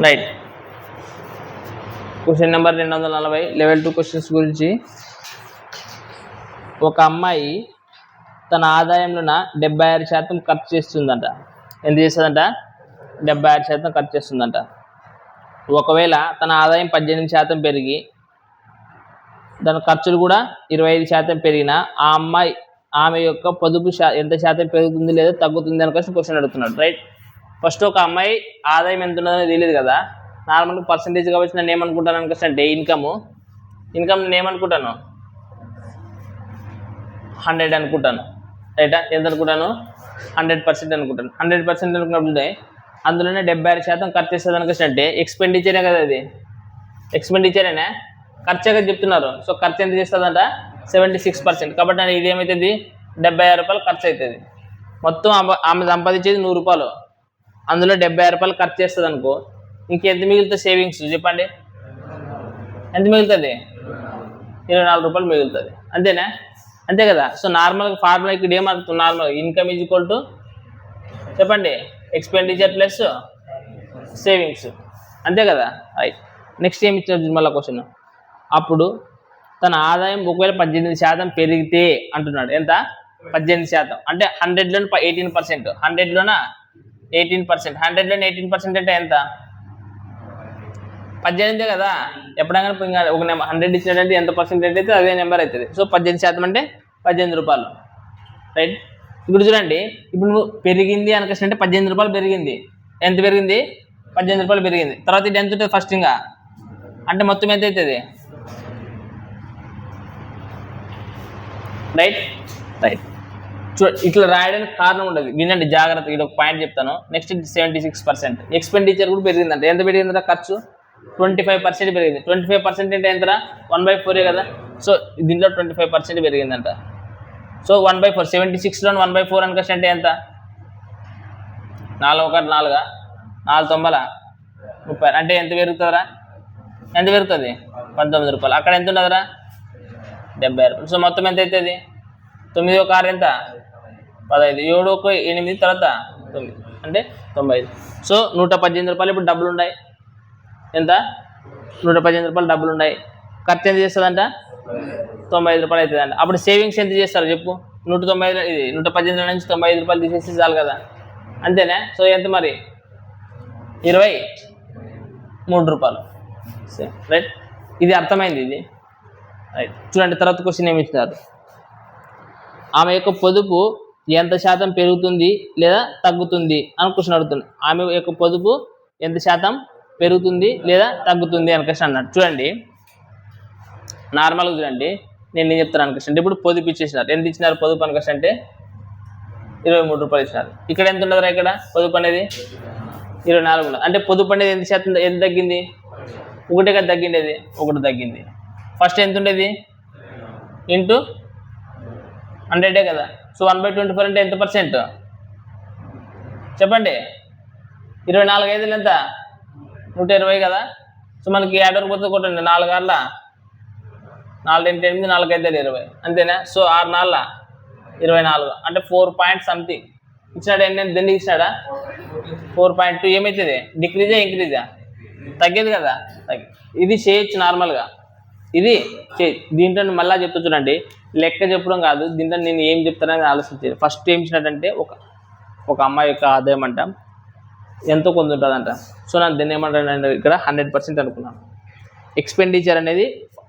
Right. Question number 240 level 2 questions గురించి. ఒక అమ్మాయి తన ఆదాయంలో 76% ఖర్చు చేస్తుందంట. ఎంత చేస్తుందంట? 76% ఖర్చు చేస్తుందంట. ఒకవేళ తన ఆదాయం 18% పెరిగి దాని ఖర్చులు కూడా 25% పెరిగినా ఆమె యొక్క పొదుపు ఎంత శాతం పెరుగుతుంది లేదా తగ్గుతుంది అని క్వశ్చన్ అడుగుతున్నాడు. రైట్. ఫస్ట్ ఒక అమ్మాయి ఆదాయం ఎంత ఉన్నదని తెలియదు కదా. నార్మల్గా పర్సంటేజ్ కాబట్టి నేను ఏమనుకుంటాను అంటే ఇన్కమ్ నేను ఏమనుకుంటాను 100 అనుకుంటాను. రైటా? ఎంత అనుకుంటాను? 100% అనుకుంటాను. 100% అనుకున్నప్పుడు అందులోనే 76% ఖర్చు చేస్తుంది అనుకోవచ్చు. అంటే ఎక్స్పెండిచరే కదా, అది ఎక్స్పెండిచరేనా, ఖర్చే కదా చెప్తున్నారు. సో ఖర్చు ఎంత చేస్తుందంట? 76%. కాబట్టి ఇది ఏమవుతుంది? 76 రూపాయలు ఖర్చు అవుతుంది. మొత్తం ఆమె సంపాదించేది 100 రూపాయలు, అందులో 76 రూపాయలు ఖర్చు చేస్తుంది అనుకో. ఇంకెంత మిగులుతుంది సేవింగ్స్ చెప్పండి? ఎంత మిగులుతుంది? 24 రూపాయలు మిగులుతుంది. అంతేనా? అంతే కదా. సో నార్మల్గా ఫార్ములా ఇక్కడ ఏమవుతుంది? నార్మల్గా ఇన్కమ్ ఈజ్ ఈక్వల్ టు చెప్పండి ఎక్స్పెండిచర్ ప్లస్ సేవింగ్స్. అంతే కదా. రైట్. నెక్స్ట్ ఏమి ఇచ్చారు మళ్ళీ క్వశ్చన్. అప్పుడు తన ఆదాయం ఒకవేళ 18% పెరిగితే అంటున్నాడు. ఎంత? 18%. అంటే 100లో 18%. 100లోన 18%. 100లో 18% అంటే ఎంత? 18 కదా. ఎప్పుడైనా ఒక నెంబర్ 100 ఇచ్చినట్టు ఎంత పర్సెంటేజ్ అయితే అదే నెంబర్ అవుతుంది. సో 18% అంటే 18 రూపాయలు. రైట్. ఇప్పుడు చూడండి, ఇప్పుడు నువ్వు పెరిగింది అనుకుంటే 18 రూపాయలు పెరిగింది. ఎంత పెరిగింది? 18 రూపాయలు పెరిగింది. తర్వాత ఇది ఎంత ఉంటుంది ఫస్ట్ ఇంకా అంటే మొత్తం ఎంత అవుతుంది? రైట్. రైట్. ఇట్లా రాయడానికి కారణం ఉండదు. వినండి జాగ్రత్త. ఇది ఒక పాయింట్ చెప్తాను. నెక్స్ట్ 76%. ఎక్స్పెండిచర్ కూడా పెరిగిందంట. ఎంత పెరిగిందంట? ఖర్చు 25% పెరిగింది. 25% అంటే ఎంతరా? 1/4 కదా. సో దీంట్లో 25% పెరిగిందంట. సో 1/4 76లో 1/4 అనుకోవచ్చు. అంటే ఎంత? 4 1 4 4 9 30. అంటే ఎంత పెరుగుతుందిరా? ఎంత పెరుగుతుంది? 19 రూపాయలు. అక్కడ ఎంత ఉన్నదిరా? 70 రూపాయలు. సో మొత్తం ఎంత అవుతుంది? 9 ఒక 6 ఎంత? 15. 7 ఒక 8 తర్వాత 9 అంటే 95. సో 118 రూపాయలు ఇప్పుడు డబ్బులు ఉన్నాయి. ఎంత? 118 రూపాయలు డబ్బులు ఉన్నాయి. ఖర్చు ఎంత చేస్తుందంట? 95 రూపాయలు అవుతుందంట. అప్పుడు సేవింగ్స్ ఎంత చేస్తారు చెప్పు? 190 ఇది 118 నుంచి 95 రూపాయలు తీసేసి చాలు కదా. అంతేనా? సో ఎంత మరి? 23 రూపాయలు. రైట్. ఇది అర్థమైంది. ఇది రైట్. చూడండి తర్వాత క్వశ్చన్ ఏమి ఇచ్చినారు. ఆమె యొక్క పొదుపు ఎంత శాతం పెరుగుతుంది లేదా తగ్గుతుంది అని క్వశ్చన్ అడుగుతుంది. ఆమె యొక్క పొదుపు ఎంత శాతం పెరుగుతుంది లేదా తగ్గుతుంది అని క్వశ్చన్ అన్నాడు. చూడండి నార్మల్గా చూడండి, నేను చెప్తాను అనుకోవచ్చు. అంటే ఇప్పుడు పొదుపు ఇచ్చేసినారు. ఎంత ఇచ్చినారు పొదుపు అనుకోవచ్చు అంటే 23 రూపాయలు ఇచ్చినారు. ఇక్కడ ఎంత ఉండదురా? ఇక్కడ పొదుపు అనేది 24 ఉన్నది. అంటే పొదుపు అనేది ఎంత శాతం ఎంత తగ్గింది? 1 కదా తగ్గిండేది. 1 తగ్గింది. ఫస్ట్ ఎంత ఉండేది? ఇంటూ 100 కదా. సో 1/24 అంటే ఎంత పర్సెంట్ చెప్పండి? 24 ఐదులు ఎంత? 120 కదా. సో మనకి 7 వరకు పోతే కొట్టండి. 4 6 4 8 8 4 5 20. అంతేనా? సో 6 4 24 అంటే 4 పాయింట్ సంథింగ్ ఇచ్చినాడు. ఏంటంటే దీన్ని ఇచ్చినాడా? 4.2. ఏమవుతుంది? డిక్రీజా ఇంక్రీజా? తగ్గేది కదా. ఇది చేయొచ్చు నార్మల్గా. ఇది దీంట్లో మళ్ళీ చెప్తా చూడండి. లెక్క చెప్పడం కాదు, దీంట్లో నేను ఏం చెప్తానని ఆలోచించేది. ఫస్ట్ ఏం ఇచ్చినట్టంటే ఒక అమ్మాయి యొక్క ఆదాయం అంట ఎంతో కొంత ఉంటుందంట. సో నాకు దీన్ని ఏమంటానంటే ఇక్కడ 100% అనుకున్నాను. ఎక్స్పెండిచర్ అనేది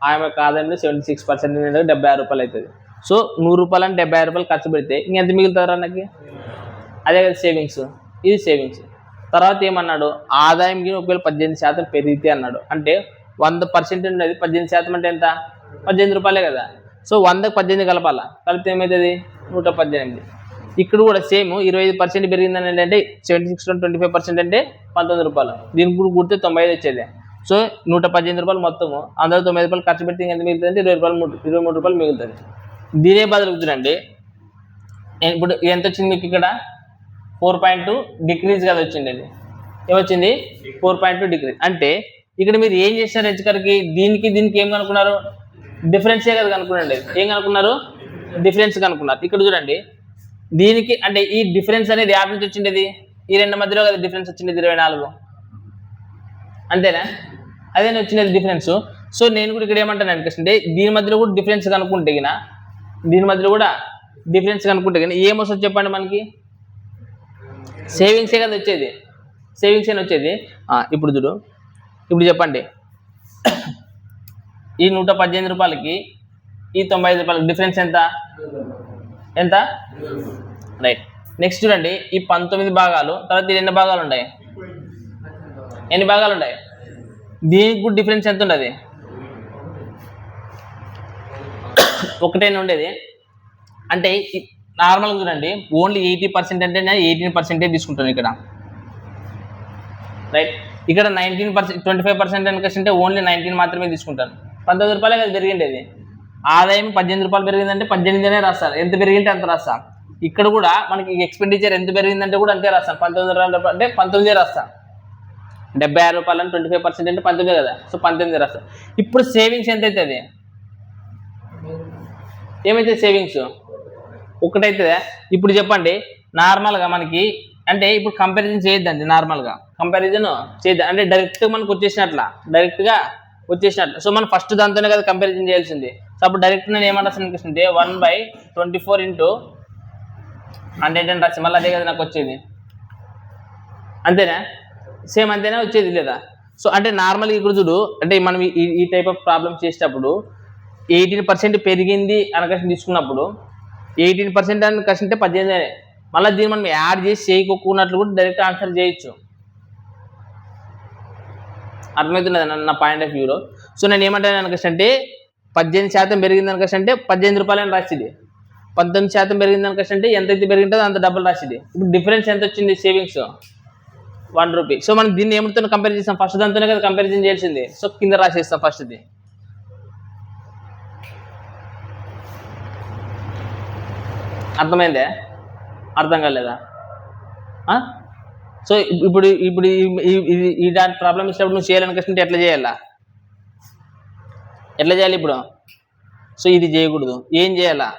ఆమె యొక్క ఆదాయంలో 76% 76 రూపాయలు అవుతుంది. సో 100 రూపాయలు అంటే 76 రూపాయలు ఖర్చు పెడితే ఇంకెంత మిగులుతారా నాకు? అదే కదా సేవింగ్స్. ఇది సేవింగ్స్. తర్వాత ఏమన్నాడు? ఆదాయంకి ఒకవేళ 18% పెరిగితే అన్నాడు. అంటే 100% ఉండేది 18% అంటే ఎంత? 18 రూపాయలే కదా. సో 100కి 18 కలపాలా. కలిపితే ఏమవుతుంది? 118. ఇక్కడ కూడా సేమ్ 25% పెరిగిందని ఏంటంటే 76లో 25% అంటే 19 రూపాయలు. దీనికి కూడా గుర్తే 95 వచ్చేది. సో 118 రూపాయలు మొత్తము, అందులో 9 రూపాయలు ఖర్చు పెడితే ఎంత మిగులుతుంది అంటే 23 రూపాయలు మిగులుతుంది. దీనే బదులు చూడండి, ఇప్పుడు ఎంత వచ్చింది మీకు ఇక్కడ? 4.2 డిక్రీజ్ కదా వచ్చింది. అది ఏమొచ్చింది? 4.2 డిక్రీజ్. అంటే ఇక్కడ మీరు ఏం చేశారు? హెచ్కర్కి దీనికి ఏం కనుక్కున్నారు? డిఫరెన్సే కదా కనుక్కునండి. ఏం కనుక్కున్నారు? డిఫరెన్స్ కనుక్కున్నారు. ఇక్కడ చూడండి, దీనికి అంటే ఈ డిఫరెన్స్ అనేది యాభై నుంచి వచ్చిండేది ఈ రెండు మధ్యలో కదా డిఫరెన్స్ వచ్చింది 24. అంతేనా? అదే వచ్చినది డిఫరెన్స్. సో నేను కూడా ఇక్కడ ఏమంటాను అంటే దీని మధ్యలో కూడా డిఫరెన్స్ కనుక్కుంటే గిన దీని మధ్యలో కూడా డిఫరెన్స్ కనుక్కుంటే కానీ ఏమొస్తుంది చెప్పండి మనకి? సేవింగ్సే కదా వచ్చేది, సేవింగ్స్ అని వచ్చేది. ఇప్పుడు చూడు, ఇప్పుడు చెప్పండి, ఈ 118 రూపాయలకి ఈ 95 రూపాయలకి డిఫరెన్స్ ఎంత? ఎంత? రైట్. నెక్స్ట్ చూడండి, ఈ 19 భాగాలు తర్వాత ఎన్ని భాగాలు ఉన్నాయి? ఎన్ని భాగాలు ఉన్నాయి? దీనికి కూడా డిఫరెన్స్ ఎంత ఉండదు? ఒకటేనే ఉండేది. అంటే నార్మల్గా చూడండి, ఓన్లీ 80% అంటే నేను 18% తీసుకుంటాను ఇక్కడ, రైట్. ఇక్కడ 19% 25% అనుకుంటే ఓన్లీ 19 మాత్రమే తీసుకుంటాను. 19 రూపాయలే కదా పెరిగిండేది. ఆదాయం 18 రూపాయలు పెరిగిందంటే 18 రాస్తాను, ఎంత పెరిగింటే అంత రాస్తాను. ఇక్కడ కూడా మనకి ఎక్స్పెండిచర్ ఎంత పెరిగిందంటే కూడా అంతే రాస్తాను, 19 రూపాయలు అంటే 19 రాస్తాను. 76 రూపాయలు అంటే 25% అంటే 19 కదా, సో 19 రాస్తాను. ఇప్పుడు సేవింగ్స్ ఎంత అవుతుంది? ఏమైతే సేవింగ్స్ ఒకటైతే. ఇప్పుడు చెప్పండి, నార్మల్గా మనకి అంటే ఇప్పుడు కంపారిజన్ చేయొద్దండి, నార్మల్గా కంపారిజన్ చేయద్దు అంటే డైరెక్ట్గా మనకు వచ్చేసినట్లా, డైరెక్ట్గా వచ్చేసినట్లు. సో మనం ఫస్ట్ దాంతోనే కదా కంపారిజన్ చేయాల్సింది. సో అప్పుడు డైరెక్ట్ నేను ఏమంటాను అనిపిస్తుంది, 1/24 × 100 అని రాసి మళ్ళీ అదే కదా నాకు వచ్చేది, అంతేనా? సేమ్ అంతేనా వచ్చేది లేదా? సో అంటే నార్మల్గా ఇక్కడ చూడు, అంటే మనం ఈ టైప్ ఆఫ్ ప్రాబ్లమ్స్ చేసేటప్పుడు 18% పెరిగింది అనకసి తీసుకున్నప్పుడు 18% అనుకంటే 18 మళ్ళీ దీన్ని మనం యాడ్ చేసి చేయకొక్కున్నట్లు కూడా డైరెక్ట్ ఆన్సర్ చేయొచ్చు. అర్థమవుతున్నది నా పాయింట్ ఆఫ్ వ్యూలో. సో నేను ఏమంటాను అనుకంటే 18% పెరిగింది అనుకంటే 18 రూపాయలు అని రాసిది, 19% పెరిగింది అనుకంటే ఎంతైతే పెరిగింటుందో అంత డబ్బులు రాసిది. ఇప్పుడు డిఫరెన్స్ ఎంత వచ్చింది? Savings 1 rupee. సో మనం దీన్ని ఏమితో కంపేర్ చేస్తాం? ఫస్ట్ దాంతోనే కదా కంపారిజన్ చేయాల్సింది. సో కింద రాసేస్తాం ఫస్ట్ది. అర్థమైందే? అర్థం కాలేదా? సో ఇప్పుడు ఇప్పుడు ఈ దాని ప్రాబ్లం ఇచ్చినప్పుడు నువ్వు చేయాలనుకుంటే ఎట్లా చేయాలా? ఎట్లా చేయాలి ఇప్పుడు? సో ఇది చేయకూడదు, ఏం చేయాలా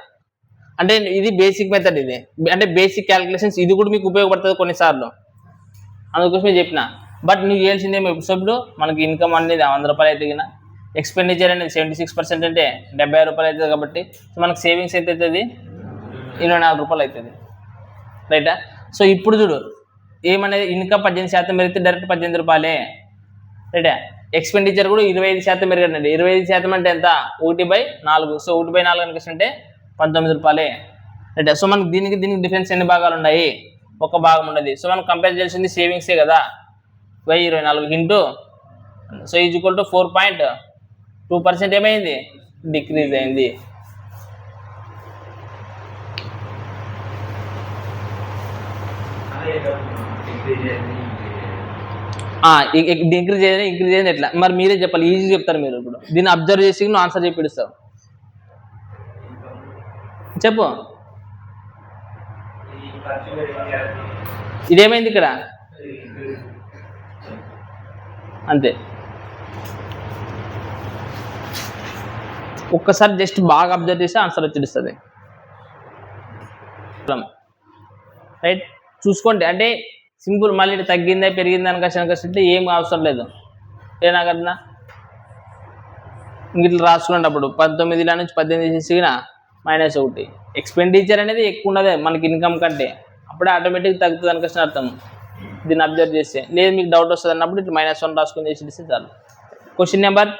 అంటే ఇది బేసిక్ మెథడ్, ఇది అంటే బేసిక్ క్యాలిక్యులేషన్స్, ఇది కూడా మీకు ఉపయోగపడుతుంది కొన్నిసార్లు, అందుకోసమే చెప్పిన. బట్ నువ్వు చేయాల్సింది ఏమో ఇప్పుడు మనకి ఇన్కమ్ అనేది 100 రూపాయలు అయితే, ఎక్స్పెండిచర్ అనేది 76% అంటే 76 రూపాయలు అవుతుంది. కాబట్టి సో మనకు సేవింగ్స్ అయితే అవుతుంది 24 రూపాయలు అవుతుంది, రైటా? సో ఇప్పుడు చూడు, ఏమనేది ఇన్కమ్ 18% పెరిగితే డైరెక్ట్ 18 రూపాయలే, రైటా? ఎక్స్పెండిచర్ కూడా 25% పెరగండి. 25% అంటే ఎంత? 1/4. సో 1/4 అనుకుంటే 19 రూపాయలే, రైటా? సో మనకి దీనికి డిఫరెన్స్ ఎన్ని భాగాలు ఉన్నాయి? ఒక భాగం ఉన్నది. సో మనం కంపేర్ చేయాల్సింది సేవింగ్సే కదా, 24 ఇంటూ సో ఈజ్ఈక్వల్ టు 4.2% ఏమైంది? డిక్రీజ్ అయింది. ఇంక్రీజ్ అయ్యేది ఎట్లా మరి మీరే చెప్పాలి, ఈజీ చెప్తారు మీరు. ఇప్పుడు దీన్ని అబ్జర్వ్ చేసి నువ్వు ఆన్సర్ చెప్పిస్తావు, చెప్పు. ఇదేమైంది ఇక్కడ? అంతే. ఒక్కసారి జస్ట్ బాగా అబ్జర్వ్ చేస్తే ఆన్సర్ వచ్చేస్తుంది, రైట్? చూసుకోండి, అంటే సింపుల్. మళ్ళీ తగ్గిందా పెరిగిందా అనుకుంటే ఏం అవసరం లేదు, ఏనా కదా? ఇట్లా రాసుకునేటప్పుడు 19 నుంచి 18 చేసిన -1. ఎక్స్పెండిచర్ అనేది ఎక్కువ ఉన్నదే మనకి ఇన్కమ్ కంటే, అప్పుడే ఆటోమేటిక్ తగ్గుతుంది అనుకోసం అర్థం. దీన్ని అబ్జర్వ్ చేస్తే లేదు, మీకు డౌట్ వస్తుంది అన్నప్పుడు ఇట్లా -1 రాసుకొని చేసి చాలు. Question number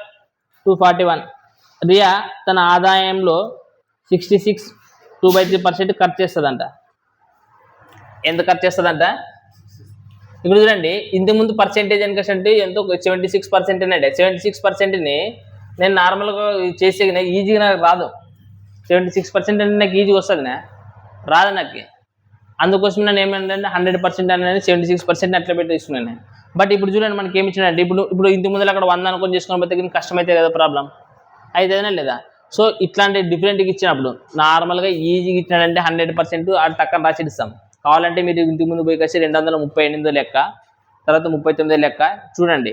241. రియా తన ఆదాయంలో 66 2/3% ఖర్చు చేస్తుందంట. ఎంత ఖర్చు చేస్తుందంట? ఇప్పుడు చూడండి, ఇంతకుముందు పర్సెంటేజ్ అనుకంటే ఎంతో 76% అన్నాడు. 76%ని నేను నార్మల్గా చేసే ఈజీగా నాకు రాదు. 76% అంటే నాకు ఈజీగా వస్తుంది, రాదు నాకు. అందుకోసం నేను ఏమంటే 100% అనేది 76% అట్లా పెట్టి తీసుకున్నాను. బట్ ఇప్పుడు చూడండి మనకి ఏమి ఇచ్చినట్టు, ఇప్పుడు ఇంత ముందు అక్కడ 100 అనుకొని చేసుకుని పోతే కష్టమైతే కదా ప్రాబ్లం, అయితేనే లేదా? సో ఇట్లాంటి డిఫరెంట్గా ఇచ్చినప్పుడు నార్మల్గా ఈజీగా ఇచ్చినాడంటే 100% ఆ టక్కన రాసి ఇస్తాం. కావాలంటే మీరు ఇంటికి ముందు పోయి కలిసి 238 లెక్క, తర్వాత 39 లెక్క చూడండి,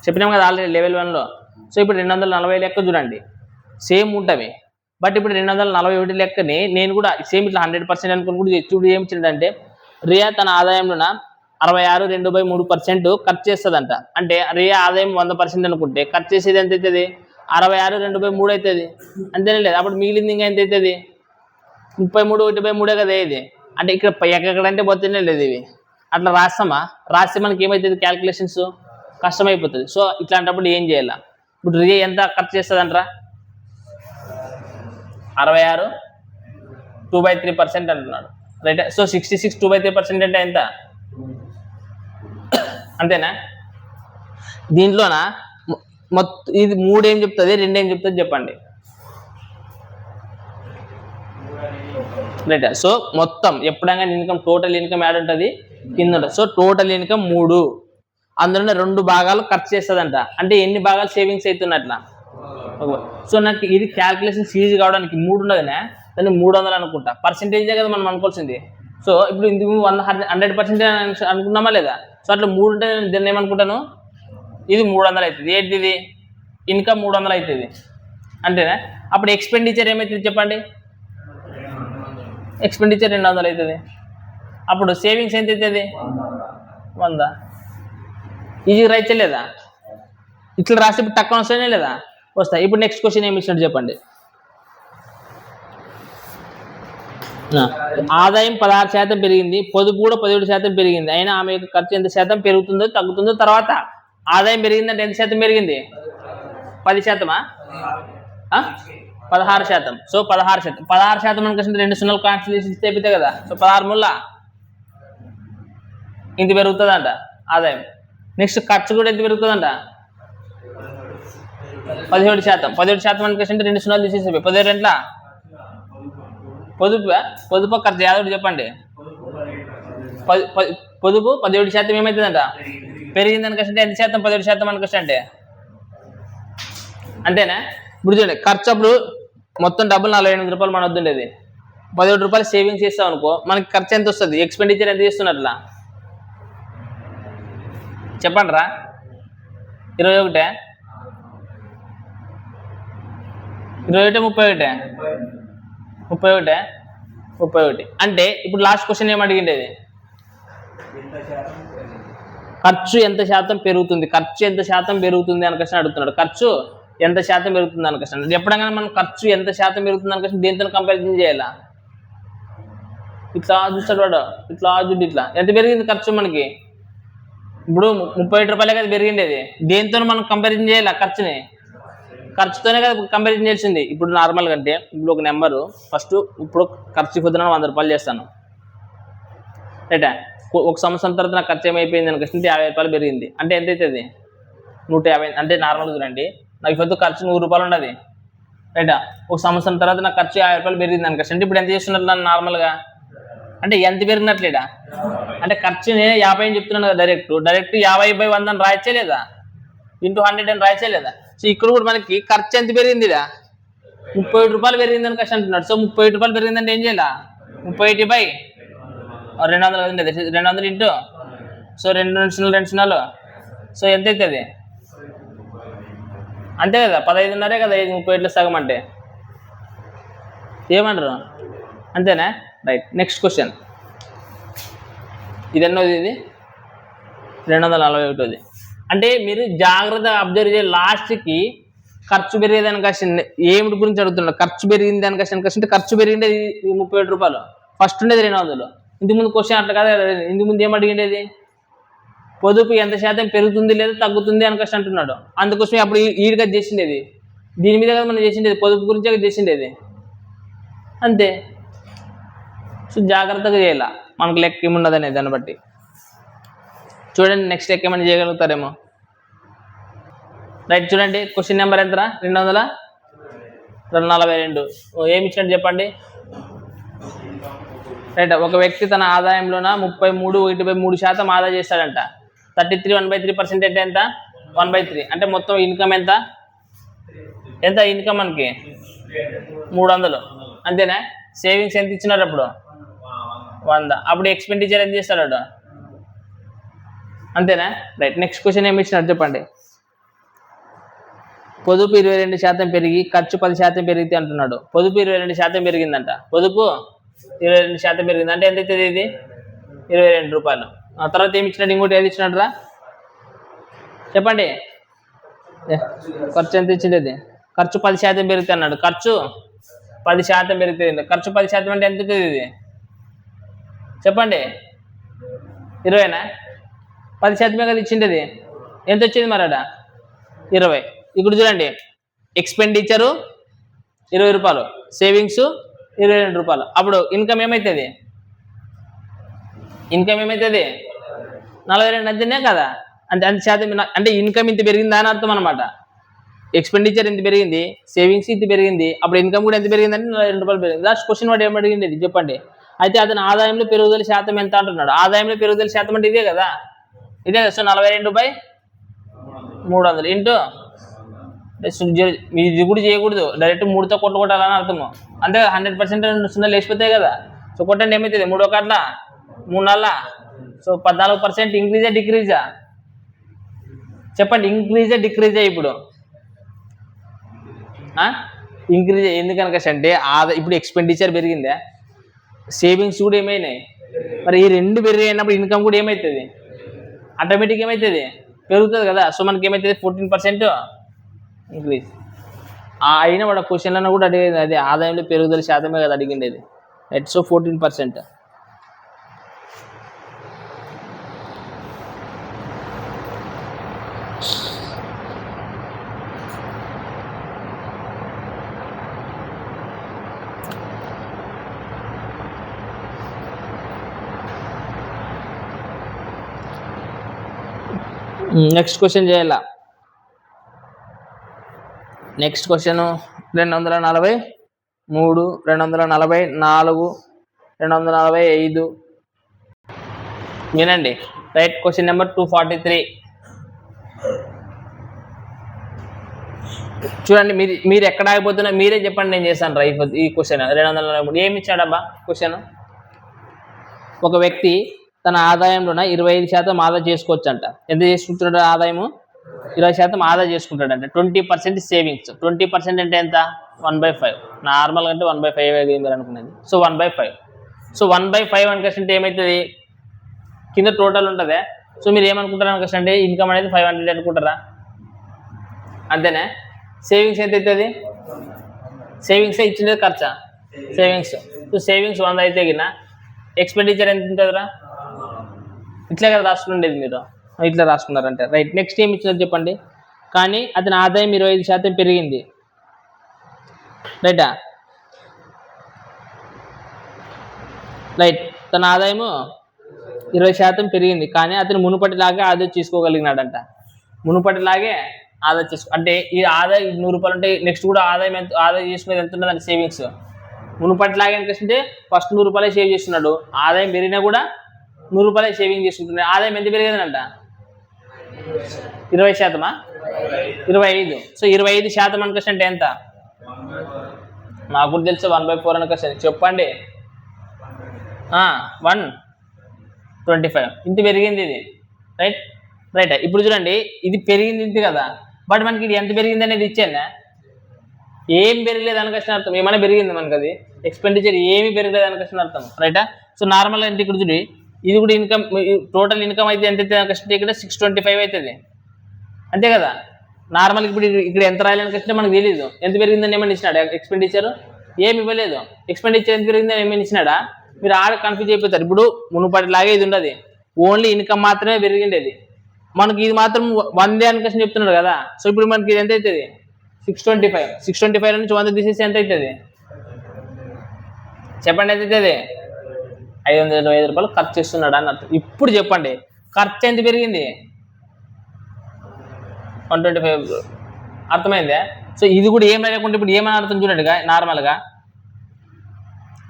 చెప్పినాం కదా ఆల్రెడీ లెవెల్ 1లో. సో ఇప్పుడు 240 లెక్క చూడండి, సేమ్ ఉంటుంది. బట్ ఇప్పుడు 241 లెక్కని నేను కూడా సేమ్ ఇట్లా 100% అనుకుని కూడా చూడు ఏమి ఇచ్చిందంటే, రియా తన ఆదాయంలోన 66 2/3% ఖర్చు చేస్తుందంట. అంటే రియా ఆదాయం 100% అనుకుంటే ఖర్చు చేసేది ఎంత అవుతుంది? 66 2/3 అవుతుంది. అంతేనే లేదు. అప్పుడు మిగిలింది ఇంకా ఎంత అవుతుంది? 33 1/3 కదా ఇది. అంటే ఇక్కడ ఎక్కడంటే పోతేనే లేదు ఇవి. అట్లా రాస్తే మనకి ఏమవుతుంది? క్యాల్కులేషన్స్ కష్టమైపోతుంది. సో ఇట్లాంటప్పుడు ఏం చేయాలి? ఇప్పుడు రియా ఎంత ఖర్చు చేస్తుంది అంటారా? 66 2/3% అంటున్నాడు, రైట్? సో 66 2/3% అంటే ఎంత? అంతేనా? దీంట్లోన మొత్తం ఇది 3 ఏం చెప్తుంది, 2 ఏం చెప్తుంది చెప్పండి, రైట్? సో మొత్తం ఎప్పుడైనా ఇన్కమ్ టోటల్ ఇన్కమ్ యాడ్ ఉంటుంది కింద ఉంటుంది. సో టోటల్ ఇన్కమ్ 3, అందులోనే 2 భాగాలు ఖర్చు చేస్తుందంట. అంటే ఎన్ని భాగాలు సేవింగ్స్ అవుతున్నట్లా? సో నాకు ఇది క్యాల్కులేషన్స్ ఈజీ కావడానికి 3 ఉన్నదనే దాన్ని 300 అనుకుంటా. పర్సెంటేజే కదా మనం అనుకోవాల్సింది. సో ఇప్పుడు ఇందుకు 100% అనుకున్నామా లేదా? సో అట్లా 3 ఉంటే దీన్ని ఏమనుకుంటాను, ఇది 300 అవుతుంది. ఏంటి ఇది? ఇన్కమ్ 300 అవుతుంది అంతేనా? అప్పుడు ఎక్స్పెండిచర్ ఏమవుతుంది చెప్పండి? ఎక్స్పెండిచర్ 200 అవుతుంది. అప్పుడు సేవింగ్స్ ఎంత అవుతుంది? 100. ఈజీ రైతే లేదా? ఇట్లా రాసి ఇప్పుడు తక్కువ వస్తానే లేదా? వస్తాయి. ఇప్పుడు నెక్స్ట్ క్వశ్చన్ ఏమి ఇచ్చినట్టు చెప్పండి. ఆదాయం 16% పెరిగింది, పొదుపు కూడా 17% పెరిగింది. అయినా ఆమె యొక్క ఖర్చు ఎంత శాతం పెరుగుతుందో తగ్గుతుందో తర్వాత? ఆదాయం పెరిగిందంటే ఎంత శాతం పెరిగింది? 10%? 16%. సో 16% మనకి 2 సున్నాలు కాన్సలేషన్ తెప్పితే కదా. సో 16 ముళ్ళ ఇంత పెరుగుతుందంట ఆదాయం. నెక్స్ట్ ఖర్చు కూడా ఎంత పెరుగుతుందంట? 17%. 17% మనకి 2 సున్నాలు తీసేసి 17 ఎంట్లా? పొదుపు ఖర్చు యాదవ్ చెప్పండి. పొదుపు 17% ఏమవుతుందంట? పెరిగిందనికంటే ఎంత శాతం? 17% మనకి అంటే అంతేనా? ఇప్పుడు చూడండి, ఖర్చు అప్పుడు మొత్తం డబ్బులు 48 రూపాయలు మన వద్దుండేది, 17 రూపాయలు సేవింగ్స్ చేస్తాం అనుకో, మనకి ఖర్చు ఎంత వస్తుంది? ఎక్స్పెండిచర్ ఎంత చేస్తున్నట్లా చెప్పండి రా? 21 31 అంటే ఇప్పుడు లాస్ట్ క్వశ్చన్ ఏం అడిగిండేది? ఖర్చు ఎంత శాతం పెరుగుతుంది, ఖర్చు ఎంత శాతం పెరుగుతుంది అని క్వశ్చన్ అడుగుతున్నాడు. ఖర్చు ఎంత శాతం పెరుగుతుంది అని క్వశ్చన్. ఎప్పుడైనా మనం ఖర్చు ఎంత శాతం పెరుగుతుంది అని క్వశ్చన్ దేంతో కంపారిజన్ చేయాలా? ఇట్లా చూస్తాడు వాడు, ఇట్లా ఎంత పెరిగింది ఖర్చు మనకి? ఇప్పుడు 37 రూపాయలే కదా పెరిగిండేది. దేంతో మనం కంపారిజన్ చేయాలా? ఖర్చుతోనే కదా కంపారిజన్ చేసింది. ఇప్పుడు నార్మల్ కంటే ఇప్పుడు ఒక నెంబరు ఫస్ట్, ఇప్పుడు ఖర్చు పొద్దున 100 రూపాయలు చేస్తాను, రైటా? ఒక సంవత్సరం తర్వాత నాకు ఖర్చు ఏమైపోయింది అని క్వశ్చన్ 50 రూపాయలు పెరిగింది. అంటే ఎంత అవుతుంది? 150. అంటే నార్మల్గా చూడండి, నాకు ఇప్పుడు ఖర్చు 100 రూపాయలు ఉండదు, రైటా? ఒక సంవత్సరం తర్వాత నాకు ఖర్చు 50 రూపాయలు పెరిగింది అని క్వశ్చన్. ఇప్పుడు ఎంత చేస్తున్నారు నన్ను నార్మల్గా? అంటే ఎంత పెరిగినట్లేడా? అంటే ఖర్చుని 50 అని చెప్తున్నాను కదా, డైరెక్ట్ 50/100 అని రాయచ్చే లేదా? ఇంటూ 100 అని రాయచ్చే లేదా? సో ఇక్కడ కూడా మనకి ఖర్చు ఎంత పెరిగింది? 37 రూపాయలు పెరిగింది అని క్వశ్చన్ అంటున్నాడు. సో 37 రూపాయలు పెరిగిందంటే ఏం చేయాలా? 37/200 కదండి, 200 ఇంటూ, సో 2 సున్నాలు, సో ఎంత అవుతుంది? అంతే కదా, 15.5 కదా 37లో సగం అంటే. ఏమంటారు? అంతేనా? రైట్. నెక్స్ట్ క్వశ్చన్ ఇది ఎన్నోది? ఇది 241. అంటే మీరు జాగ్రత్తగా అబ్జర్వ్ చేయాలి. లాస్ట్కి ఖర్చు పెరిగేదాని క్వశ్చన్ ఏమిటి గురించి అడుగుతున్నాడు? ఖర్చు పెరిగింది అని క్వశ్చన్ ఖర్చు పెరిగిండేది 37 రూపాయలు, ఫస్ట్ ఉండేది 200. ఇంతకుముందు క్వశ్చన్ అట్లా కదా, ఇంతకుముందు ఏం అడిగిండేది? పొదుపు ఎంత శాతం పెరుగుతుంది లేదా తగ్గుతుంది అని క్వశ్చన్ అంటున్నాడు. అందుకోసమే అప్పుడు ఈడిగా చేసిండేది దీని మీద కదా మనం చేసిండేది, పొదుపు గురించే చేసిండేది, అంతే. సో జాగ్రత్తగా చేయాల, మనకు లెక్క ఏమున్నదనే దాన్ని బట్టి. చూడండి నెక్స్ట్ లెక్క ఏమైనా చేయగలుగుతారేమో. రైట్, చూడండి క్వశ్చన్ నెంబర్ ఎంతరా? 242. ఏమి ఇచ్చినట్టు చెప్పండి. రైట్, ఒక వ్యక్తి తన ఆదాయంలోన 33/3% ఆదా చేస్తాడంట. 33 1/3% అంటే ఎంత? 1/3. అంటే మొత్తం ఇన్కమ్ ఎంత? ఇన్కమ్ మనకి 300, అంతేనా? సేవింగ్స్ ఎంత ఇచ్చినాడు అప్పుడు? 100. అప్పుడు ఎక్స్పెండిచర్ ఎంత చేస్తాడు? అంతేనా? రైట్. నెక్స్ట్ క్వశ్చన్ ఏమి ఇచ్చినాడు చెప్పండి. పొదుపు 22% పెరిగి ఖర్చు 10% పెరిగితే అంటున్నాడు. పొదుపు 22% పెరిగిందంట. పొదుపు 22% పెరిగింది అంటే ఎంత అవుతుంది? ఇది 22 రూపాయలు. ఆ తర్వాత ఏమి ఇచ్చినాడు, ఇంకోటి ఏది ఇచ్చినాడు రా చెప్పండి. ఖర్చు ఎంత ఇచ్చిండేది? ఖర్చు 10% పెరుగుతుంది అన్నాడు. ఖర్చు 10% పెరుగుతుంది. ఖర్చు 10% అంటే ఎంత అవుతుంది ఇది చెప్పండి? 20నా? 10% కదా ఇచ్చిండేది. ఎంత వచ్చింది మరి అడ? 20. ఇప్పుడు చూడండి, ఎక్స్పెండిచరు 20 రూపాయలు, సేవింగ్స్ 22 రూపాయలు. అప్పుడు ఇన్కమ్ ఏమవుతుంది? ఇన్కమ్ ఏమవుతుంది? 42 అంతేనే కదా. అంత శాతం అంటే ఇన్కమ్ ఇంత పెరిగిందా అని అర్థం అనమాట. ఎక్స్పెండిచర్ ఇంత పెరిగింది, సేవింగ్స్ ఇంత పెరిగింది, అప్పుడు ఇన్కమ్ కూడా ఎంత పెరిగిందంటే 42 రూపాయలు పెరిగింది. లాస్ట్ క్వశ్చన్ వాడు ఏం అడిగింది చెప్పండి? అయితే అతను ఆదాయంలో పెరుగుదల శాతం ఎంత అంటున్నాడు. ఆదాయంలో పెరుగుదల శాతం అంటే ఇదే కదా, ఇదే కదా. సో 42/300 ఇంటూ ఇది కూడా చేయకూడదు, డైరెక్ట్ 3తో కొట్టాలని అర్థము. అంతే 100% 0 లేచిపోతాయి కదా. సో కొట్టండి, ఏమవుతుంది? 3 ఒకట్ల 3 నెలల. సో 14% ఇంక్రీజా డిక్రీజా చెప్పండి? ఇంక్రీజా డిక్రీజా? ఇప్పుడు ఇంక్రీజ్. ఎందుకనక అంటే ఇప్పుడు ఎక్స్పెండిచర్ పెరిగిందా, సేవింగ్స్ కూడా ఏమైనాయి. మరి ఈ రెండు పెరిగినప్పుడు ఇన్కమ్ కూడా ఏమవుతుంది? ఆటోమేటిక్ ఏమవుతుంది? పెరుగుతుంది కదా. సో మనకి ఏమవుతుంది? 14% ఇంక్రీజ్. అయినా వాడు క్వశ్చన్లను కూడా అడిగేది అదే, ఆదాయంలో పెరుగుదల శాతమే కదా అడిగిండేది. రైట్. సో 14%. నెక్స్ట్ క్వశ్చన్ చేయాల. Next question 243, 244, 245. వినండి. రైట్. Question number 243. చూడండి, మీరు ఎక్కడ ఆగిపోతున్నా మీరే చెప్పండి, నేను చేశాను రైట్. ఈ క్వశ్చన్ 243 ఏమి ఇచ్చాడబ్బా క్వశ్చన్? ఒక వ్యక్తి తన ఆదాయంలోన 25% ఆదా చేసుకోవచ్చు అంట. ఎంత చేసుకుంటున్నాడు? ఆదాయము 20% ఆదా చేసుకుంటాడంట. 20% సేవింగ్స్. 20% అంటే ఎంత? 1/5. నార్మల్గా అంటే 1/5 మీరు అనుకునేది. సో 1/5. సో 1/5 అనుకుంటే ఏమవుతుంది? కింద టోటల్ ఉంటుంది. సో మీరు ఏమనుకుంటారు అనుకుంటే ఇన్కమ్ అనేది 500 అనుకుంటారా? అంతేనే. సేవింగ్స్ ఎంత అవుతుంది? సేవింగ్స్ ఇచ్చింది ఖర్చా? సేవింగ్స్. సో సేవింగ్స్ 100 అయితే కింద ఎక్స్పెండిచర్ ఎంత ఉంటుందిరా? ఇట్లా కదా రాసుకుండేది, మీరు ఇట్లా రాసుకున్నారంటే రైట్. నెక్స్ట్ ఏమి ఇచ్చినారు చెప్పండి? కానీ అతని ఆదాయం 25% పెరిగింది. రైటా? రైట్. తన ఆదాయము 20% పెరిగింది, కానీ అతను మునుపటిలాగే ఆదా చేసుకోగలిగినాడంట. మునుపటిలాగే ఆదా అంటే ఈ ఆదాయం 100 రూపాయలు ఉంటే నెక్స్ట్ కూడా ఆదాయం ఆదా చేసుకునేది ఎంత ఉన్నదంటే సేవింగ్స్ మునుపటిలాగే అనిపిస్తుంటే ఫస్ట్ 100 రూపాయలే సేవ్ చేస్తున్నాడు. ఆదాయం పెరిగినా కూడా 100 రూపాయలే సేవింగ్ చేసుకుంటున్నాడు. ఆదాయం ఎంత పెరిగేదనంట? 20%. 25. సో 25% అనుకుంటే ఎంత? నాకు కూడా తెలుసు 1/4 అనుకుంటే చెప్పండి. 125 ఇంత పెరిగింది ఇది. రైట్. రైట్. ఇప్పుడు చూడండి, ఇది పెరిగింది ఇంత కదా, బట్ మనకి ఇది ఎంత పెరిగింది అనేది ఇచ్చాను. ఏం పెరగలేదు అనుకొచ్చిన అర్థం. ఏమైనా పెరిగింది మనకు, అది ఎక్స్పెండిచర్ ఏమి పెరగలేదు అనుకొచ్చిన అర్థం. రైటా? సో నార్మల్గా అంటే ఇక్కడ చూడండి, ఇది కూడా ఇన్కమ్, టోటల్ ఇన్కమ్ అయితే ఎంత అవుతుంది అనుకొస్తే ఇక్కడ 625 అవుతుంది. అంతే కదా. నార్మల్ ఇప్పుడు ఇక్కడ ఎంత రాయాలని వచ్చినా మనకు తెలియదు. ఎంత పెరిగిందని ఏమైనా ఇచ్చినాడా? ఎక్స్పెండిచర్ ఏమి ఇవ్వలేదు. ఎక్స్పెండిచర్ ఎంత పెరిగిందని ఏమైనా ఇచ్చినాడా? మీరు ఆడ కన్ఫ్యూజ్ అయిపోతారు. ఇప్పుడు మునుపటిలాగే ఇది ఉండదు, ఓన్లీ ఇన్కమ్ మాత్రమే పెరిగిండేది. మనకి ఇది మాత్రం 100 అనుకోసం చెప్తున్నాడు కదా. సో ఇప్పుడు మనకి ఇది ఎంత అవుతుంది? 625. 625 నుంచి 100 తీసేసి ఎంత అవుతుంది చెప్పండి? ఎంత అవుతుంది? 525 రూపాయలు ఖర్చు చేస్తున్నాడు అని అర్థం. ఇప్పుడు చెప్పండి, ఖర్చు ఎంత పెరిగింది? 125. అర్థమైందే. సో ఇది కూడా ఏం లేకుండా ఇప్పుడు ఏమని అర్థం చూడండి. నార్మల్గా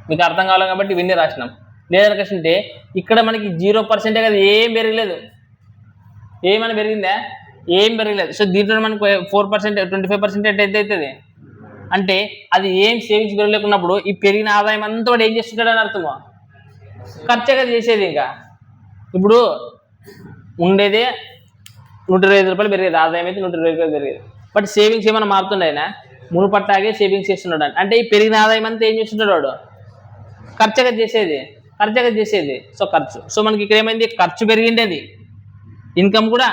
మీకు అర్థం కావాలి కాబట్టి ఇవన్నీ రాసినాం. లేదనుకుంటే ఇక్కడ మనకి 0% కదా, ఏం పెరగలేదు. ఏమైనా పెరిగిందా? ఏం పెరగలేదు. సో దీంట్లో మనకు 4%, 25% అంటే ఎంత అవుతుంది అంటే అది ఏం సేవింగ్స్ పెరగలేకున్నప్పుడు ఈ పెరిగిన ఆదాయం అంతా వాడు ఏం చేస్తుంటాడు అని అర్థము. ఖర్చే కదా చేసేది. ఇంకా ఇప్పుడు ఉండేదే 125 రూపాయలు పెరిగేది, ఆదాయం అయితే 120 రూపాయలు పెరిగేది. బట్ సేవింగ్స్ ఏమైనా మారుతుండే ఆయన మునుపట్టాగే సేవింగ్స్ చేస్తున్నాడు. అంటే ఈ పెరిగిన ఆదాయం అంతా ఏం చేస్తుంటాడు వాడు? ఖర్చే కదా చేసేది. ఖర్చు చేసేది. సో ఖర్చు. సో మనకి ఇక్కడ ఏమైంది, ఖర్చు పెరిగింది, అది ఇన్కమ్ కూడా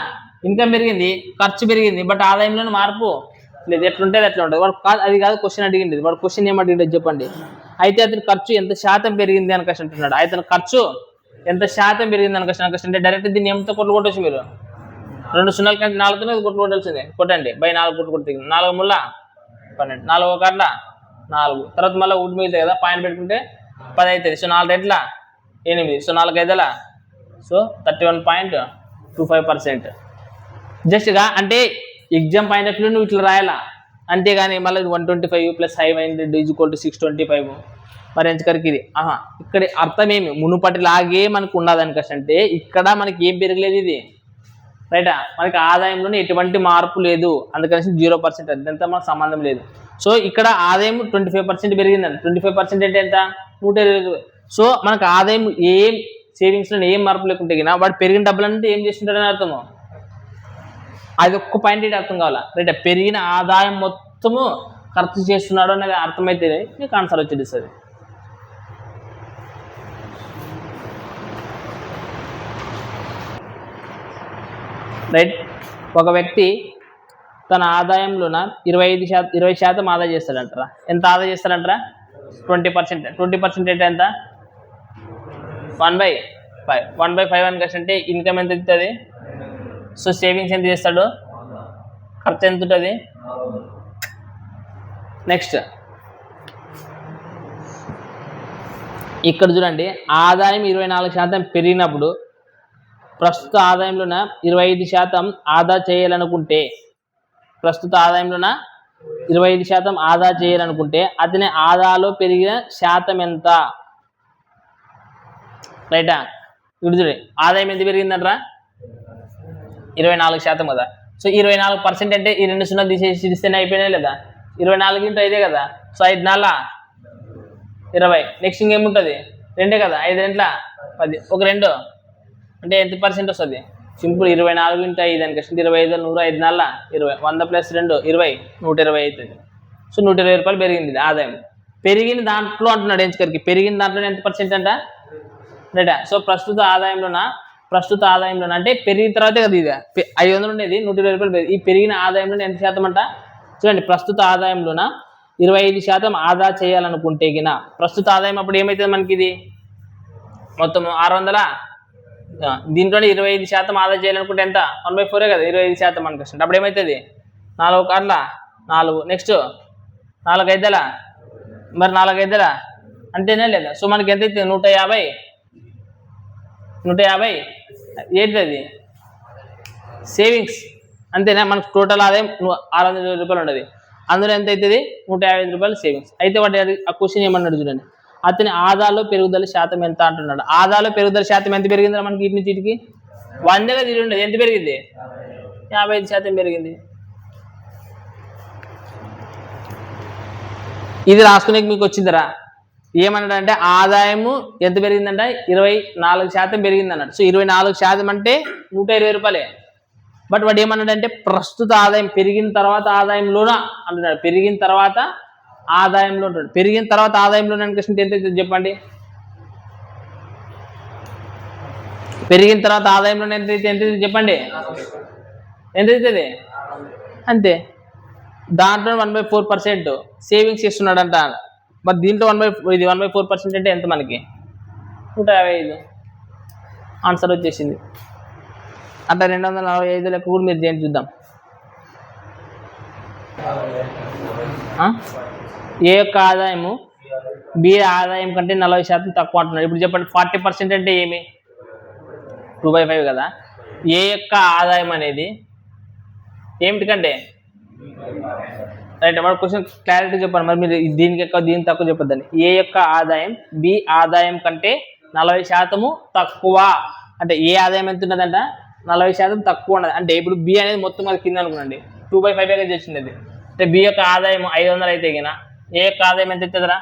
ఇన్కమ్ పెరిగింది, ఖర్చు పెరిగింది, బట్ ఆదాయంలోనే మార్పు లేదు. ఎట్లుంటే అట్లా ఉంటుంది. వాడు కాదు, అది కాదు క్వశ్చన్ అడిగింది. వాడు క్వశ్చన్ ఏమడిగింది చెప్పండి. అయితే అతని ఖర్చు ఎంత శాతం పెరిగింది అని క్వశ్చన్ అంటున్నాడు. అతని ఖర్చు ఎంత శాతం పెరిగింది అని క్వశ్చన్ అంటే డైరెక్ట్ దీన్ని ఎంతో కొట్టు కొట్టచ్చు. మీరు 2 సున్నాల కంటే 4తోనే కొట్టు కొట్టాల్సిందే. కొట్టండి, బై 4 కొట్టు కొట్టి 4 ముళ్ళ 12, 4 కార్ల 4, తర్వాత మళ్ళీ వుడ్ మిగులుతాయి కదా, పాయింట్ పెట్టుకుంటే 10 అవుతుంది. సో 4 రెట్ల 8, సో 4 ఐదుల సో 31.25%. జస్ట్గా అంటే ఎగ్జామ్ పాయింట్ ఆఫ్ వ్యూ నువ్వు ఇట్లా రాయాలా, అంతేగాని మళ్ళీ 125 + 500 = 625 మరి ఎంచకరికి ఇది. ఇక్కడ అర్థమేమి మునుపటిలాగే మనకు ఉన్నదానికంటే ఇక్కడ మనకి ఏం పెరగలేదు, ఇది రైటా. మనకి ఆదాయంలోనే ఎటువంటి మార్పు లేదు, అందుకని 0%. అదంతా మనకు సంబంధం లేదు. సో ఇక్కడ ఆదాయం 25% పెరిగిందండి. 25% అంటే ఎంత, 120. సో మనకు ఆదాయం ఏం సేవింగ్స్లో ఏం మార్పు లేకుంటే వాడు పెరిగిన డబ్బులు అంటే ఏం చేస్తుంటాడని అర్థము. అది ఒక్క పాయింట్ ఏంటి అర్థం కావాలా, రైట్. పెరిగిన ఆదాయం మొత్తము ఖర్చు చేస్తున్నాడు అనేది అర్థమైతే నీకు ఆన్సర్ వచ్చేస్తుంది. రైట్. ఒక వ్యక్తి తన ఆదాయంలోన 20% ఆదా చేస్తాడంటారా. ఎంత ఆదా చేస్తాడంటారా, 20%. 20% అంటే ఎంత, 1/5. 1/5 అని అంటే ఇన్కమ్ ఎంత ఇస్తుంది. సో సేవింగ్స్ ఎంత చేస్తాడు, ఖర్చు ఎంత ఉంటుంది. నెక్స్ట్ ఇక్కడ చూడండి, ఆదాయం 24% పెరిగినప్పుడు ప్రస్తుత ఆదాయంలోన 25% ఆదా చేయాలనుకుంటే, ప్రస్తుత ఆదాయంలోన 25% ఆదా చేయాలనుకుంటే అతని ఆదాలో పెరిగిన శాతం ఎంత, రైటా. ఇప్పుడు చూడండి, ఆదాయం ఎంత పెరిగిందంటారా, 24% కదా. సో 24% అంటే ఈ 2 సున్నాలు తీసేస్తేనే అయిపోయినాయి లేదా. 24 × 5 కదా. సో 5 4 20. నెక్స్ట్ ఇంకేముంటుంది, 2 కదా. 5 2 10, ఒక 2 అంటే ఎంత % వస్తుంది. సింపుల్, 24 × 5 అని 25, 100, 5 4 20, 100 + 2 20, 120 అవుతుంది. సో 120 రూపాయలు పెరిగింది ఆదాయం. పెరిగిన దాంట్లో అంటున్నాడు ఎంచుకరికి, పెరిగిన దాంట్లో ఎంత % అంట, రైటా. సో ప్రస్తుత ఆదాయంలోన అంటే పెరిగిన తర్వాతే కదా, ఇది 500 ఉండేది 120 రూపాయలు పెరిగింది. ఈ పెరిగిన ఆదాయంలో ఎంత శాతం అంట చూడండి. ప్రస్తుత ఆదాయంలోన 25% ఆదా చేయాలనుకుంటే గిన ప్రస్తుత ఆదాయం అప్పుడు ఏమవుతుంది మనకి, ఇది మొత్తం 600. దీంట్లో 25% ఆదా చేయాలనుకుంటే ఎంత, 1/4 కదా. 25% మనకి వస్తుంది. అప్పుడు ఏమవుతుంది, 4 కార్ల 4, నెక్స్ట్ 4 ఐదుల మరి 4 ఐదుల అంతేనా లేదా. సో మనకి ఎంత అవుతుంది, 150 ఏంటది సేవింగ్స్, అంతేనా. మనకు టోటల్ ఆదాయం 620 రూపాయలు ఉండదు. అందులో ఎంత అవుతుంది, 155 రూపాయలు సేవింగ్స్. అయితే వాటి ఆ క్వశ్చన్ ఏమన్నాడు చూడండి, అతని ఆదాలో పెరుగుదల శాతం ఎంత అంటున్నాడు. ఆదాలో పెరుగుదల శాతం ఎంత పెరిగిందా మనకి, ఇటు నుంచి ఇటుకి 100గా తిరిగి ఉండదు. ఎంత పెరిగింది, 55% పెరిగింది. ఇది రాసుకునే మీకు వచ్చిందరా. ఏమన్నాడు అంటే ఆదాయము ఎంత పెరిగిందంటే 24% పెరిగింది అన్నాడు. సో 24% అంటే 120 రూపాయలే. బట్ వాడు ఏమన్నాడు అంటే ప్రస్తుత ఆదాయం పెరిగిన తర్వాత ఆదాయంలోన అంటున్నాడు. పెరిగిన తర్వాత ఆదాయంలో ఉంటాడు. పెరిగిన తర్వాత ఆదాయంలో అనుకుంటే ఎంత అవుతుంది చెప్పండి. పెరిగిన తర్వాత ఆదాయంలో ఎంత అవుతుంది చెప్పండి, ఎంత అవుతుంది అంతే. దాంట్లో 1/4% సేవింగ్స్ చేస్తున్నాడంట. మరి దీంట్లో 1/4% అంటే ఎంత మనకి, 155. ఆన్సర్ వచ్చేసింది. అట్లా 245 లెక్క కూడా మీరు చేయండి చూద్దాం. ఏ యొక్క ఆదాయము బి ఆదాయం కంటే 40% తక్కువ అంటున్నారు. ఇప్పుడు చెప్పండి 40% అంటే ఏమి, 2/5 కదా. ఏ యొక్క ఆదాయం అనేది ఏమిటికంటే, రైట్. మన క్వశ్చన్ క్లారిటీ చెప్పండి. మరి మీరు దీనికి ఎక్కువ దీనికి తక్కువ చెప్పొద్దని. ఏ యొక్క ఆదాయం బి ఆదాయం కంటే 40% తక్కువ అంటే ఏ ఆదాయం ఎంత ఉన్నదంట, 40% తక్కువ ఉన్నది. అంటే ఇప్పుడు బి అనేది మొత్తం అది కింద అనుకోండి, 2/5గా చేసింది అది. అంటే బి యొక్క ఆదాయం 500 అయితే గిన ఏ యొక్క ఆదాయం ఎంత ఇస్తుందిరా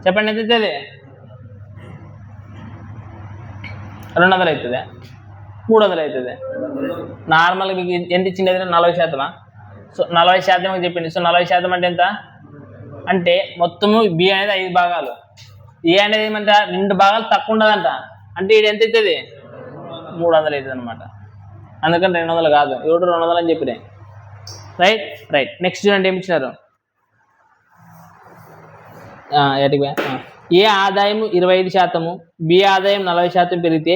చెప్పండి, ఎంత ఇస్తుంది, 200 అవుతుంది, 300 అవుతుంది. నార్మల్గా మీకు ఎంత ఇచ్చింది 40%. సో 40% చెప్పింది. సో 40% అంటే ఎంత అంటే మొత్తము బి అనేది 5 భాగాలు. ఏ అనేది ఏమంట 2 భాగాలు తక్కువ ఉండదంట, అంటే ఇది ఎంత అవుతుంది 300 అవుతుంది అనమాట. అందుకని 200 కాదు, 200 అని చెప్పినాయి. రైట్. నెక్స్ట్ చూడండి ఏమి ఇచ్చినారు. ఏ ఆదాయం 25%, బి ఆదాయం 40% పెరిగితే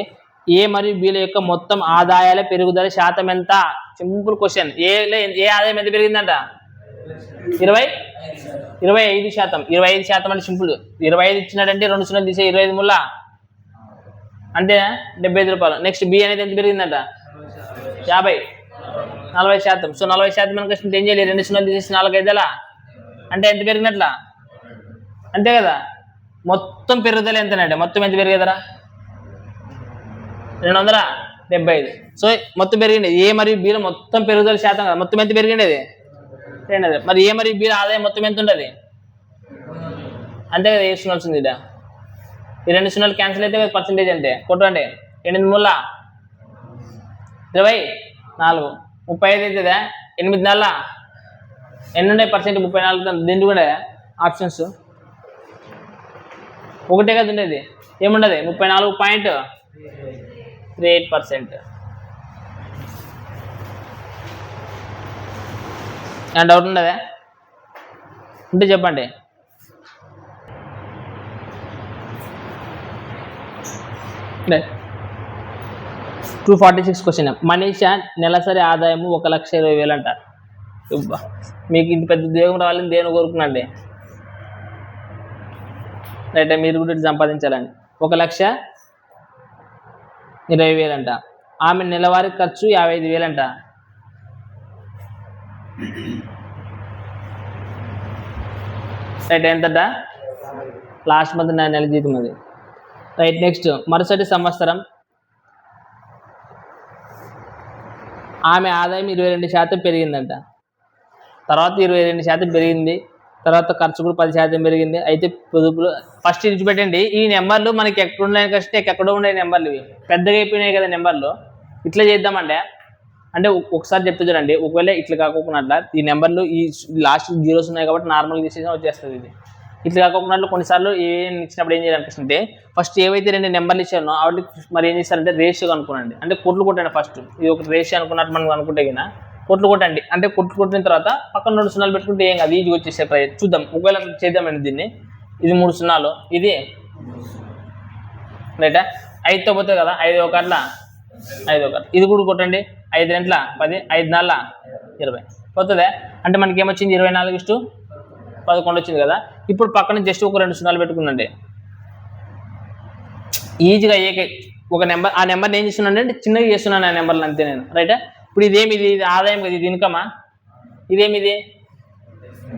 ఏ మరియు బిల యొక్క మొత్తం ఆదాయాల పెరుగుదల శాతం ఎంత? Simple question. ఏ ఆదాయం ఎంత పెరిగిందంట? 25%. 25% అంటే సింపుల్. 25 ఇచ్చినాడంటే 2 సున్నాలు తీసే 25 ముల్లా అంతేనా, 75 రూపాయలు. నెక్స్ట్ బి అనేది ఎంత పెరిగిందంట? 50, 40%. సో 40% మనకి ఏం చేయాలి? 2 సున్నాలు తీసేసి 4 ఐదేలా అంటే ఎంత పెరిగినట్లా? అంతే కదా. మొత్తం పెరుగుదల ఎంతనంటే మొత్తం ఎంత పెరిగేదరా? 275. సో మొత్తం పెరిగింది ఏ మరియు బిలో మొత్తం పెరుగుదల శాతం కదా. మొత్తం ఎంత పెరిగిండేది? 200. మరి ఏ మరియు బిలో ఆదాయం మొత్తం ఎంత ఉంటుంది? అంతే కదా. ఏ సున్నాల్సి ఉంది. ఈ 2 సున్నాలు క్యాన్సిల్ అయితే పర్సెంటేజ్ అంటే కొట్టండి. 8 ముల్లా 24, 35 అవుతుందా? 8 నెలల ఎన్ని ఉన్నాయి పర్సెంట్? 34. దీంట్లో కూడా ఆప్షన్స్ ఒకటే కదా ఉండేది, ఏముండదు. 34.38%. డౌట్ ఉండదా? ఉంటే చెప్పండి. Right. 246 క్వశ్చన్. మనీషా నెలసరి ఆదాయము 1,20,000 అంట. మీకు ఇంత పెద్ద ఉద్యోగం రావాలని దేని కోరుకున్నాండి? రైట్, మీరు కూడా సంపాదించాలండి. 1,20,000 అంట. ఆమె నెలవారీ ఖర్చు 55,000 అంట. రైట్, ఎంతట? లాస్ట్ మంత్ నా నెల జీతం అది. రైట్. నెక్స్ట్ మరుసటి సంవత్సరం ఆమె ఆదాయం 22% పెరిగిందంట. తర్వాత 22% పెరిగింది. తర్వాత ఖర్చు కూడా 10% పెరిగింది. అయితే పొదుపులు ఫస్ట్ ఇచ్చిపెట్టండి. ఈ నెంబర్లు మనకి ఎక్కడ ఉన్నాయి కష్టే ఎక్కడో ఉండే నెంబర్లు, ఇవి పెద్దగా అయిపోయినాయి కదా నెంబర్లు. ఇట్లా చేద్దామంటే అంటే ఒకసారి చెప్తే చూడండి. ఒకవేళ ఇట్లా కాకుండా ఈ నెంబర్లు ఈ లాస్ట్ జీరోస్ ఉన్నాయి కాబట్టి నార్మల్గా తీసేసి వచ్చేస్తుంది. ఇది ఇట్లా కాకుండా కొన్నిసార్లు ఏం ఇచ్చినప్పుడు ఏం చేయాలనిపిస్తుంటే ఫస్ట్ ఏవైతే 2 నెంబర్లు ఇచ్చానో వాటికి మరి ఏం చేస్తారంటే రేషియో అనుకోనండి. అంటే కొట్లు కొట్టండి. ఫస్ట్ ఇది ఒక రేషియో అనుకున్నట్టు మనం అనుకుంటే కదా కొట్లు కొట్టండి. అంటే కొట్లు కొట్టిన తర్వాత పక్కన 2 సున్నాలు పెట్టుకుంటే ఏం కాదు, ఈజీగా వచ్చేసే ప్రైజ్. చూద్దాం ఒకవేళ చేద్దామండి దీన్ని. ఇది 3 సున్నాలు, ఇది రైటా 5తో పోతుంది కదా. 5 ఒక 5 ఇది కూడా కొట్టండి. 5 2 10, 5 4 20 పోతుందా? అంటే మనకి ఏమొచ్చింది? 24:11 వచ్చింది కదా. ఇప్పుడు పక్కన జస్ట్ ఒక 2 సున్నాలు పెట్టుకున్నాండి. ఈజీగా ఒక నెంబర్, ఆ నెంబర్ని ఏం చేస్తున్నాను అంటే చిన్నగా చేస్తున్నాను ఆ నెంబర్లు అంతే నేను. రైటా. ఇప్పుడు ఇదేమిది? ఇది ఆదాయం కదా, ఇది ఇన్కమా, ఇదేమిది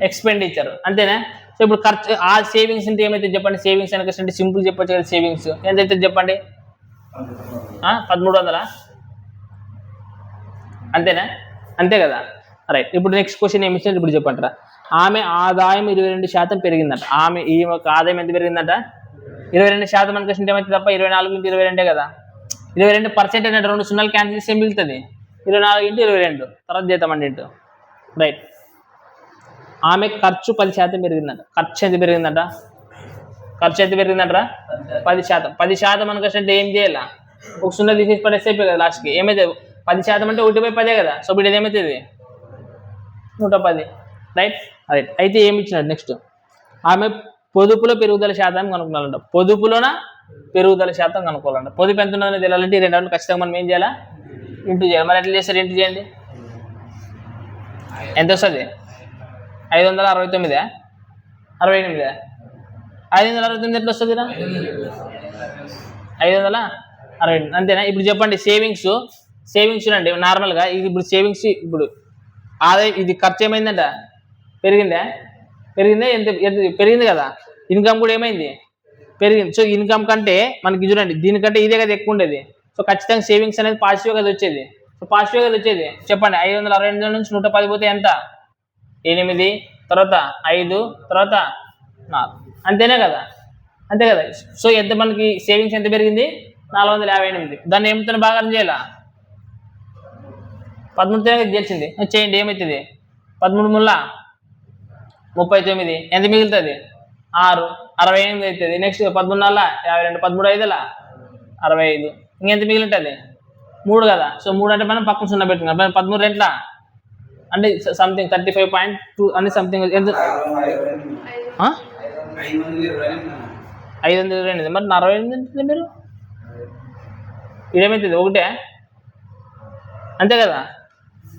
ఎక్స్పెండిచర్, అంతేనా. సో ఇప్పుడు ఖర్చు ఆ సేవింగ్స్ అంటే ఏమైతే చెప్పండి. సేవింగ్స్ అంటే సింపుల్ చెప్పొచ్చు కదా. సేవింగ్స్ ఎంతైతే చెప్పండి? 1300 అంతేనా? అంతే కదా. రైట్. ఇప్పుడు నెక్స్ట్ క్వశ్చన్ ఏమి ఇచ్చింది ఇప్పుడు చెప్పంటారా. ఆమె ఆదాయం 22% పెరిగిందంట. ఈ యొక్క ఆదాయం ఎంత పెరిగిందంట? 22% మనకి క్వశ్చన్ ఏమైతే తప్ప 24x22 కదా. 22% అంటే 2 సున్నాలు క్యాన్సిల్ చేస్తే మిగులుతుంది 24x22. తర్వాత చేద్దామండి ఇంటూ. రైట్. ఆమె ఖర్చు 10% పెరిగిందంట. ఖర్చు ఎంత పెరిగిందంట? 10%. 10% మనకు అంటే ఏం చేయాలా? ఒక సున్నా తీసేసి పడేస్తే అయిపోయి కదా లాస్ట్కి. ఏమైతే 10% అంటే 1/10 కదా. సో ఇప్పుడు ఇది ఏమవుతుంది? 110. రైట్. అయితే ఏమి ఇచ్చినాడు నెక్స్ట్? ఆమె పొదుపులో పెరుగుదల శాతం కనుక్కోవాలంట. పొదుపులోన పెరుగుదల శాతం కనుక్కోవాలంట. పొదుపు ఎంత ఉన్నదని తెలియాలంటే ఈ 2 ఖచ్చితంగా మనం ఏం చేయాలా? ఇంటూ చేయాలి. మరి ఎట్లా చేస్తారు? ఇంటూ చేయండి. ఎంత వస్తుంది? 569, 68, 569 ఎట్లా వస్తుంది? 568 అంతేనా. ఇప్పుడు చెప్పండి సేవింగ్స్ చూడండి. నార్మల్గా ఇది ఇప్పుడు సేవింగ్స్, ఇప్పుడు ఆదాయం, ఇది ఖర్చు ఏమైందంట? పెరిగిందా? ఎంత పెరిగింది కదా. ఇన్కమ్ కూడా ఏమైంది? పెరిగింది. సో ఇన్కమ్ కంటే మనకి చూడండి దీనికంటే ఇదే కదా ఎక్కువ ఉండేది. సో ఖచ్చితంగా సేవింగ్స్ అనేది పాజిటివ్ కదా వచ్చేది. సో పాజిటివ్ కదా వచ్చేది. చెప్పండి 568 నుంచి 110 పోతే ఎంత? 8, తర్వాత 5, తర్వాత 4 అంతేనే కదా. అంతే కదా. సో ఎంత మనకి సేవింగ్స్ ఎంత పెరిగింది? 458. దాన్ని ఏమితో భాగం చేయాలా? 13 తెలిసింది చేయండి. ఏమవుతుంది? 13 ముల్లా 39. ఎంత మిగులుతుంది? 6 68 అవుతుంది. నెక్స్ట్ 13 నాళ్ళ 52, 13 5ల 65. ఇంకెంత మిగిలి ఉంటుంది 3 కదా. సో 3 అంటే మనం పక్కన 0 పెట్టుకున్నాం. 13 రెంట్ల అంటే సంథింగ్ 35.2 అని సంథింగ్ ఎంత 528. మరి 48 మీరు ఇదేమవుతుంది ఒకటే అంతే కదా,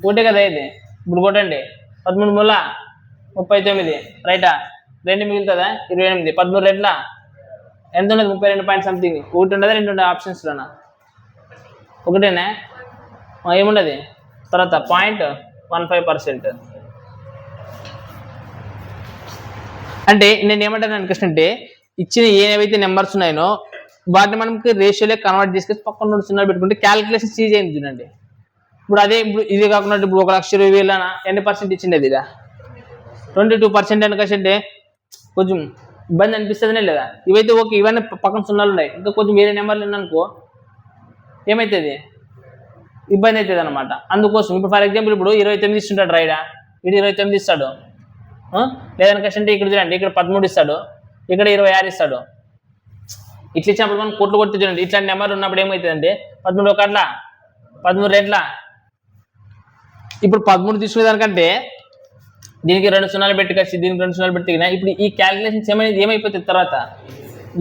ఒకటే కదా ఇది. ఇప్పుడు కొట్టండి 13 మూల 39 రైటా, 2 మిగులుతుందా 28. 13 రెంట్ల ఎంత ఉండదు 32 పాయింట్ సంథింగ్. ఒకటి ఉండదా 2 ఉండదు ఆప్షన్స్లోనా, ఒకటేనా ఏముండదు. తర్వాత 0.15%. అంటే నేను ఏమంటాను అనుకుంటే ఇచ్చిన ఏవైతే నెంబర్స్ ఉన్నాయో వాటిని మనకి రేషియోలో కన్వర్ట్ చేసుకొని పక్కన 0 పెట్టుకుంటే క్యాలిక్యులేషన్ ఈజీ అయింది చూడండి. ఇప్పుడు అదే ఇప్పుడు ఇది కాకుండా ఇప్పుడు 1,20,000 ఎన్ని % ఇచ్చిండేది ఇక 22% అనుకంటే కొంచెం ఇబ్బంది అనిపిస్తుందనే లేదా. ఇవైతే ఓకే, ఇవన్నీ పక్కన 0 ఉన్నాయి, ఇంకా కొంచెం వేరే నెంబర్లు ఉన్నాయనుకో ఏమవుతుంది ఇబ్బంది అవుతుంది అనమాట. అందుకోసం ఇప్పుడు ఫర్ ఎగ్జాంపుల్ ఇప్పుడు 29 ఇస్తుంటాడు రైడా, ఇది 29 ఇస్తాడు. లేదనుకంటే ఇక్కడ చూడండి ఇక్కడ 13 ఇస్తాడు, ఇక్కడ 26 ఇస్తాడు. ఇట్లా ఇచ్చినప్పుడు మనం కోట్లు కొట్టి చూడండి. ఇట్లాంటి నెంబర్ ఉన్నప్పుడు ఏమవుతుందంటే 13 ఒకట్ల 13 రెంట్ల ఇప్పుడు 13 తీసుకునేదానికంటే దీనికి 2 0 పెట్టుకొచ్చి దీనికి 2 0 పెట్టుకున్నా ఇప్పుడు ఈ క్యాలిక్యులేషన్స్ ఏమైపోతుంది తర్వాత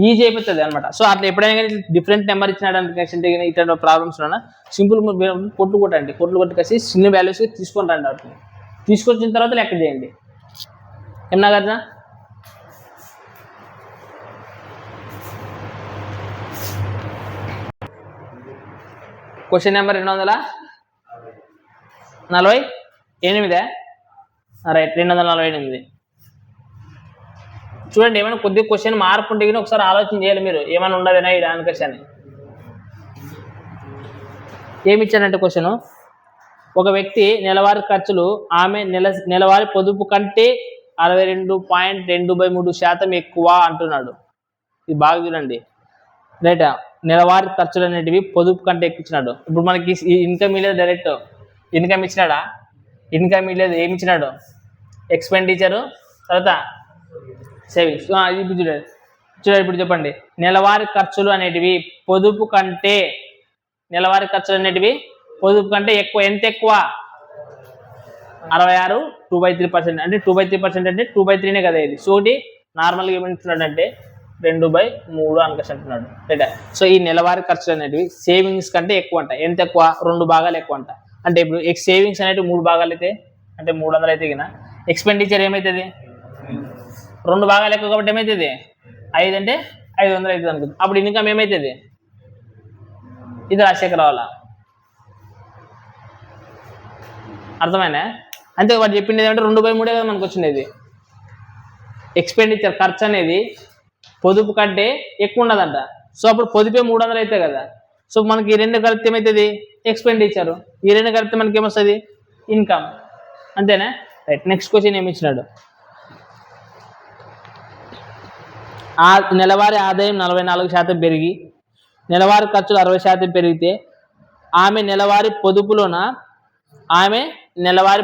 ఈజీ అయిపోతుంది అనమాట. సో అట్లా ఎప్పుడైనా కానీ డిఫరెంట్ నెంబర్ ఇచ్చినాడు అంటే ఇట్లాంటి ప్రాబ్లమ్స్ ఉన్నా సింపుల్ కొట్లు కొట్టండి, కొట్లు కొట్టుకొచ్చి చిన్న వాల్యూస్ తీసుకొని రండి. వాటిని తీసుకొచ్చిన తర్వాత లెక్క చేయండి. ఏమన్నా కదా క్వశ్చన్ నెంబర్ 248. రైట్, 248. చూడండి ఏమైనా కొద్దిగా క్వశ్చన్ మార్పు ఉంటే కానీ ఒకసారి ఆలోచన చేయాలి మీరు, ఏమైనా ఉండదేనా ఈ దానికసి అని. ఏమి ఇచ్చానంటే క్వశ్చన్, ఒక వ్యక్తి నెలవారీ ఖర్చులు ఆమె నెలవారీ పొదుపు కంటే 62.23% ఎక్కువ అంటున్నాడు. ఇది బాగా చూడండి రైటా. నెలవారీ ఖర్చులు అనేటివి పొదుపు కంటే ఎక్కువ ఇచ్చినాడు. ఇప్పుడు మనకి ఇన్కమ్ ఇలేదు, డైరెక్ట్ ఇన్కమ్ ఇచ్చినాడా, ఇన్కమ్ ఇలేదు, ఏమి ఇచ్చినాడు ఎక్స్పెండిచరు, తర్వాత సేవింగ్స్. ఇప్పుడు చూడండి ఇప్పుడు చెప్పండి నెలవారీ ఖర్చులు అనేటివి పొదుపు కంటే, నెలవారీ ఖర్చులు అనేటివి పొదుపు కంటే ఎక్కువ. ఎంత ఎక్కువ 66 2/3%. అంటే 2/3% అంటే 2/3 కదా ఇది. సో ఇది నార్మల్గా ఏమంటున్నాడంటే 2/3 అనుకసి అంటున్నాడు రైటా. సో ఈ నెలవారీ ఖర్చులు అనేటివి సేవింగ్స్ కంటే ఎక్కువ అంట. ఎంత ఎక్కువ 2 భాగాలు ఎక్కువ అంట. అంటే ఇప్పుడు సేవింగ్స్ అనేటివి 3 భాగాలు అయితే అంటే 300 అయితే కినా ఎక్స్పెండిచర్ ఏమవుతుంది 2 భాగాలు ఎక్కువ కాబట్టి ఏమవుతుంది 5 అంటే 500 అవుతుంది అనుకుంది. అప్పుడు ఇన్కమ్ ఏమవుతుంది ఇది రాసేక రావాలా, అర్థమైనా. అంతే వాడు చెప్పింది ఏమంటే 2/3 కదా మనకు వచ్చింది. ఎక్స్పెండిచర్ ఖర్చు అనేది పొదుపు కంటే ఎక్కువ ఉండదంట. సో అప్పుడు పొదుపే 300 అవుతాయి కదా. సో మనకి ఈ 2 కలిపితే ఏమవుతుంది ఎక్స్పెండిచరు, ఈ 2 కలిపితే మనకి ఏమొస్తుంది ఇన్కమ్. అంతేనా రైట్. నెక్స్ట్ క్వశ్చన్ ఏమి ఇచ్చినాడు, నెలవారీ ఆదాయం 44% పెరిగి నెలవారీ ఖర్చులు 60% పెరిగితే ఆమె నెలవారీ పొదుపులోన 1040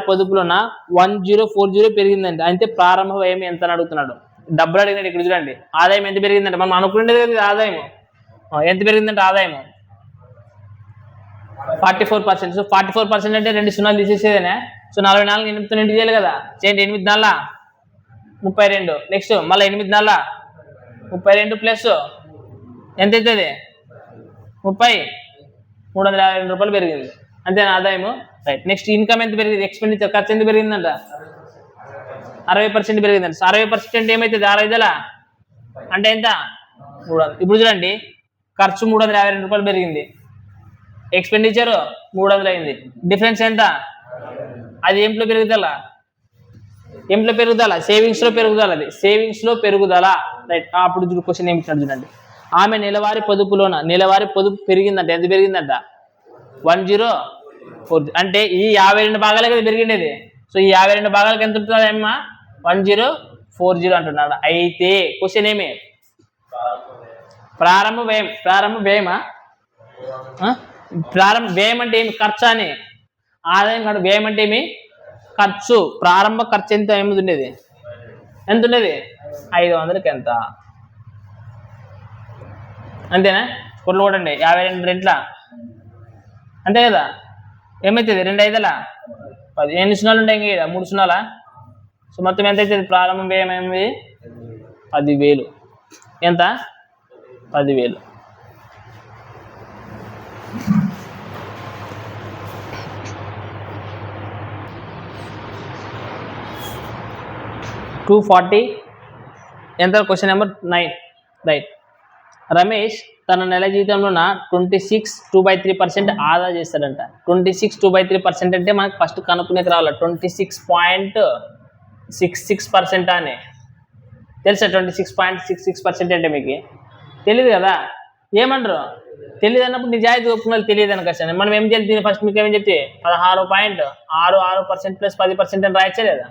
పెరిగిందండి. అంటే ప్రారంభ వ్యయం ఎంత అని అడుగుతున్నాడు. డబ్బులు అడిగినట్టు ఇక్కడ చూడండి ఆదాయం ఎంత పెరిగిందంటే మనం అనుకునేది కదా ఆదాయం ఎంత పెరిగిందంటే ఆదాయం 44%. సో 44% అంటే 2 0 తీసేసేదేనా. సో 44 8 ఇంటి చేయాలి కదా, చేయండి 8 నాళ్ళ 32. నెక్స్ట్ మళ్ళీ 8 నాళ్ళ 32 ప్లస్ ఎంత అవుతుంది 30 352 రూపాయలు పెరిగింది. అంతేనా ఆదాయము రైట్. నెక్స్ట్ ఇన్కమ్ ఎంత పెరిగింది, ఎక్స్పెండిచర్ ఖర్చు ఎంత పెరిగిందంట 60% పెరిగిందంట. 60% అంటే ఏమవుతుంది 6/5 అంటే ఎంత 300. ఇప్పుడు చూడండి ఖర్చు 352 రూపాయలు పెరిగింది, ఎక్స్పెండిచర్ 300 అయింది. డిఫరెన్స్ ఎంత, అది ఏంట్లో పెరుగుదల సేవింగ్స్లో పెరుగుదల, అది సేవింగ్స్లో పెరుగుదల రైట్. అప్పుడు క్వశ్చన్ ఏమి ఇచ్చినాడు చూడండి, ఆమె నెలవారీ పొదుపు పెరిగిందంట. ఎంత పెరిగిందంట 104. అంటే ఈ 52 భాగాలకి అది పెరిగిండేది. సో ఈ 52 భాగాలకి ఎంత ఉంటుంది అమ్మా 1040 అంటున్నాడు. అయితే క్వశ్చన్ ఏమి ప్రారంభ వ్యయమా, ప్రారంభ వ్యయం అంటే ఏమి ఖర్చు అని, ఆదాయం కాదు వ్యయం అంటే ఏమి ఖర్చు. ప్రారంభ ఖర్చు ఎంత ఏముంది ఉండేది ఎంత ఉండేది 500కి ఎంత అంతేనా కొట్లు కొట్టండి 52 రెంట్ల అంతే కదా ఏమవుతుంది 2 5ల 10 ఎన్ని సున్నాలు ఉంటాయి ఇంకా 3 సున్నాలా సో మొత్తం ఎంత అవుతుంది ప్రారంభం వ్యయం ఏమైంది 10,000 ఎంత 10,000 240 ఎంత క్వశ్చన్ నెంబర్ 9 రైట్ రమేష్ తన నెల జీతంలో 2/3% ఆదా చేస్తాడంట 2/3% అంటే మనకు ఫస్ట్ కనుక్కునేది రావాలి 26.66% అని తెలుసా 26.66% అంటే మీకు తెలియదు కదా ఏమంటారు తెలియదు అన్నప్పుడు నిజాయితీ ఒప్పుకున్నది తెలియదు అని కష్టం మనం ఏం చేయాలి ఫస్ట్ మీకు ఏమని చెప్తే 16.66% ప్లస్ 10% అని రాయచ్చే లేదా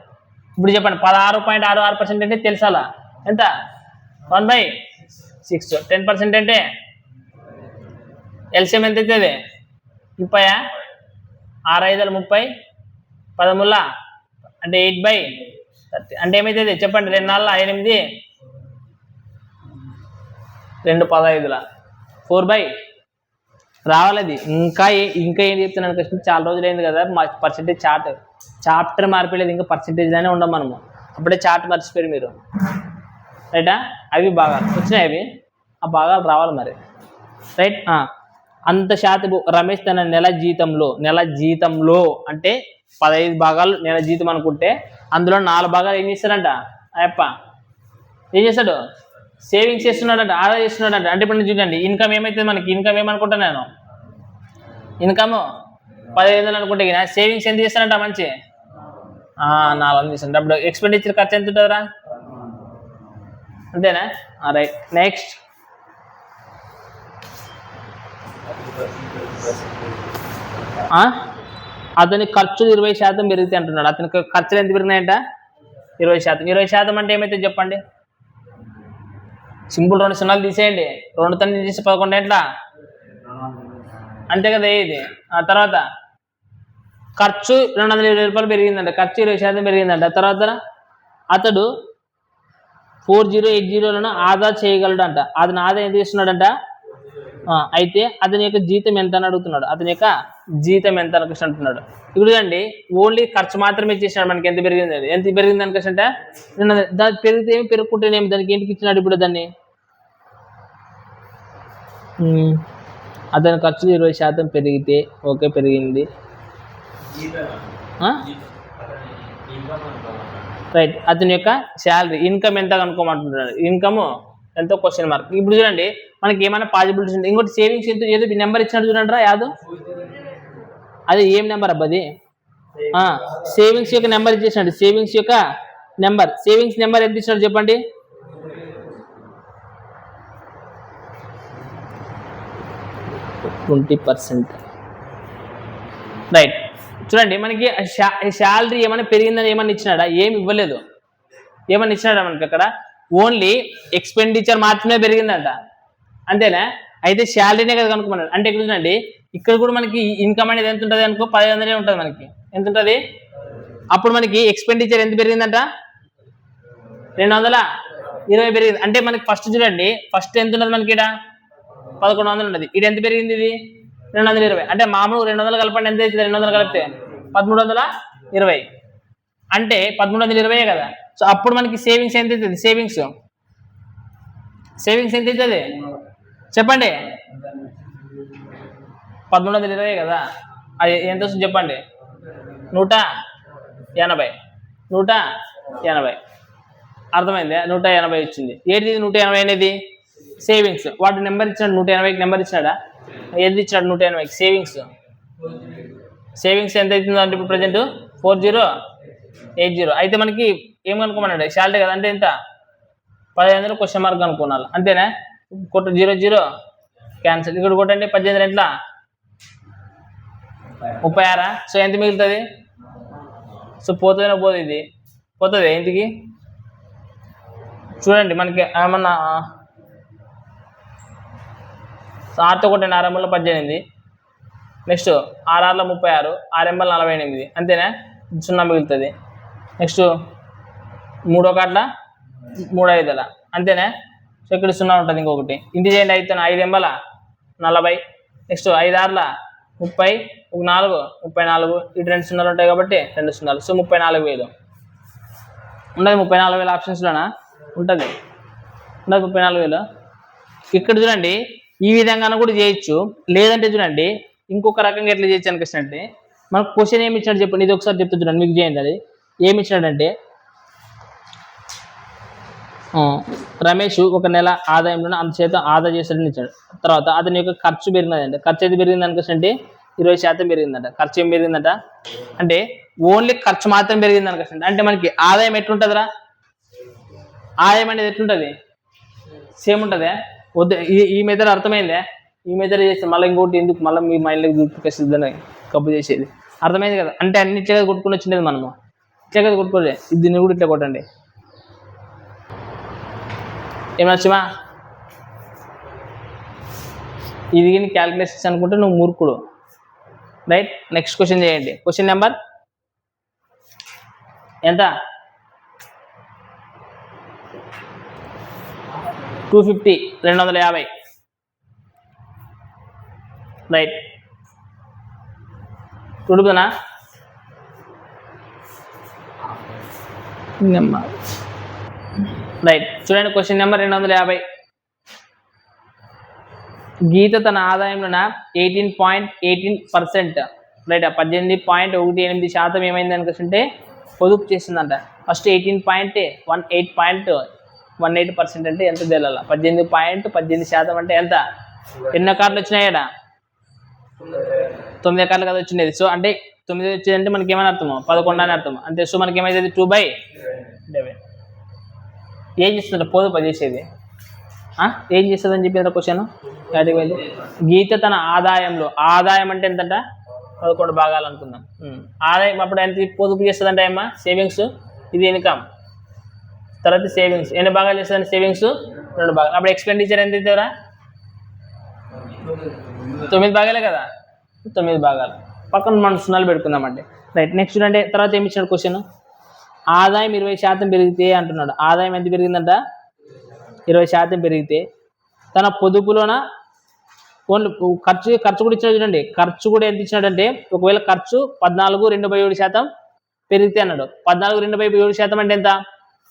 ఇప్పుడు చెప్పండి 16.66% అంటే తెలుసాలా ఎంత 1/6 10% అంటే ఎల్సిఎం ఎంత అవుతుంది 30 6 5 30 13 అంటే 8/30 అంటే ఏమవుతుంది చెప్పండి 2 4 8 2 15 4/, రావాలి అది ఇంకా ఏం చెప్తున్నాను కృష్ణ చాలా రోజులు అయింది కదా మా పర్సెంటేజ్ చాప్టర్ మార్పిలేదు ఇంకా పర్సెంటేజ్లోనే ఉండం మనము అప్పుడే చార్ట్ మర్చిపోయారు మీరు రైటా అవి భాగాలు వచ్చినాయి అవి ఆ భాగాలు రావాలి మరి రైట్ అంత శాతం రమేష్ తన నెల జీతంలో అంటే 15 భాగాలు నెల జీతం అనుకుంటే అందులో 4 భాగాలు ఏం చేస్తాడంట అయ్యప్ప ఏం చేస్తాడు సేవింగ్స్ చేస్తున్నాడంట ఆదా చేస్తున్నాడంట అంటే ఇప్పుడు చూడండి ఇన్కమ్ ఏమైతుంది మనకి ఇన్కమ్ ఏమనుకుంటాను నేను ఇన్కమ్ 15,000 అనుకుంటే సేవింగ్స్ ఎంత చేస్తానంట మంచి 400 చేస్తాను అప్పుడు ఎక్స్పెండిచర్ ఖర్చు ఎంత ఉంటుందిరా అంతేనా రైట్ నెక్స్ట్ అతని ఖర్చులు 20% పెరిగితే అంటున్నాడు అతనికి ఖర్చులు ఎంత పెరిగినాయంట 20% అంటే ఏమైతే చెప్పండి సింపుల్ 2 సున్నాలు తీసేయండి 2 తొమ్మిది తీసి 11 ఎట్లా అంతే కదా ఇది తర్వాత ఖర్చు 220 రూపాయలు పెరిగిందంట ఖర్చు 20% పెరిగిందంట తర్వాత అతడు 4080లను ఆదా చేయగలడు అంట అతను ఆదా ఎంత చేస్తున్నాడంట అయితే అతని యొక్క జీతం ఎంత అని అడుగుతున్నాడు అతని యొక్క జీతం ఎంత అనుకృష్ణ అంటున్నాడు ఇప్పుడు చూడండి ఓన్లీ ఖర్చు మాత్రమే ఇచ్చేసినాడు మనకి ఎంత పెరిగింది అనుకృష్ణ అంటే దానికి పెరిగితే ఏమి పెరుగుకుంటేనేమి దానికి ఏంటికి ఇచ్చినాడు ఇప్పుడు దాన్ని అతని ఖర్చులు 20% పెరిగితే ఓకే పెరిగింది రైట్ అతని యొక్క శాలరీ ఇన్కమ్ ఎంత కనుక్కోమంటున్నాడు ఇన్కమ్ ఎంతో క్వశ్చన్ మార్క్ ఇప్పుడు చూడండి మనకి ఏమైనా పాజిబిలిటీస్ ఉంటాయి ఇంకోటి సేవింగ్స్ ఎంత ఏదో నెంబర్ ఇచ్చినట్టు చూడండి రా యాదు అది ఏం నెంబర్ అబ్బా అది సేవింగ్స్ యొక్క నెంబర్ ఇచ్చేసినాడు సేవింగ్స్ నెంబర్ ఎంత ఇచ్చినాడు చెప్పండి 20% రైట్ చూడండి మనకి శాలరీ ఏమైనా పెరిగిందని ఏమన్నా ఇచ్చినాడా ఏమి ఇవ్వలేదు ఏమన్నా ఇచ్చినాడా మనకి అక్కడ ఓన్లీ ఎక్స్పెండిచర్ మాత్రమే పెరిగిందంట అంతేనా అయితే శాలరీనే కదా కనుక్కున్నాడు అంటే ఇక్కడ చూడండి ఇక్కడ కూడా మనకి ఇన్కమ్ అనేది ఎంత ఉంటుంది అనుకో 10,000 ఉంటుంది మనకి ఎంత ఉంటుంది అప్పుడు మనకి ఎక్స్పెండిచర్ ఎంత పెరిగిందంట 220 పెరిగింది అంటే మనకి ఫస్ట్ చూడండి ఫస్ట్ ఎంత ఉన్నది మనకి ఇక్కడ 1,100 ఉన్నది ఇది ఎంత పెరిగింది ఇది 220 అంటే మామూలు 200 కలపండి ఎంత అవుతుంది 200 కలిపితే 1,320 అంటే 1,320 కదా సో అప్పుడు మనకి సేవింగ్స్ ఎంత అవుతుంది సేవింగ్స్ ఎంత అవుతుంది చెప్పండి 1,320 కదా అది ఎంత వస్తుంది చెప్పండి 180 అర్థమైంది 180 వచ్చింది ఏంటి 180 అనేది సేవింగ్స్ వాటి నెంబర్ ఇచ్చినాడు 180కి నెంబర్ ఇచ్చినాడా ఏది ఇచ్చినాడు 180కి సేవింగ్స్ ఎంత అవుతుంది అంటే ఇప్పుడు ప్రజెంట్ 4080 అయితే మనకి ఏం కనుక్కోమన్నాడు శాలరీ కదా అంటే ఎంత 1500 క్వశ్చన్ మార్క్ అనుకోవాలి అంతేనా కొట్టు 00 క్యాన్సిల్ ఇక్కడ కొట్టండి 18 ఎట్లా 36 సో ఎంత మిగులుతుంది సో పోతుందో పోదు ఇది పోతుంది ఇంటికి చూడండి మనకి ఏమన్నా 6తో కొట్టండి 6 ఎంబల్లో 18 నెక్స్ట్ 6 36 6 ఎంబల్ 48 అంతేనా 0 మిగులుతుంది నెక్స్ట్ 3 1 3 5 అంతేనా. సో ఇక్కడ 0 ఉంటుంది. ఇంకొకటి ఇంటి చేయండి. 5 5 ఎంబల 40. నెక్స్ట్ 5 6 30, 1 4 34. ఇటు 2 0 ఉంటాయి కాబట్టి 2 0. సో 34,000 ఉండదు. 34,000 ఆప్షన్స్లోనా ఉంటుంది. ఉండదు 34,000. ఇక్కడ చూడండి ఈ విధంగా కూడా చేయొచ్చు. లేదంటే చూడండి ఇంకొక రకంగా ఎట్లా చేయొచ్చు అనిపిస్తుందంటే, మనకు క్వశ్చన్ ఏమి ఇచ్చినట్టు చెప్పండి. ఇది ఒకసారి చెప్తా చూడండి, మీకు చేయండి. అది ఏమి ఇచ్చినాడంటే, రమేష్ ఒక నెల ఆదాయంలో అంతచేత ఆదా చేస్తాడని ఇచ్చాడు. తర్వాత అతని యొక్క ఖర్చు పెరిగినదంటే, ఖర్చు అయితే పెరిగింది అనుకోండి 20% పెరిగిందంట. ఖర్చు ఏం పెరిగిందంట అంటే ఓన్లీ ఖర్చు మాత్రం పెరిగింది అనుకోండి. అంటే మనకి ఆదాయం ఎట్లుంటుందిరా, ఆదాయం అనేది ఎట్లుంటుంది, సేమ్ ఉంటుందా? వద్దు, ఈ మెథడ్ అర్థమైందే. ఈ మెథడ్ చేస్తే మళ్ళీ ఇంకోటి ఎందుకు మళ్ళీ మీ మైండ్లోకి గుర్తుకొస్తుందని కబ్బు చేసేది అర్థమైంది కదా. అంటే అన్ని ఇట్లా కొట్టుకుని వచ్చిండేది మనము, ఇట్లా కదా కొట్టుకోలే. దీన్ని కూడా ఇట్లా కొట్టండి. ఏమన్నా ఇది క్యాలిక్యులేషన్స్ అనుకుంటే నువ్వు మూర్ఖుడు. రైట్. నెక్స్ట్ క్వశ్చన్ చేయండి. క్వశ్చన్ నెంబర్ ఎంత? 250 250. రైట్. చూడుకునా రైట్. చూడండి క్వశ్చన్ నెంబర్ 250. గీత తన ఆదాయంలో 18.18%, రైట్, 18.18% ఏమైంది అనుకుంటే పొదుపు చేసిందంట. ఫస్ట్ 18.18% అంటే ఎంత తెలియాల? 18.18% అంటే ఎంత? ఎన్ని కార్డులు వచ్చినాయడా? 9 కార్డులు కదా వచ్చిండేది. సో అంటే 9 వచ్చిందంటే మనకి ఏమని అర్థము? 11 అని అర్థం. అంతే. సో మనకి ఏమైతుంది? 2/11. ఏం చేస్తుందంట పొదుపు చేసేది? ఏం చేస్తుందని చెప్పిన క్వశ్చన్. గీత తన ఆదాయంలో, ఆదాయం అంటే ఎంతంట? 11 భాగాలు అనుకుందాం. ఆదాయం అప్పుడు ఎంత పొదుపు చేస్తుందంటే ఏమా? సేవింగ్స్. ఇది ఇన్కమ్. తర్వాత సేవింగ్స్ ఎన్ని భాగాలు చేస్తుందంటే సేవింగ్స్ 2 భాగాలు. అప్పుడు ఎక్స్పెండిచర్ ఎంత అవుతారా? 9 భాగాలే కదా. 9 భాగాలు. పక్కన మనం 0 పెట్టుకుందామండి. రైట్. నెక్స్ట్ చూడండి తర్వాత ఏమి ఇచ్చినాడు క్వశ్చన్. ఆదాయం 20% పెరిగితే అంటున్నాడు. ఆదాయం ఎంత పెరిగిందంట? 20% పెరిగితే తన పొదుపులోన ఓన్లీ ఖర్చు కూడా ఇచ్చినాడు. చూడండి ఖర్చు కూడా ఎంత ఇచ్చినాడంటే, ఒకవేళ ఖర్చు 14.2/7 పెరిగితే అన్నాడు. 14.2/7 అంటే ఎంత?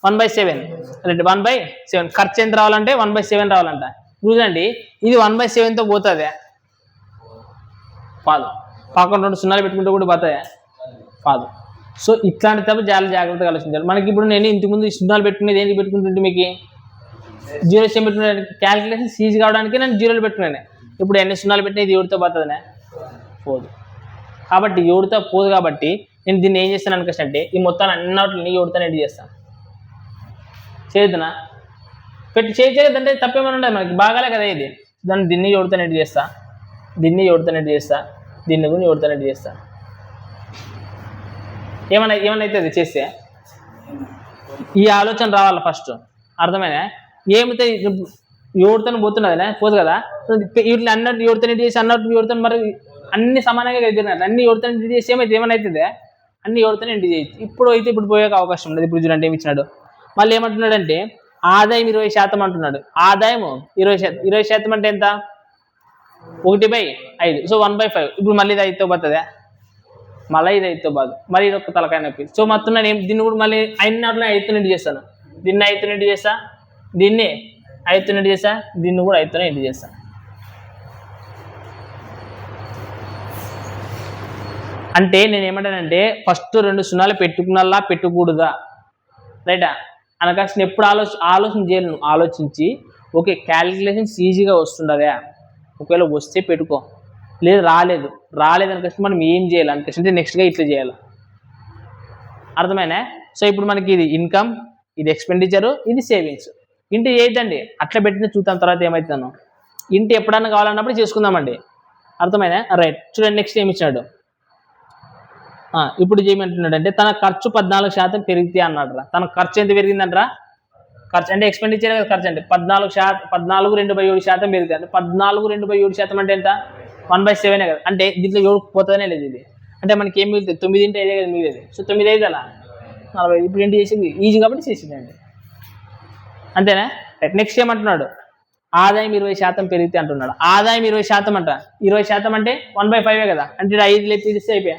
1/7. రైట్. 1/7. ఖర్చు ఎంత రావాలంటే 1/7 రావాలంట. చూడండి ఇది 1/7తో పోతుంది కాదు. పక్కన 2 0 పెట్టుకుంటే కూడా పోతాయా? కాదు. సో ఇట్లాంటి తప్ప చాలా జాగ్రత్తగా ఆలోచించాలి. మనకి ఇప్పుడు నేను ఇంతకుముందు 0 పెట్టుకునేది ఏంటి పెట్టుకుంటుంటే మీకు 0 పెట్టుకునే క్యాలిక్యులేషన్ ఈజీ కావడానికి నేను 0 పెట్టుకున్నాను. ఇప్పుడు ఎన్ని 0 పెట్టినా ఇది 7తో పోతుందనే పోదు. కాబట్టి 7తో పోదు. కాబట్టి నేను దీన్ని ఏం చేస్తాను అనుకుంటే ఈ మొత్తాన్ని అన్నిటిని 7తో నెట్ చేస్తాను. చేద్దునా పెట్టి చేయలేదంటే తప్పేమైనా ఉండదు. మనకి బాగాలే కదా ఇది. దాన్ని దీన్ని 7తో నెట్ చేస్తా, దీన్ని 7తో నెట్ చేస్తా, దీన్ని కూడా 7తో నెట్ చేస్తా. ఏమన్నా అవుతుంది చేస్తే? ఈ ఆలోచన రావాలి ఫస్ట్. అర్థమైనా? ఏమైతే 7తో పోతున్నదిలే పోదు కదా. సో వీటిని అన్నట్టు 7తో నెట్ చేసి అన్నట్టు 7తో మరి అన్ని సమానంగా ఎదిరినారు. అన్ని 7తో నెట్ చేసి ఏమైతే అవుతుంది? అన్ని 7తో నెట్ చేయొచ్చు. ఇప్పుడు పోయే అవకాశం ఉండదు. ఇప్పుడు చూడండి ఏమి ఇచ్చినాడు. మళ్ళీ ఏమంటున్నాడంటే ఆదాయం 20% అంటున్నాడు. ఆదాయం 20% అంటే ఎంత? 1/5. సో 1/5. ఇప్పుడు మళ్ళీ ఇది 5తో పోతుందా? మళ్ళీ ఇది 5తో పోదు. మళ్ళీ ఇది ఒక తలకాయ నొప్పి. సో మొత్తం నేను దీన్ని కూడా మళ్ళీ అయినట్లు 5తో నెట్ చేస్తాను. దీన్ని 5తో నెట్ చేస్తా, దీన్ని 5తో నెట్ చేస్తా, దీన్ని కూడా 5తో నెట్ చేస్తా. అంటే నేను ఏమంటానంటే ఫస్ట్ 2 0 పెట్టుకున్నలా పెట్టకూడదా? రైటా? అనకాసిన ఎప్పుడు ఆలోచన చేయాలి. నువ్వు ఆలోచించి ఓకే క్యాలిక్యులేషన్స్ ఈజీగా వస్తుండగా, ఒకవేళ వస్తే పెట్టుకో, లేదు రాలేదు అనుకొస్తే మనం ఏం చేయాలి అనుకొస్తే నెక్స్ట్గా ఇట్లా చేయాలి. అర్థమైనా? సో ఇప్పుడు మనకి ఇది ఇన్కమ్, ఇది ఎక్స్పెండిచరు, ఇది సేవింగ్స్. ఇంటి చేయొద్దండి, అట్లా పెట్టిన చూద్దాం తర్వాత ఏమవుతాను. ఇంటి ఎప్పుడన్నా కావాలన్నప్పుడు చేసుకుందామండి. అర్థమైనా? రైట్. చూడండి నెక్స్ట్ ఏమి ఇచ్చాడు. ఇప్పుడు ఏమంటున్నాడు అంటే తన ఖర్చు 14% పెరిగితే అన్నాడు రా. తన ఖర్చు ఎంత పెరిగిందంటరా? ఖర్చు అంటే ఎక్స్పెండిచర్ కదా. ఖర్చు అంటే 14.2/7 పెరిగింది. 14.2/7 అంటే ఎంత? 1/7 కదా. అంటే దీంట్లో 7 పోతుందనే లేదు ఇది. అంటే మనకి ఏం మిగులుతుంది? 9 ఇంటే 5 కదా మిగిలేదు. సో 9 5 అలా 40. ఇప్పుడు ఏంటి చేసింది? ఈజీ కాబట్టి చేసిందండి. అంతేనా? నెక్స్ట్ ఏమంటున్నాడు? ఆదాయం 20% పెరిగితే అంటున్నాడు. ఆదాయం 20% అంట. 20% అంటే 1/5 కదా, అంటే 5 లేపిస్తే అయిపోయా.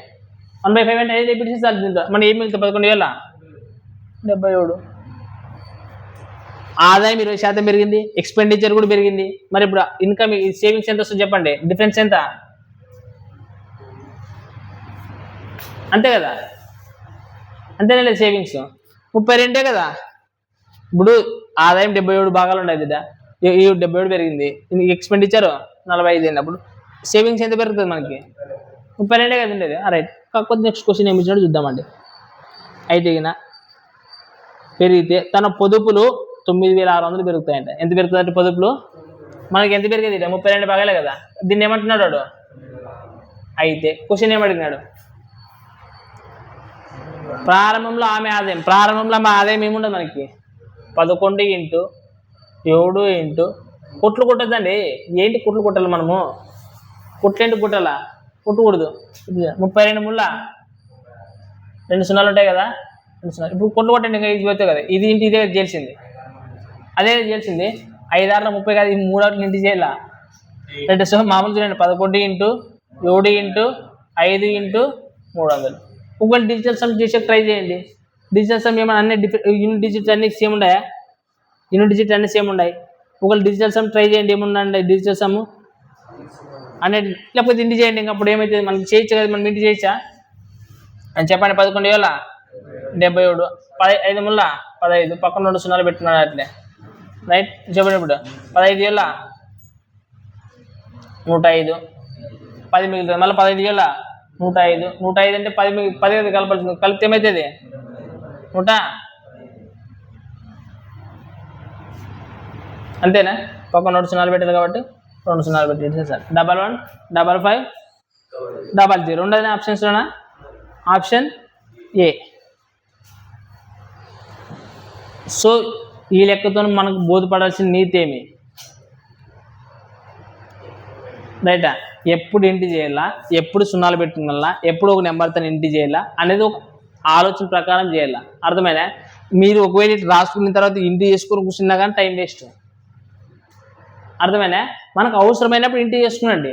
1/5 అంటే 5 లేపిస్తే చాలు. మనం ఏం మిగులుతుంది? 11,077. ఆదాయం 20% పెరిగింది, ఎక్స్పెండిచర్ కూడా పెరిగింది. మరి ఇప్పుడు ఇన్కమ్ సేవింగ్స్ ఎంత వస్తుంది చెప్పండి? డిఫరెన్స్ ఎంత? అంతే కదా, అంతేనా లేదు? సేవింగ్స్ 32 కదా. ఇప్పుడు ఆదాయం 77 భాగాలు ఉన్నాయి కదా, ఈ 77 పెరిగింది, ఎక్స్పెండిచర్ 45 అయినప్పుడు సేవింగ్స్ ఎంత పెరుగుతుంది మనకి? 32 కదా ఉండేది. రైట్. కాకపోతే నెక్స్ట్ క్వశ్చన్ ఏమి ఇచ్చినాడు చూద్దామండి. అయితే పెరిగితే తన పొదుపులు 9,600 పెరుగుతాయంట. ఎంత పెరుగుతుందంటే పొదుపులు మనకి ఎంత పెరిగేది? 32 భాగాలే కదా. దీన్ని ఏమంటున్నాడు వాడు? అయితే క్వశ్చన్ ఏమడిగినాడు? ప్రారంభంలో ఆమె ఆదాయం ఏముండదు మనకి? 11 ఇంటూ 7 ఇంటూ కుట్లు కొట్టద్దండి. ఏంటి కుట్లు కొట్టాలి మనము? కుట్లేంటి కుట్టాలా? కుట్టకూడదు. 32 ముళ్ళ 2 సున్నాలు ఉంటాయి కదా, 2 సున్నాలు. ఇప్పుడు కుట్లు కొట్టండి, ఇంకా ఇది పోతే కదా. ఇది ఇంటి ఇదే చేయాల్సింది, అదే చేయాల్సింది. 5 6 30 కాదు, ఇది 3 ఇంటి చేయాల. 2 సో మామూలు చూడండి. 11 ఇంటూ 7 ఇంటూ 5 ఇంటూ 300. ఒకవేళ డిజిటల్ సమ్ చేసే ట్రై చేయండి. డిజిటల్ సమ్ ఏమైనా అన్ని యూనిట్ డిజిట్స్ అన్ని సేమ్ ఉన్నాయా? యూనిట్ డిజిట్ అన్ని సేమ్ ఉన్నాయి. ఒకవేళ డిజిటల్ సమ్ ట్రై చేయండి. ఏముందండి డిజిటల్ సమ్ అనేది, లేకపోతే ఇంటి చేయండి. ఇంకా అప్పుడు ఏమైతే మనకి చేయొచ్చు కదా, మనం ఇంటి చేయొచ్చా అని చెప్పండి. 11,077. 5 ముళ్ళ 15, పక్కన 2 సున్నాలు పెట్టుకున్నాడు అట్లే. రైట్. చెప్పండి. ఇప్పుడు 15,000 105, 10 మిగులుతుంది. మళ్ళీ 15,000 105. 105 అంటే 10 కలపాల్సింది. కలిపితే ఏమవుతుంది? 100. అంతేనా? పక్కన 2 సున్నాలు పెట్టాలి కాబట్టి 2 సున్నాలు పెట్టి సార్. 11 55 00 ఉండదు ఆప్షన్స్లోనా? Option A. సో ఈ లెక్కతో మనకు బోధపడాల్సిన నీతి ఏమి? రైటా? ఎప్పుడు ఇంటి చేయాలా, ఎప్పుడు సున్నాలు పెట్టుకోవాలా, ఎప్పుడు ఒక నెంబర్తో ఇంటి చేయాలా అనేది ఒక ఆలోచన ప్రకారం చేయాలా. అర్థమైనా? మీరు ఒకవేళ ఇటు రాసుకున్న తర్వాత ఇంటి చేసుకుని కూర్చున్నా కానీ టైం వేస్ట్. అర్థమైనా? మనకు అవసరమైనప్పుడు ఇంటి చేసుకునండి.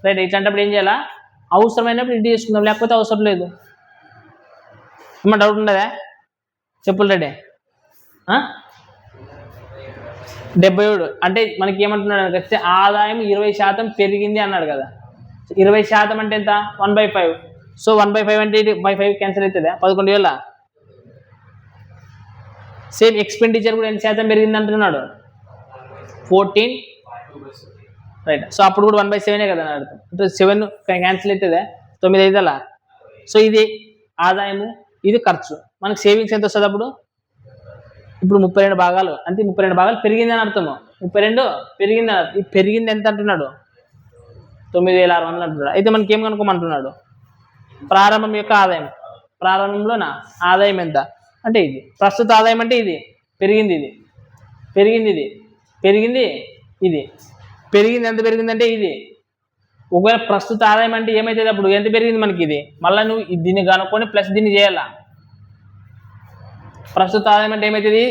రైట్. ఇట్లాంటప్పుడు ఏం చేయాలా? అవసరమైనప్పుడు ఇంటి చేసుకుందాం, లేకపోతే అవసరం లేదు. ఏమన్నా డౌట్ ఉండదా? చెప్పులు రెడీ. 77 అంటే మనకి ఏమంటున్నాడు అంటే ఆదాయం 20% పెరిగింది అన్నాడు కదా. 20% అంటే ఎంత? 1/5. సో 1/5 అంటే 5 క్యాన్సిల్ అవుతుందా? 11,000. సేమ్ ఎక్స్పెండిచర్ కూడా ఎంత శాతం పెరిగింది అంటున్నాడు? 14. రైట్. సో అప్పుడు కూడా 1/7 కదా అర్థం. అంటే 7 క్యాన్సిల్ అవుతుందా? 9 అవుతుందా? సో ఇది ఆదాయము, ఇది ఖర్చు. మనకి సేవింగ్స్ ఎంత వస్తుంది అప్పుడు? ఇప్పుడు 32 భాగాలు అంటే 32 భాగాలు పెరిగింది అని అర్థము. 32 పెరిగింది అని. ఈ పెరిగింది ఎంత అంటున్నాడు? 9,600 అంటున్నాడు. అయితే మనకి ఏం కనుక్కోమంటున్నాడు? ప్రారంభం యొక్క ఆదాయం. ప్రారంభంలోనా ఆదాయం ఎంత అంటే ఇది. ప్రస్తుత ఆదాయం అంటే ఇది. పెరిగింది ఇది, పెరిగింది ఇది, పెరిగింది ఇది, పెరిగింది ఎంత పెరిగిందంటే ఇది. ఒకవేళ ప్రస్తుత ఆదాయం అంటే ఏమవుతుంది అప్పుడు? ఎంత పెరిగింది మనకి ఇది. మళ్ళీ నువ్వు దీన్ని కనుక్కొని ప్లస్ దీన్ని చేయాలా. ప్రస్తుత ఆదాయం అంటే ఏమవుతుంది?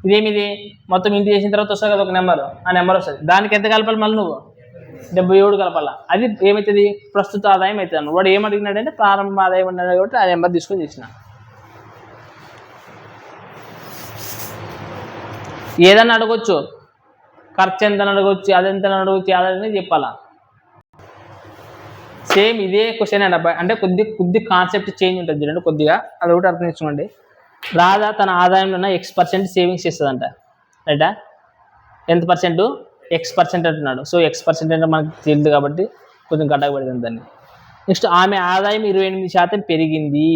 ఇదేమిది మొత్తం ఇంటి చేసిన తర్వాత వస్తుంది కదా ఒక నెంబర్, ఆ నెంబర్ వస్తుంది. దానికి ఎంత కలపాలి మళ్ళీ నువ్వు? 77 కలపాలా. అది ఏమవుతుంది? ప్రస్తుత ఆదాయం అవుతుంది. వాడు ఏమడిగినాడంటే ప్రారంభ ఆదాయం అన్నాడు కాబట్టి ఆ నెంబర్ తీసుకొని చేసిన. ఏదన్నా అడగొచ్చు, ఖర్చు ఎంత అడగొచ్చు, అదెంత అడగొచ్చు, అదని చెప్పాలా. సేమ్ ఇదే క్వశ్చన్ అండి అబ్బాయి. అంటే కొద్ది కాన్సెప్ట్ చేంజ్ ఉంటుంది చూడండి కొద్దిగా, అది ఒకటి అర్థం చేసుకోండి. రాధా తన ఆదాయంలో X% సేవింగ్స్ చేస్తుందంట. రైటా? ఎంత పర్సెంట్? X% అంటున్నాడు. సో X% అంటే మనకు తెలియదు కాబట్టి కొంచెం గడ్డగా పడుతుంది దాన్ని. నెక్స్ట్ ఆమె ఆదాయం 28% పెరిగింది.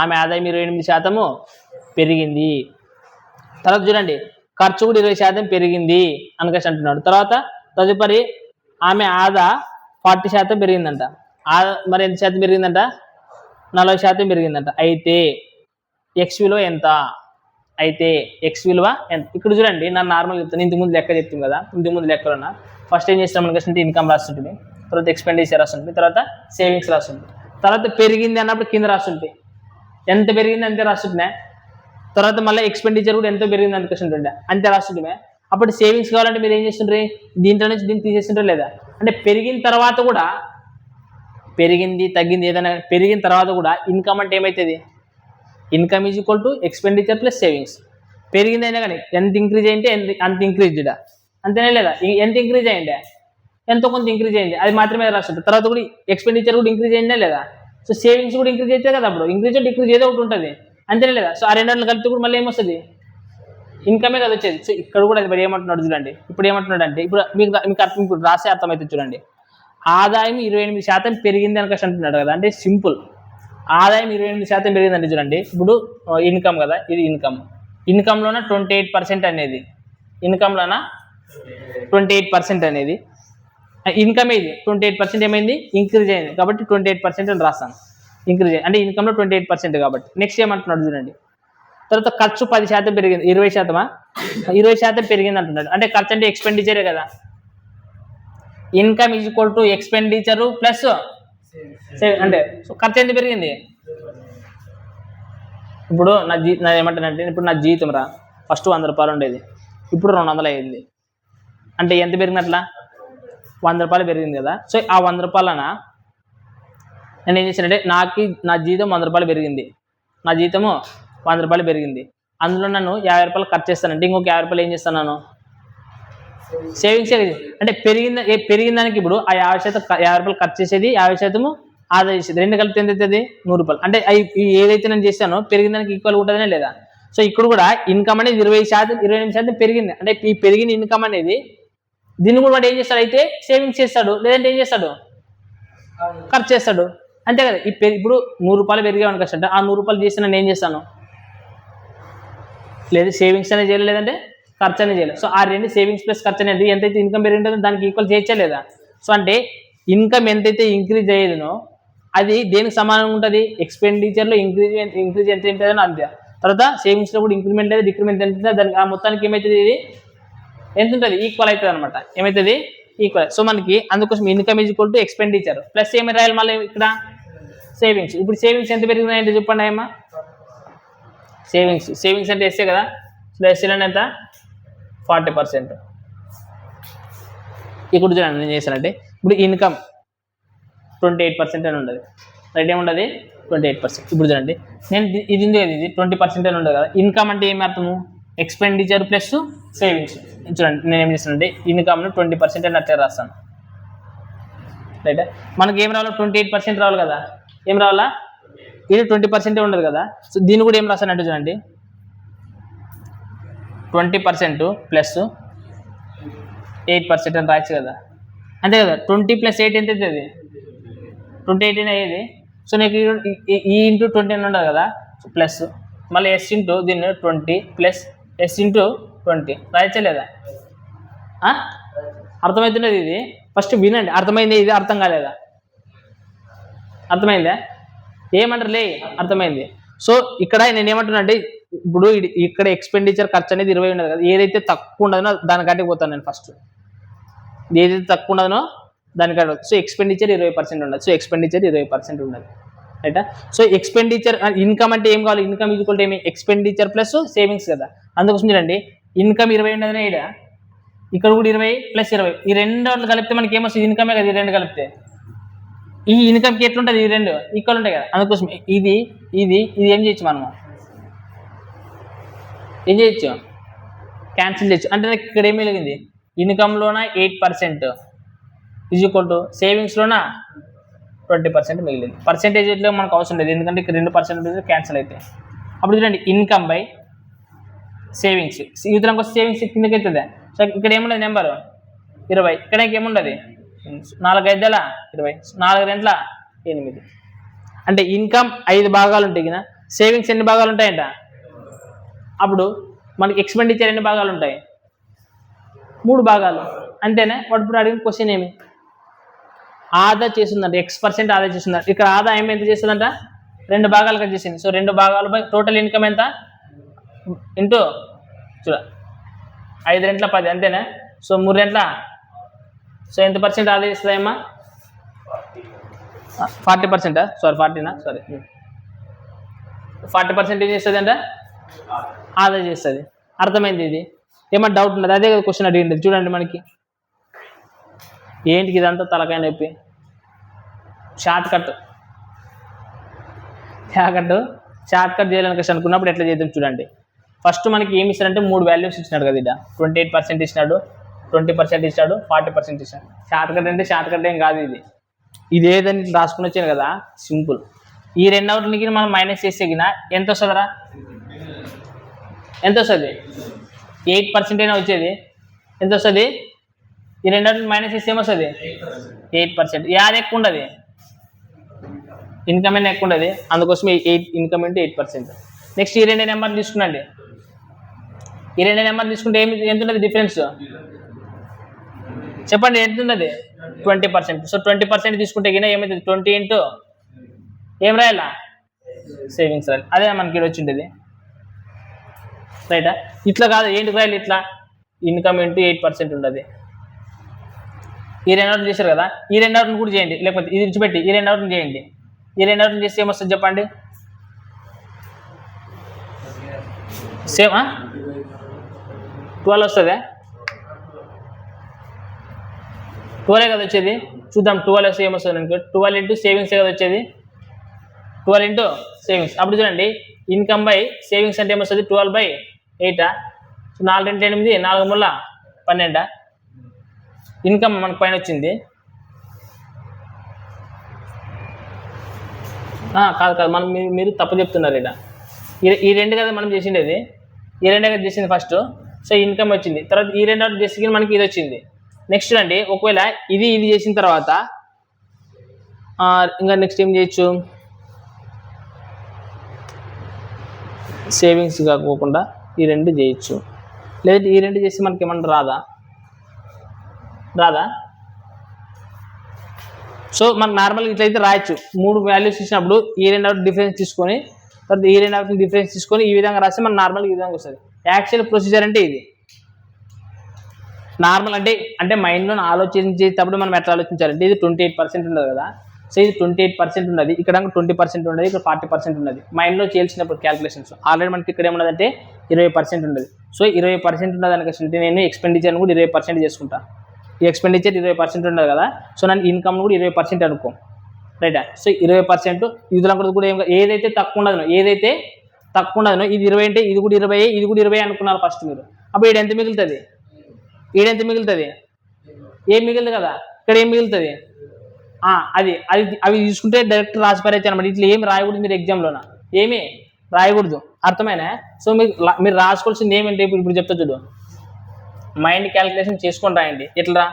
ఆమె ఆదాయం 28% పెరిగింది. తర్వాత చూడండి ఖర్చు కూడా 20% పెరిగింది అనుకేసి అంటున్నాడు. తర్వాత తదుపరి ఆమె ఆదా 40% పెరిగిందంట. మరి ఎంత శాతం పెరిగిందంట? 40% పెరిగిందంట. అయితే ఎక్స్ విలువ ఎంత? అయితే ఎక్స్ విలువ ఎంత? ఇక్కడ చూడండి, నేను నార్మల్ చెప్తాను. ఇంతకు ముందు లెక్క చెప్తాం కదా, ఇంతకు ముందు లెక్కలున్నా ఫస్ట్ ఏం చేస్తాం అనుకుంటే ఇన్కమ్ రాస్తుంటుంది, తర్వాత ఎక్స్పెండిచర్ రాస్తుంటుంది, తర్వాత సేవింగ్స్ రాస్తుంటుంది, తర్వాత పెరిగింది అన్నప్పుడు కింద రాస్తుంటే ఎంత పెరిగింది అంతే రాస్తుంటున్నా. తర్వాత మళ్ళీ ఎక్స్పెండిచర్ కూడా ఎంతో పెరిగింది అని క్వశ్చన్ ఉంటుండే, అంతే రాస్తుంటే. అప్పుడు సేవింగ్స్ కావాలంటే మీరు ఏం చేస్తుండ్రి, దీంట్లో నుంచి దీన్ని తీసేస్తుంటారు లేదా. అంటే పెరిగిన తర్వాత కూడా, పెరిగింది తగ్గింది ఏదైనా పెరిగిన తర్వాత కూడా ఇన్కమ్ అంటే ఏమవుతుంది, income is equal to expenditure plus savings. పెరిగింది అయినా కానీ ఎంత ఇంక్రీజ్ అయ్యింటే అంత ఇంక్రీజ్ ఇడ, అంతేనే లేదా. ఎంత ఇంక్రీజ్ అయ్యిండే, ఎంతో కొంత ఇంక్రీజ్ అయ్యింది, అది మాత్రమే రాస్తుంటారు. తర్వాత కూడా ఎక్స్పెండిచర్ కూడా ఇంక్రీజ్ అయిందా లేదా. సో సేవింగ్స్ కూడా ఇంక్రీజ్ అయితే కదా, అప్పుడు ఇంక్రీజ్ డిక్రీజ్ ఏదో ఒకటి ఉంటుంది, అంతేనే లేదా. సో ఆ రెండింటిని కలిపితే కూడా మళ్ళీ ఏమొస్తుంది, ఇన్కమే కదా వచ్చేది. సో ఇక్కడ కూడా అది ఏమంటున్నాడు చూడండి. ఇప్పుడు ఏమంటున్నాడు అంటే, ఇప్పుడు మీకు రాసే అర్థమైతే చూడండి. ఆదాయం 28% పెరిగింది అని అంటున్నాడు కదా. అంటే సింపుల్, ఆదాయం 28% పెరిగిందంటే చూడండి. ఇప్పుడు ఇన్కమ్ కదా, ఇది ఇన్కమ్లోన 28% అనేది, ఇన్కమ్లోన 28% అనేది ఇన్కమ్, ఇది 28% ఏమైంది, ఇంక్రీజ్ అయింది కాబట్టి 28% అని రాస్తాను. ఇంక్రీజ్ అయ్యింది అంటే ఇన్కమ్లో 28% కాబట్టి. నెక్స్ట్ ఏమంటున్నాడు చూడండి. తర్వాత ఖర్చు 10% పెరిగింది, 20% పెరిగింది అంటున్నాడు. అంటే ఖర్చు అంటే ఎక్స్పెండిచరే కదా. Income is equal to expenditure plus అంటే ఖర్చు ఎంత పెరిగింది. ఇప్పుడు నా ఏమంటానంటే, ఇప్పుడు నా జీతం రా ఫస్ట్ 100 రూపాయలు ఉండేది, ఇప్పుడు 200 అయ్యింది. అంటే ఎంత పెరిగినట్లా, 100 రూపాయలు పెరిగింది కదా. సో ఆ 100 రూపాయలన నేను ఏం చేశానంటే, నా జీతం 100 రూపాయలు పెరిగింది, నా జీతము 100 రూపాయలు పెరిగింది. అందులో నన్ను 50 రూపాయలు ఖర్చు చేస్తానంటే ఇంకొక 50 రూపాయలు ఏం చేస్తాను నేను, సేవింగ్సే. అంటే పెరిగిన దానికి ఇప్పుడు ఆ 50% 50 రూపాయలు ఖర్చు చేసేది, 50% ఆదా చేసేది, రెండు కలిపితే ఎంత అవుతుంది, 100 రూపాయలు. అంటే ఏదైతే నేను చేస్తానో పెరిగిన దానికి ఈక్వల్ ఉంటుందనే లేదా. సో ఇక్కడ కూడా ఇన్కమ్ అనేది 20%, 28% పెరిగింది. అంటే ఈ పెరిగిన ఇన్కమ్ అనేది దీన్ని కూడా వాడు ఏం చేస్తాడు, అయితే సేవింగ్స్ చేస్తాడు, లేదంటే ఏం చేస్తాడు, ఖర్చు చేస్తాడు, అంతే కదా. ఇప్పుడు 100 రూపాయలు పెరిగామని కష్టం, ఆ 100 రూపాయలు చేసి నేను ఏం చేస్తాను, లేదు సేవింగ్స్ అనేది చేయలేదు, లేదంటే ఖర్చు అనేది చేయలేదు. సో ఆ రెండు సేవింగ్స్ ప్లస్ ఖర్చు అనేది ఎంతైతే ఇన్కమ్ పెరిగిందో దానికి ఈక్వల్ చేయలేదా. సో అంటే ఇన్కమ్ ఎంతైతే ఇంక్రీజ్ అయ్యేదినో అది దేనికి సమానంగా ఉంటుంది, ఎక్స్పెండిచర్లో ఇంక్రీజ్ ఎంత ఉంటుందో అంతే. తర్వాత సేవింగ్స్లో కూడా ఇంక్రిమెంట్ లేదా డిక్రిమెంట్ ఎంత ఉంటుందో దానికి ఆ మొత్తానికి ఏమవుతుంది, ఇది ఎంత ఉంటుంది, ఈక్వల్ అవుతుంది అనమాట. ఏమవుతుంది, ఈక్వల్. సో మనకి అందుకోసం income is equal to expenditure plus ఏమి రాయాలి మళ్ళీ ఇక్కడ, సేవింగ్స్. ఇప్పుడు సేవింగ్స్ ఎంత పెరిగిందంటే చెప్పండి అమ్మా, సేవింగ్స్ అంటే ఎస్సే కదా. సో ఎస్సీలో ఎంత, 40%. ఇక్కడ చూడండి నేను చేశానంటే, ఇప్పుడు ఇన్కమ్ 28% అని ఉండదు, రైట్, ఏముండదు 28%. ఇప్పుడు చూడండి నేను ఇది 20% అని ఉండదు కదా. ఇన్కమ్ అంటే ఏమి అర్థము, ఎక్స్పెండిచర్ ప్లస్ సేవింగ్స్. చూడండి నేను ఏం చేస్తానంటే ఇన్కమ్ను 20% అని అట్లే రాస్తాను, రైట్. మనకి ఏం రావాలో 28% రావాలి కదా, ఏం రావాలా, ఇది 20% ఉండదు కదా. సో దీన్ని కూడా ఏం రాస్తానంటే చూడండి 20% ప్లస్ 8% అని రాయచ్చు కదా, అంతే కదా. 20 + 8 ఎంత అవుతుంది, 28 అయ్యేది. సో నీకు ఈ ఇంటూ 20 అని ఉండదు కదా, ప్లస్ మళ్ళీ ఎస్ ఇంటూ దీన్ని 20 ప్లస్ ఎస్ ఇంటూ 20 రాయచ్చా లేదా. అర్థమవుతున్నది, ఇది ఫస్ట్ వినండి, అర్థమైంది, ఇది అర్థం కాలేదా, అర్థమైందా, ఏమంటారు లే, అర్థమైంది. సో ఇక్కడ నేను ఏమంటున్నా అంటే, ఇప్పుడు ఇక్కడ ఎక్స్పెండిచర్ ఖర్చు అనేది 20 ఉండదు కదా, ఏదైతే తక్కువ ఉండదో దానికంటే పోతాను నేను ఫస్ట్, ఏదైతే తక్కువ ఉండదో దానికంటే. సో ఎక్స్పెండిచర్ 20% ఉండదు, సో ఎక్స్పెండిచర్ 20% ఉండదు, రైటా. సో ఎక్స్పెండిచర్ ఇన్కమ్ అంటే ఏం కావాలి, ఇన్కమ్ ఈక్వల్ టు ఏమి, ఎక్స్పెండిచర్ ప్లస్ సేవింగ్స్ కదా. అందుకోసం చూడండి ఇన్కమ్ 20 ఉండదనే ఇక్కడ కూడా 20 + 20, ఈ రెండు కలిపితే మనకి ఏమొస్తుంది, ఇన్కమే కదా. ఈ రెండు కలిపితే ఈ ఇన్కమ్కి ఎట్లుంటుంది, ఈ రెండు ఈక్వల్ ఉంటాయి కదా. అందుకోసం ఇది ఏం చేయొచ్చు, మనము ఏం చేయొచ్చు, క్యాన్సిల్ చేయొచ్చు. అంటే నాకు ఇక్కడ ఏమి మిగిలింది, ఇన్కమ్లోన 8% ఈజ్ ఈక్వల్ టు సేవింగ్స్లోన 20% మిగిలింది. పర్సెంటేజ్ ఇట్లా మనకు అవసరం లేదు, ఎందుకంటే ఇక్కడ 2% క్యాన్సిల్ అవుతాయి. అప్పుడు చూడండి ఇన్కమ్ బై సేవింగ్స్, యూత్లకు వస్తే సేవింగ్స్ కిందకి అవుతుంది. సో ఇక్కడ ఏముండదు నెంబరు 20, ఇక్కడ ఏముండదు 4 5 20, 4 2 8. అంటే ఇన్కమ్ 5 భాగాలు ఉంటాయి కదా, సేవింగ్స్ ఎన్ని భాగాలు ఉంటాయంట, అప్పుడు మనకి ఎక్స్పెండిచర్ ఎన్ని భాగాలు ఉంటాయి, 3 భాగాలు, అంతేనా. వాడు ఇప్పుడు అడిగిన క్వశ్చన్ ఏమి, ఆదా చేస్తుందంట, X% ఆదా చేస్తుందంట. ఇక్కడ ఆదాయం ఎంత చేస్తుందంట, 2 భాగాలుగా చేసింది. సో 2 భాగాలు బై టోటల్ ఇన్కమ్ ఎంత ఇంటూ చూడ 5 2 10, అంతేనా. సో 3 2, సో ఎంత % ఆదా చేస్తుందమ్మా, 40%, సారీ 40 ఏం చేస్తుంది అంట, ఆదా చేస్తుంది. అర్థమైంది? ఇది ఏమన్నా డౌట్ ఉన్నది? అదే కదా క్వశ్చన్ అడిగింది. చూడండి మనకి ఏంటికి ఇదంతా తలకాయ నొప్పి. షార్ట్ కట్ చేయాలని క్వశ్చన్ అనుకున్నప్పుడు ఎట్లా చేద్దాం చూడండి. ఫస్ట్ మనకి ఏమి ఇస్తాడంటే 3 వాల్యూస్ ఇచ్చినాడు కదా. ఇదా 28% ఇచ్చినాడు, 20% ఇచ్చాడు, 40% ఇచ్చాడు. షార్ట్ కట్ అంటే షార్ట్ కట్ ఏం కాదు ఇది. ఇది ఏదని రాసుకుని వచ్చాను కదా, సింపుల్. ఈ 2 అవుట్లకి మనం మైనస్ చేస్తే ఎంత వస్తుందిరా? ఎంత వస్తుంది? 8% అయినా వచ్చేది. ఎంత వస్తుంది? ఈ 2 అవుట్లకి మైనస్ చేస్తే ఏమొస్తుంది? 8%. యాది ఎక్కువ ఉండదు, ఇన్కమ్ అయినా ఎక్కువ ఉండదు. అందుకోసం ఇన్కమ్ అంటే 8%. నెక్స్ట్ ఈ 2 నెంబర్ తీసుకున్నాండి. ఈ 2 నెంబర్ తీసుకుంటే ఎంత ఉంటుంది డిఫరెన్స్? చెప్పండి ఎంత ఉన్నది? 20%. సో 20% తీసుకుంటే ఏమవుతుంది? 20 ఇంటూ ఏం రాయాలా? సేవింగ్స్ రాయాలి. అదే మనకి ఇక్కడ వచ్చిండేది, రైటా? ఇట్లా కాదు, ఏంటి రాయాలి? ఇట్లా ఇన్కమ్ ఇంటూ 8% ఉండదు. ఈ 2 అవుట్లు చేశారు కదా, ఈ 2 అవుట్లను కూడా చేయండి. లేకపోతే ఇది విడిచిపెట్టి ఈ 2 అవుట్లను చేయండి. ఈ 2 అవుట్లను చేస్తే ఏమొస్తుంది చెప్పండి? సేమ్ 12 వస్తుందా? 12 కదా వచ్చేది. చూద్దాం 12 వస్తే ఏమొస్తుంది అనుకో. 12 ఇంటూ సేవింగ్స్ కదా వచ్చేది. 12 ఇంటూ సేవింగ్స్. అప్పుడు చూడండి, ఇన్కమ్ బై సేవింగ్స్ అంటే ఏమొస్తుంది? 12/8. సో 4 ఇంటూ 8, 4 మూల 12. ఇన్కమ్ మనకు పైన వచ్చింది. కాదు మనం మీరు తప్పు చెప్తున్నారు. ఇక్కడ ఈ 2 కదా మనం చేసిండేది. ఈ 2 కదా చేసింది ఫస్ట్. సో ఇన్కమ్ వచ్చింది. తర్వాత ఈ 2 అవుట్ చేసి మనకి ఇది వచ్చింది. నెక్స్ట్ అండి, ఒకవేళ ఇది చేసిన తర్వాత ఇంకా నెక్స్ట్ ఏం చేయొచ్చు? సేవింగ్స్ కాకోకుండా ఈ 2 చేయొచ్చు. లేదంటే ఈ 2 చేసి మనకి ఏమన్నా రాదా? సో మనకు నార్మల్గా ఇట్లయితే రాయొచ్చు. 3 వాల్యూస్ ఇచ్చినప్పుడు ఈ 2 అవుట్ డిఫరెన్స్ తీసుకొని, తర్వాత ఈ 2 అవుట్ డిఫరెన్స్ తీసుకొని ఈ విధంగా రాస్తే మనకు నార్మల్గా ఈ విధంగా వస్తుంది. యాక్చువల్ ప్రొసీజర్ అంటే ఇది. నార్మల్ అంటే మైండ్లో ఆలోచించేటప్పుడు మనం ఎట్లా ఆలోచించాలంటే, ఇది 28% ఉండదు కదా. సో ఇది 28% ఉన్నది, ఇక్కడ 20% ఉన్నది, ఇక్కడ 40% ఉన్నది. మైండ్లో చేయాల్సినప్పుడు క్యాల్కులేషన్స్ ఆల్రెడీ మనకి ఇక్కడ ఏమున్నదంటే 20% ఉన్నది. సో 20% ఉన్నది అనుకుంటే నేను ఎక్స్పెండిచర్ని కూడా 20% చేసుకుంటా. ఈ ఎక్స్పెండిచర్ 20% ఉండదు కదా. సో నన్ను ఇన్కమ్ కూడా 20% అనుకో, రైటా? సో 20% ఇదిలో కూడా ఏదైతే తక్కువ ఉండదు, ఇది 20 అంటే ఇది కూడా 20, ఇది కూడా 20 అనుకున్నారు ఫస్ట్ మీరు. అప్పుడు ఈడ ఎంత మిగులుతుంది? ఏం మిగిలింది కదా, ఇక్కడ ఏం మిగులుతుంది? అవి తీసుకుంటే డైరెక్ట్ రాసి పారేయచ్చు అనమాట. ఇట్లా ఏమి రాయకూడదు మీరు ఎగ్జామ్లోన, ఏమీ రాయకూడదు. అర్థమైనా? సో మీరు రాసుకోవాల్సింది ఏమంటే ఇప్పుడు చెప్తా చూడు. మైండ్ క్యాలిక్యులేషన్ చేసుకొని రాయండి. ఎట్లా?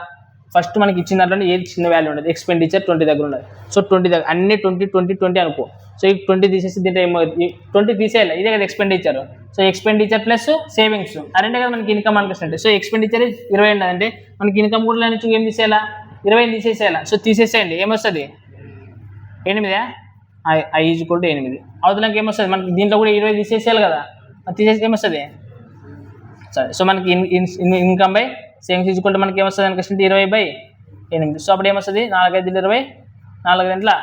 ఫస్ట్ మనకి ఇచ్చిన దాంట్లో ఏది చిన్న వాల్యూ ఉండదు. ఎక్స్పెండిచర్ 20 దగ్గర ఉండదు. సో 20 దగ్గర అన్ని 20 అనుకో. సో ఈ 20 తీసేసి దీంట్లో ఏమో 20 తీసేయాలి. ఇదే కదా expenditure. So expenditure plus savings అరంటే కదా మనకి ఇన్కమ్ అనుకుంటే. సో ఎక్స్పెండిచర్ 20 ఉండదంటే మనకి ఇన్కమ్ కూడా నుంచి ఏం తీసేయాలా? 20 తీసేసేయాలా. సో తీసేసేయండి. ఏమొస్తుంది? 8. I = 8. అవతలకి ఏమొస్తుంది? మనకి దీంట్లో కూడా 20 తీసేసేయాలి కదా. తీసేసి ఏమొస్తుంది? సరే. సో మనకి ఇన్కమ్ బై సేవింగ్స్ ఇచ్చుకుంటే మనకి ఏమొస్తుంది అనుకుంటే 20/8. సో అప్పుడు ఏమొస్తుంది? 4 5 20, 4 2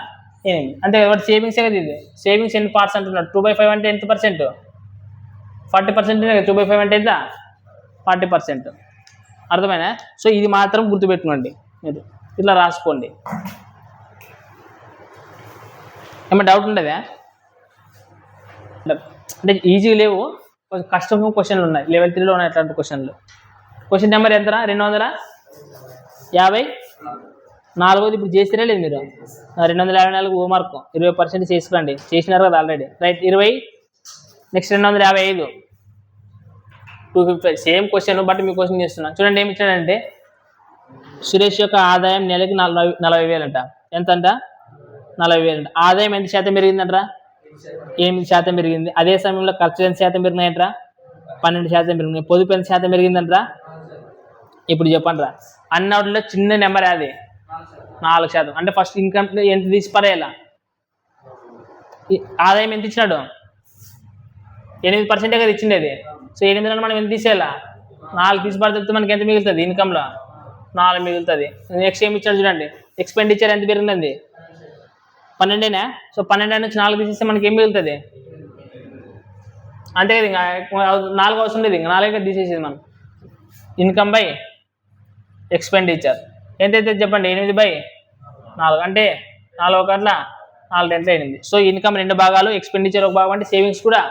8. అంతే కదా. వాటి సేవింగ్సే కదా. ఇది సేవింగ్స్ ఎన్ని పార్ట్స్ అంటున్నాడు? 2/5 అంటే ఎంత పర్సెంట్? 40%. 2/5 అంటే ఎంత? 40%. అర్థమైనా? సో ఇది మాత్రం గుర్తుపెట్టుకోండి. మీరు ఇట్లా రాసుకోండి. ఏమైనా డౌట్ ఉండదా? అంటే ఈజీ లేవు, కొంచెం కష్టంగా క్వశ్చన్లు ఉన్నాయి. లెవెల్ 3లో ఉన్నాయి అట్లాంటి క్వశ్చన్లు. క్వశ్చన్ నెంబర్ ఎంతరా? 254. ఇప్పుడు చేసిరా లేదు మీరు? 254 హోంవర్క్ 20% చేసుకురండి. చేసినారు కదా already, right? 20. Next 255, 255. Same question but me question చేస్తున్నాను. చూడండి ఏమి ఇచ్చాడంటే, సురేష్ యొక్క ఆదాయం నెలకి 40,000 అంట. ఎంత అంట? 40,000 అంట. ఆదాయం ఎంత శాతం పెరిగిందంటరా? 8% పెరిగింది. అదే సమయంలో ఖర్చులు ఎంత శాతం పెరిగినాయంటరా? 12% పెరిగినాయి. పొదుపు ఎంత శాతం పెరిగిందంటరా? ఇప్పుడు చెప్పండి రా. అన్నట్లో చిన్న నెంబర్ అది 4%. అంటే ఫస్ట్ ఇన్కమ్ ఎంత తీసి పరేయాల? ఆదాయం ఎంత ఇచ్చినాడు? 8% కదా ఇచ్చిండేది. సో 8 మనం ఎంత తీసేయాలా? 4 తీసి పడితే మనకి ఎంత మిగులుతుంది? ఇన్కంలో 4 మిగులుతుంది. నెక్స్ట్ ఏమి ఇచ్చాడు చూడండి. ఎక్స్పెండిచర్ ఎంత పెరిగిందండి? 12. సో 12 నుంచి 4 తీసేస్తే మనకి ఏం మిగులుతుంది? అంతే కదా, ఇంకా 4 అవసరం లేదు, ఇంకా 4 తీసేసేది మనం. ఇన్కమ్ బై ఎక్స్పెండిచర్ ఎంతైతే చెప్పండి, 8/4 అంటే 4 ఒకట్ల 4 2 8. సో ఇన్కమ్ 2 భాగాలు, ఎక్స్పెండిచర్ 1 భాగం, అంటే సేవింగ్స్ కూడా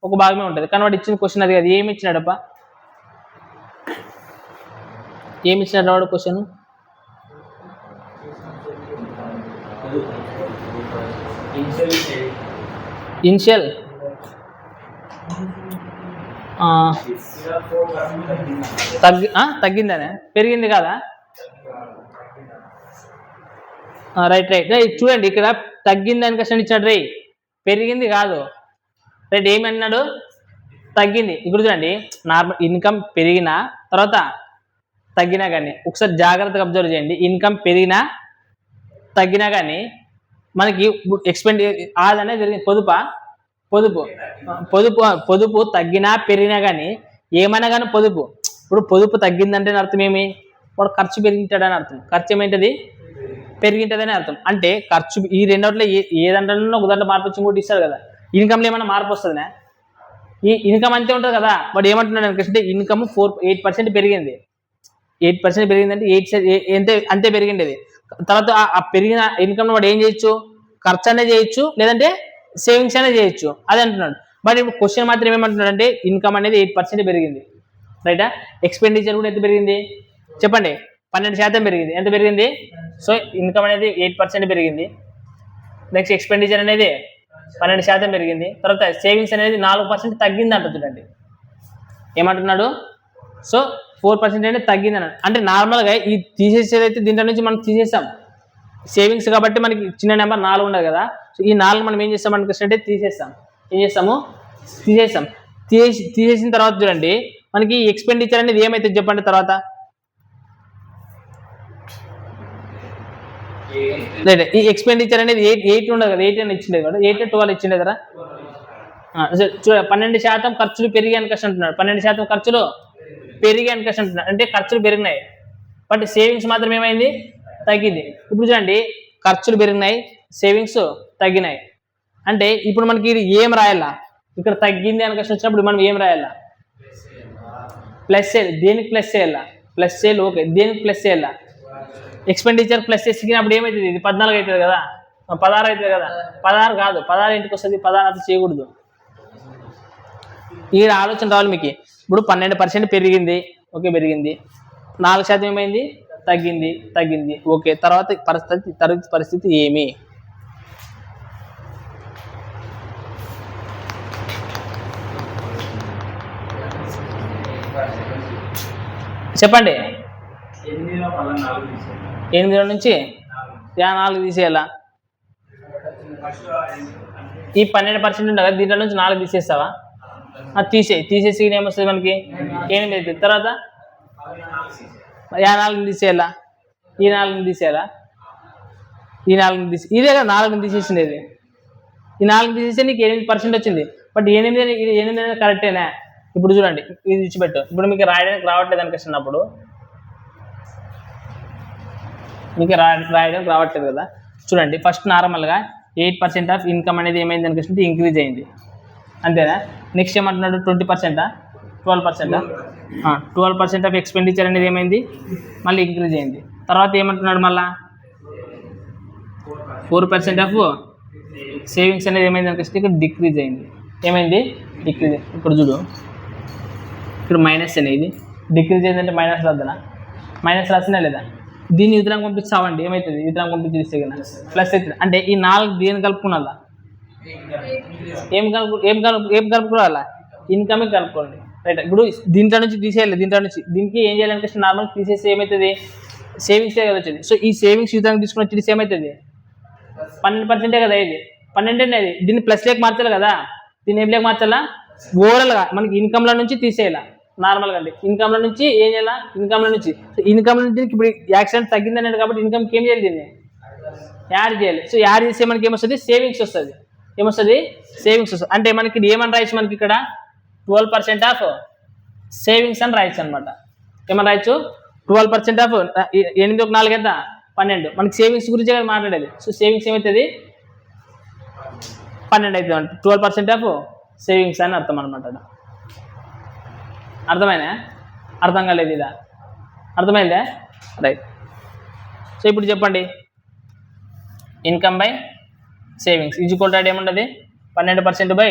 1 భాగమే ఉంటుంది. కానీ వాడు ఇచ్చిన క్వశ్చన్ అది కదా, ఏమి ఇచ్చినాడప్ప, ఏమి ఇచ్చినాడు వాడు క్వశ్చన్? ఇనిషియల్ తగ్గిందనే, పెరిగింది కదా, రైట్ రైట్ రైట్. చూడండి ఇక్కడ తగ్గింది అని క్వశ్చన్ ఇచ్చాడు రే, పెరిగింది కాదు. రైట్, ఏమన్నాడు, తగ్గింది. ఇప్పుడు చూడండి, నార్మల్ ఇన్కమ్ పెరిగినా తర్వాత తగ్గినా కానీ, ఒకసారి జాగ్రత్తగా అబ్జర్వ్ చేయండి, ఇన్కమ్ పెరిగినా తగ్గినా కానీ మనకి ఆది అనేది జరిగింది. పొదుపు తగ్గినా పెరిగినా కానీ ఏమైనా కానీ పొదుపు. ఇప్పుడు పొదుపు తగ్గిందంటే అర్థం ఏమి, వాడు ఖర్చు పెరిగింటాడని అర్థం. ఖర్చు ఏమైంటుంది, పెరిగింటుందని అర్థం. అంటే ఖర్చు ఈ రెండోట్లో ఏదంటే ఒక దాంట్లో మార్పు వచ్చి ఇంకోటి ఇస్తాడు కదా. ఇన్కమ్లో ఏమైనా మార్పు వస్తుందా? ఈ ఇన్కమ్ అంతే ఉంటుంది కదా. వాడు ఏమంటున్నాడు అనుకుంటే ఇన్కమ్ 8% పెరిగింది. 8% పెరిగిందంటే 8 అంతే పెరిగిండేది. తర్వాత ఆ పెరిగిన ఇన్కమ్ వాడు ఏం చేయొచ్చు, ఖర్చు అనేది చేయొచ్చు, లేదంటే సేవింగ్స్ అనేది చేయొచ్చు, అదే అంటున్నాడు. బట్ ఇప్పుడు క్వశ్చన్ మాత్రం ఏమంటున్నాడు అంటే ఇన్కమ్ అనేది 8% పెరిగింది, రైటా. ఎక్స్పెండిచర్ కూడా ఎంత పెరిగింది చెప్పండి, 12% పెరిగింది. ఎంత పెరిగింది? సో ఇన్కమ్ అనేది 8% పెరిగింది, నెక్స్ట్ ఎక్స్పెండిచర్ అనేది 12% పెరిగింది, తర్వాత సేవింగ్స్ అనేది 4% తగ్గింది అంట. చూడండి ఏమంటున్నాడు, సో 4% అనేది తగ్గింది అన్నాడు. అంటే నార్మల్గా ఈ తీసేసేదైతే దీంట్లో నుంచి మనం తీసేస్తాం, సేవింగ్స్ కాబట్టి మనకి చిన్న నెంబర్ 4 ఉండదు కదా. సో ఈ 4 మనం ఏం చేస్తాం అనుకుంటే తీసేస్తాం. ఏం చేస్తాము, తీసేసిన తర్వాత చూడండి మనకి ఎక్స్పెండిచర్ అనేది ఏమైతుంది చెప్పండి. తర్వాత ఈ ఎక్స్పెండిచర్ అనేది 8 ఉండదు కదా, 8 అని ఇచ్చిండేది కదా, 8 12 ఇచ్చిండే కదా. చూడ 12% ఖర్చులు పెరిగాయని కష్టం అంటున్నాడు. 12% ఖర్చులు పెరిగాయని కష్టం అంటున్నాడు, అంటే ఖర్చులు పెరిగినాయి బట్ సేవింగ్స్ మాత్రం ఏమైంది, తగ్గింది. ఇప్పుడు చూడండి ఖర్చులు పెరిగినాయి, సేవింగ్స్ తగ్గినాయి. అంటే ఇప్పుడు మనకి ఇది ఏం రాయాలా, ఇక్కడ తగ్గింది అని కష్టం వచ్చినప్పుడు మనం ఏం రాయాలా, ప్లస్ చేయాలి. దేనికి ప్లస్ చేయాలా, ప్లస్ చేయాలి. ఓకే, దేనికి ప్లస్ చేయాలా, ఎక్స్పెండిచర్ ప్లస్ చేసినప్పుడు ఏమవుతుంది, ఇది 14 అవుతుంది కదా, 16 అవుతుంది కదా. 16 కాదు, 16 ఇంటికి వస్తుంది, 16 అది చేయకూడదు. ఈ ఆలోచన రావాలి మీకు. ఇప్పుడు 12% పెరిగింది, ఓకే పెరిగింది. 4% ఏమైంది, తగ్గింది. ఓకే, తర్వాత పరిస్థితి ఏమి, చెప్పండి. 8 నుంచి 4 తీసేయాలా? ఈ 12% ఉంటుంది కదా, దీంట్లో నుంచి 4 తీసేస్తావా? తీసేసి ఏమొస్తుంది మనకి, 8 అవుతుంది. తర్వాత 4 తీసేయాలా, ఈ 4 తీసేయాలా, ఈ 4 తీసి ఇదే కదా 4 తీసేసిండేది. ఈ 4 తీసేస్తే నీకు 8% వచ్చింది. బట్ 8 అనేది కరెక్టేనా? ఇప్పుడు చూడండి, ఇది ఇచ్చిపెట్టు. ఇప్పుడు మీకు రాయడానికి రావట్లేదు అనిపిస్తున్నప్పుడు, మీకు రాయడానికి రావట్లేదు కదా. చూడండి ఫస్ట్ నార్మల్గా 8% ఆఫ్ ఇన్కమ్ అనేది ఏమైంది అనిపిస్తుంది, ఇంక్రీజ్ అయింది, అంతేనా. నెక్స్ట్ ఏమంటున్నాడు, 20%, 12%, 12% ఆఫ్ ఎక్స్పెండిచర్ అనేది ఏమైంది, మళ్ళీ ఇంక్రీజ్ అయింది. తర్వాత ఏమంటున్నాడు, మళ్ళా 4% ఆఫ్ సేవింగ్స్ అనేది ఏమైంది అనిపిస్తుంది, ఇక్కడ డిక్రీజ్ అయింది. ఏమైంది, డిక్రీజ్. ఇప్పుడు చూడు, ఇక్కడ మైనస్ అనేది డిక్రీజ్ అయిందంటే మైనస్ రాద్దనా, మైనస్ రాసినా లేదా, దీన్ని ఇతరానికి పంపిస్తామండి, ఏమవుతుంది, ఇతరానికి పంపించేస్తే కదా ప్లస్ అవుతుంది. అంటే ఈ 4 దేని కలుపుకున్నా, ఏం కలుపుకోవాలా, ఇన్కమ్ కలుపుకోండి, రైట్. ఇప్పుడు దీంట్లో నుంచి తీసేయాలి, దీనికి ఏం చేయాలంటే నార్మల్ తీసేసి ఏమవుతుంది, సేవింగ్స్ కదా వచ్చింది. సో ఈ సేవింగ్స్ ఇతరానికి తీసుకుని వచ్చి ఏమవుతుంది, 12% కదా, ఇది 12 అనేది. దీన్ని ప్లస్ లేక మార్చాలి కదా, దీన్ని ఏం లేక మార్చాలా, ఓవరాల్గా మనకి ఇన్కమ్ల నుంచి తీసేయాలా. నార్మల్గా అండి ఇన్కమ్ల నుంచి ఏం చేయాలా, ఇన్కమ్ల నుంచి ఇప్పుడు యాక్సిడెంట్ తగ్గింది అనేది కాబట్టి ఇన్కమ్కి ఏం చేయాలి, దీన్ని యాడ్ చేయాలి. సో యాడ్ చేస్తే మనకి ఏమొస్తుంది, సేవింగ్స్ వస్తుంది. ఏమొస్తుంది, సేవింగ్స్ వస్తుంది. అంటే మనకి ఏమని రాయొచ్చు, మనకి ఇక్కడ 12% ఆఫ్ సేవింగ్స్ అని రాయొచ్చు అనమాట. ఏమని రాయొచ్చు, 12% ఆఫ్ 8 ఒక 4 ఎంత 12. మనకి సేవింగ్స్ గురించే కదా మాట్లాడేది. సో సేవింగ్స్ ఏమవుతుంది, 12 అవుతుంది. 12% ఆఫ్ సేవింగ్స్ అని అర్థం అనమాట. అర్థమైనా? అర్థం కాలేదు ఇలా? అర్థమైందా? రైట్. సో ఇప్పుడు చెప్పండి, income by savings equal to ఏముంటుంది, 12% బై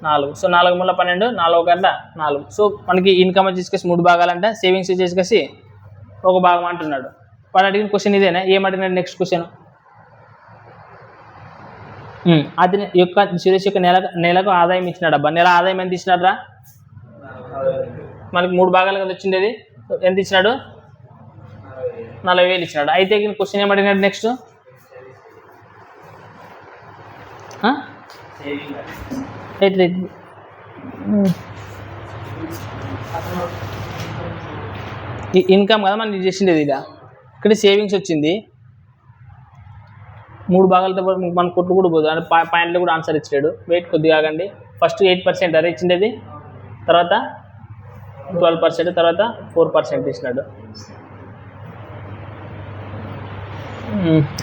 4. సో 4 మూల 12, 4 గంట 4. సో మనకి ఇన్కమ్ వచ్చేసి 3 భాగాలంట, సేవింగ్స్ వచ్చేసి 1 భాగం అంటున్నాడు. వాడు అడిగిన క్వశ్చన్ ఇదేనా? ఏమడిగినాడు నెక్స్ట్ క్వశ్చన్? అది యొక్క సురేష్ యొక్క నెలకు ఆదాయం ఇచ్చినాడు. అబ్బా నెల ఆదాయం ఎంత ఇచ్చినాడు? మనకి 3 భాగాలు కదా వచ్చిండేది. ఎంత ఇచ్చినాడు? 40,000 ఇచ్చినాడు. అయితే క్వశ్చన్ ఏమడిగినాడు నెక్స్ట్? ఇన్కమ్ కదా మనం చేసిండేది. ఇలా ఇక్కడ సేవింగ్స్ వచ్చింది. 3 భాగాలతో పాటు మన కొట్లు కూడా పోదు అంటే పాయింట్లు కూడా ఆన్సర్ ఇచ్చాడు. వెయిట్ కొద్దిగా ఆగండి. ఫస్ట్ 8% అదే ఇచ్చిండేది, తర్వాత 12%, తర్వాత 4% ఇచ్చినాడు.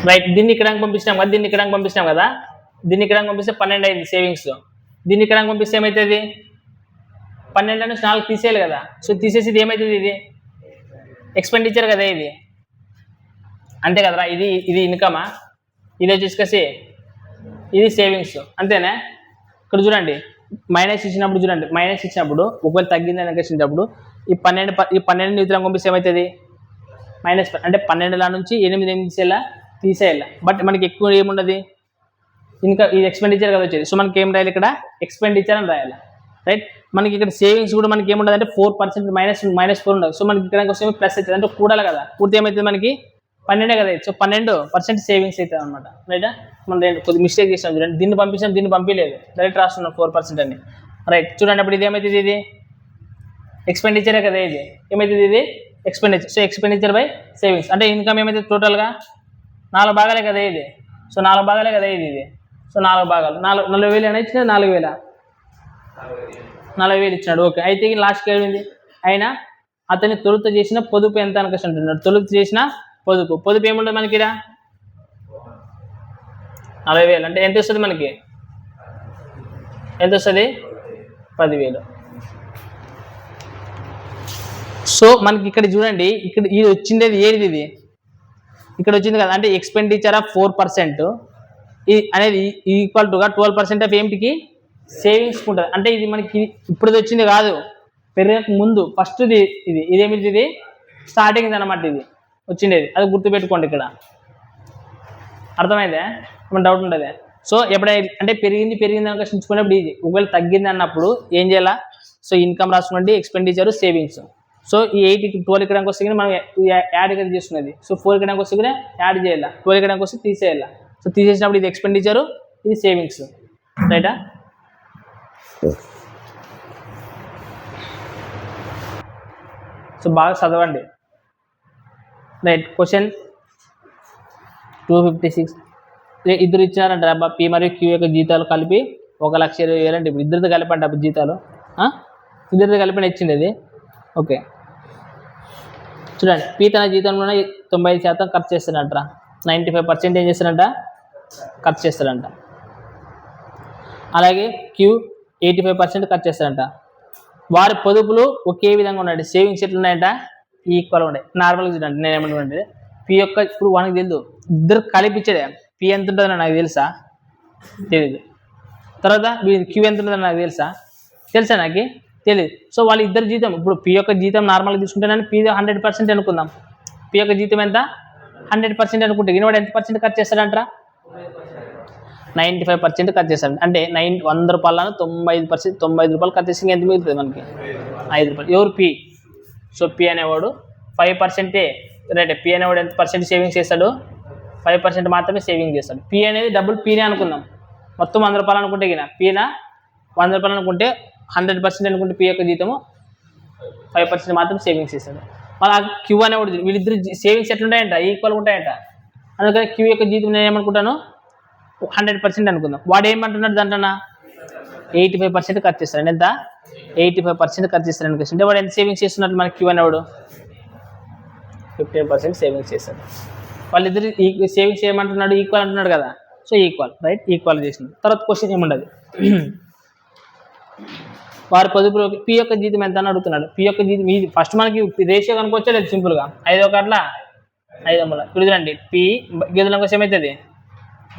రైట్. దీన్ని ఇక్కడ పంపిస్తాం కదా, దీన్ని ఇక్కడ పంపిస్తాం కదా, దీన్ని ఇక్కడ పంపిస్తే 12 అయింది సేవింగ్స్. దీన్ని ఇక్కడ పంపిస్తే ఏమవుతుంది? 12 నుంచి 4 తీసేయాలి కదా. సో తీసేసి ఇది ఏమవుతుంది? ఇది ఎక్స్పెండిచర్ కదా, ఇది అంతే కదరా. ఇది ఇన్కమా, ఇది వచ్చేసి ఇది సేవింగ్స్, అంతేనా? ఇక్కడ చూడండి, మైనస్ ఇచ్చినప్పుడు ఒకవేళ తగ్గింది అని ఇచ్చినప్పుడు ఈ 12 నిధులను పంపిస్తే ఏమవుతుంది? మైనస్ అంటే 12 నుంచి 8 తీసేయాలి. బట్ మనకి ఎక్కువ ఏముండదు, ఇంకా ఇది ఎక్స్పెండిచర్ కదా వచ్చేది. సో మనకి ఏం రాయాలి ఇక్కడ? ఎక్స్పెండిచర్ అని రాయాలి. రైట్. మనకి ఇక్కడ సేవింగ్స్ కూడా మనకి ఏముండదు అంటే 4% -4 ఉండదు. సో మనకి ఇక్కడ వస్తే ప్లస్ అవుతుంది, అంటే కూడాలి కదా. పూర్తి ఏమవుతుంది? మనకి 12 కదా. సో 12% సేవింగ్స్ అవుతుంది అనమాట. రైటా? మనం కొద్దిగా మిస్టేక్ చేసాం చూడండి. దీన్ని పంపించాం, దీన్ని పంపించలేదు, డైరెక్ట్ రాస్తున్నాం 4% అని. రైట్. చూడండి, అప్పుడు ఇది ఏమవుతుంది? ఇది ఎక్స్పెండిచరే కదా. ఇది ఏమవుతుంది? ఇది expenditure. So expenditure by savings అంటే ఇన్కమ్ ఏమవుతుంది? టోటల్గా 4 భాగాలే కదా ఇది. సో 4 భాగాలే కదా ఇది. సో 4 భాగాలు 40,000 అని ఇచ్చినా 40,000 ఇచ్చినాడు. ఓకే. అయితే లాస్ట్కి ఏమైంది? అయినా అతని తొలుత చేసిన పొదుపు ఎంత అని క్వశ్చన్ అంటున్నాడు. తొలుత చేసిన పొదుపు ఏముండదు మనకి? 40,000 అంటే ఎంత వస్తుంది మనకి? ఎంత వస్తుంది? 10,000. సో మనకి ఇక్కడ చూడండి, ఇక్కడ ఇది వచ్చిండేది ఏది? ఇది ఇక్కడ వచ్చింది కదా, అంటే ఎక్స్పెండిచర్ ఆఫ్ 4% అనేది ఈక్వల్ టుగా 12% ఆఫ్ ఏమిటికి? సేవింగ్స్ ఉంటుంది. అంటే ఇది మనకి ఇప్పుడు వచ్చింది కాదు, పెరగక ముందు ఫస్ట్ ఇదేమిటి? ఇది స్టార్టింగ్ అనమాట. ఇది వచ్చిండేది, అది గుర్తుపెట్టుకోండి. ఇక్కడ అర్థమైందే? మన డౌట్ ఉంటుంది. సో ఎప్పుడైతే అంటే పెరిగింది అని కష్టించుకున్నప్పుడు ఇది, ఒకవేళ తగ్గింది అన్నప్పుడు ఏం చేయాలా? సో ఇన్కమ్ రాసుకోండి, ఎక్స్పెండిచర్, సేవింగ్స్. సో ఈ 8కి 12 ఇక్కడానికి వస్తే మనం యాడ్ ఇక్కడ చేస్తున్నది. సో 4 ఇక్కడానికి వస్తే కూడా యాడ్ చేయాలి, 12 ఇక్కడానికి వస్తే తీసేయాలి. సో తీసేసినప్పుడు ఇది ఎక్స్పెండిచరు, ఇది సేవింగ్స్. రైటా? సో బాగా చదవండి. రైట్. క్వశ్చన్ 256. ఇద్దరు ఇచ్చారంట అబ్బా, పి మరియు క్యూ యొక్క జీతాలు కలిపి 1,20,000 అంటే ఇప్పుడు ఇద్దరితో కలిపండి అబ్బా జీతాలు. ఇద్దరితో కలిపి ఇచ్చింది అది. ఓకే. చూడండి, పి తన జీతంలో 95% ఖర్చు చేస్తాడంట, 95% ఏం చేస్తాడంట? ఖర్చు చేస్తాడంట. అలాగే క్యూ 85% ఖర్చు చేస్తాడంట. వారి పొదుపులు ఒకే విధంగా ఉన్నాయండి. సేవింగ్స్ ఎట్లు ఉన్నాయంట? ఈక్వల్ ఉన్నాయి. నార్మల్గా చూడండి, నేను ఏమంటే పి యొక్క ఇప్పుడు మనకు తెలియదు, ఇద్దరు కలిపిచ్చాడే. పి ఎంత ఉంటుందని నాకు తెలుసా? తెలీదు. తర్వాత క్యూ ఎంత ఉంటుందని నాకు తెలుసా? నాకు తెలియదు. సో వాళ్ళ ఇద్దరు జీతం, ఇప్పుడు పి యొక్క జీతం నార్మల్గా తీసుకుంటేనే పి 100% అనుకుందాం. పి యొక్క జీతం ఎంత? 100% అనుకుంటే వాడు ఎంత పర్సెంట్ ఖర్చు చేస్తాడంటారా? 95% ఖర్చు చేస్తాడు. అంటే 100 రూపాయలను 95 రూపాయలు ఖర్చు చేసి ఎంత మిగులుతుంది మనకి? 5 రూపాయలు. ఎవరు? పి. సో పి అనేవాడు 5%. రైట్. పి అనేవాడు ఎంత పర్సెంట్ సేవింగ్స్ చేస్తాడు? 5% మాత్రమే సేవింగ్ చేస్తాడు. పి అనేది డబుల్ పీనే అనుకుందాం. మొత్తం 100 రూపాయలు అనుకుంటే పీన 100 రూపాయలు అనుకుంటే 100% అనుకుంటే పి యొక్క జీతము 5% మాత్రం సేవింగ్స్ చేస్తాడు. మళ్ళీ క్యూ అనేవాడు, వీళ్ళిద్దరు సేవింగ్స్ ఎట్లుంటాయంట? ఈక్వల్గా ఉంటాయంట. అందుకని క్యూ యొక్క జీతం నేను ఏమనుకుంటాను? 100% అనుకుందాం. వాడు ఏమంటున్నాడు? దాంట్లో 85% ఖర్చు చేస్తాడు. ఎంత? 85% ఖర్చు చేస్తాడు అనుకోవచ్చు. అంటే వాడు ఎంత సేవింగ్స్ చేస్తున్నట్లు మనకి క్యూ అనేవాడు 15% సేవింగ్స్ చేస్తాడు. వాళ్ళిద్దరు సేవింగ్స్ ఏమంటున్నాడు? ఈక్వల్ అంటున్నాడు కదా. So equal. రైట్. ఈక్వల్ చేసింది. తర్వాత క్వశ్చన్ ఏముండదు. వారి పొదుపులో పి యొక్క జీతం ఎంత అని అడుగుతున్నాడు. పి యొక్క జీతం ఇది ఫస్ట్ మనకి రేషియో కనుకొచ్చా లేదు సింపుల్గా 5/1 5/5. ఇప్పుడు చూడండి పి గీతల కోసం ఏమవుతుంది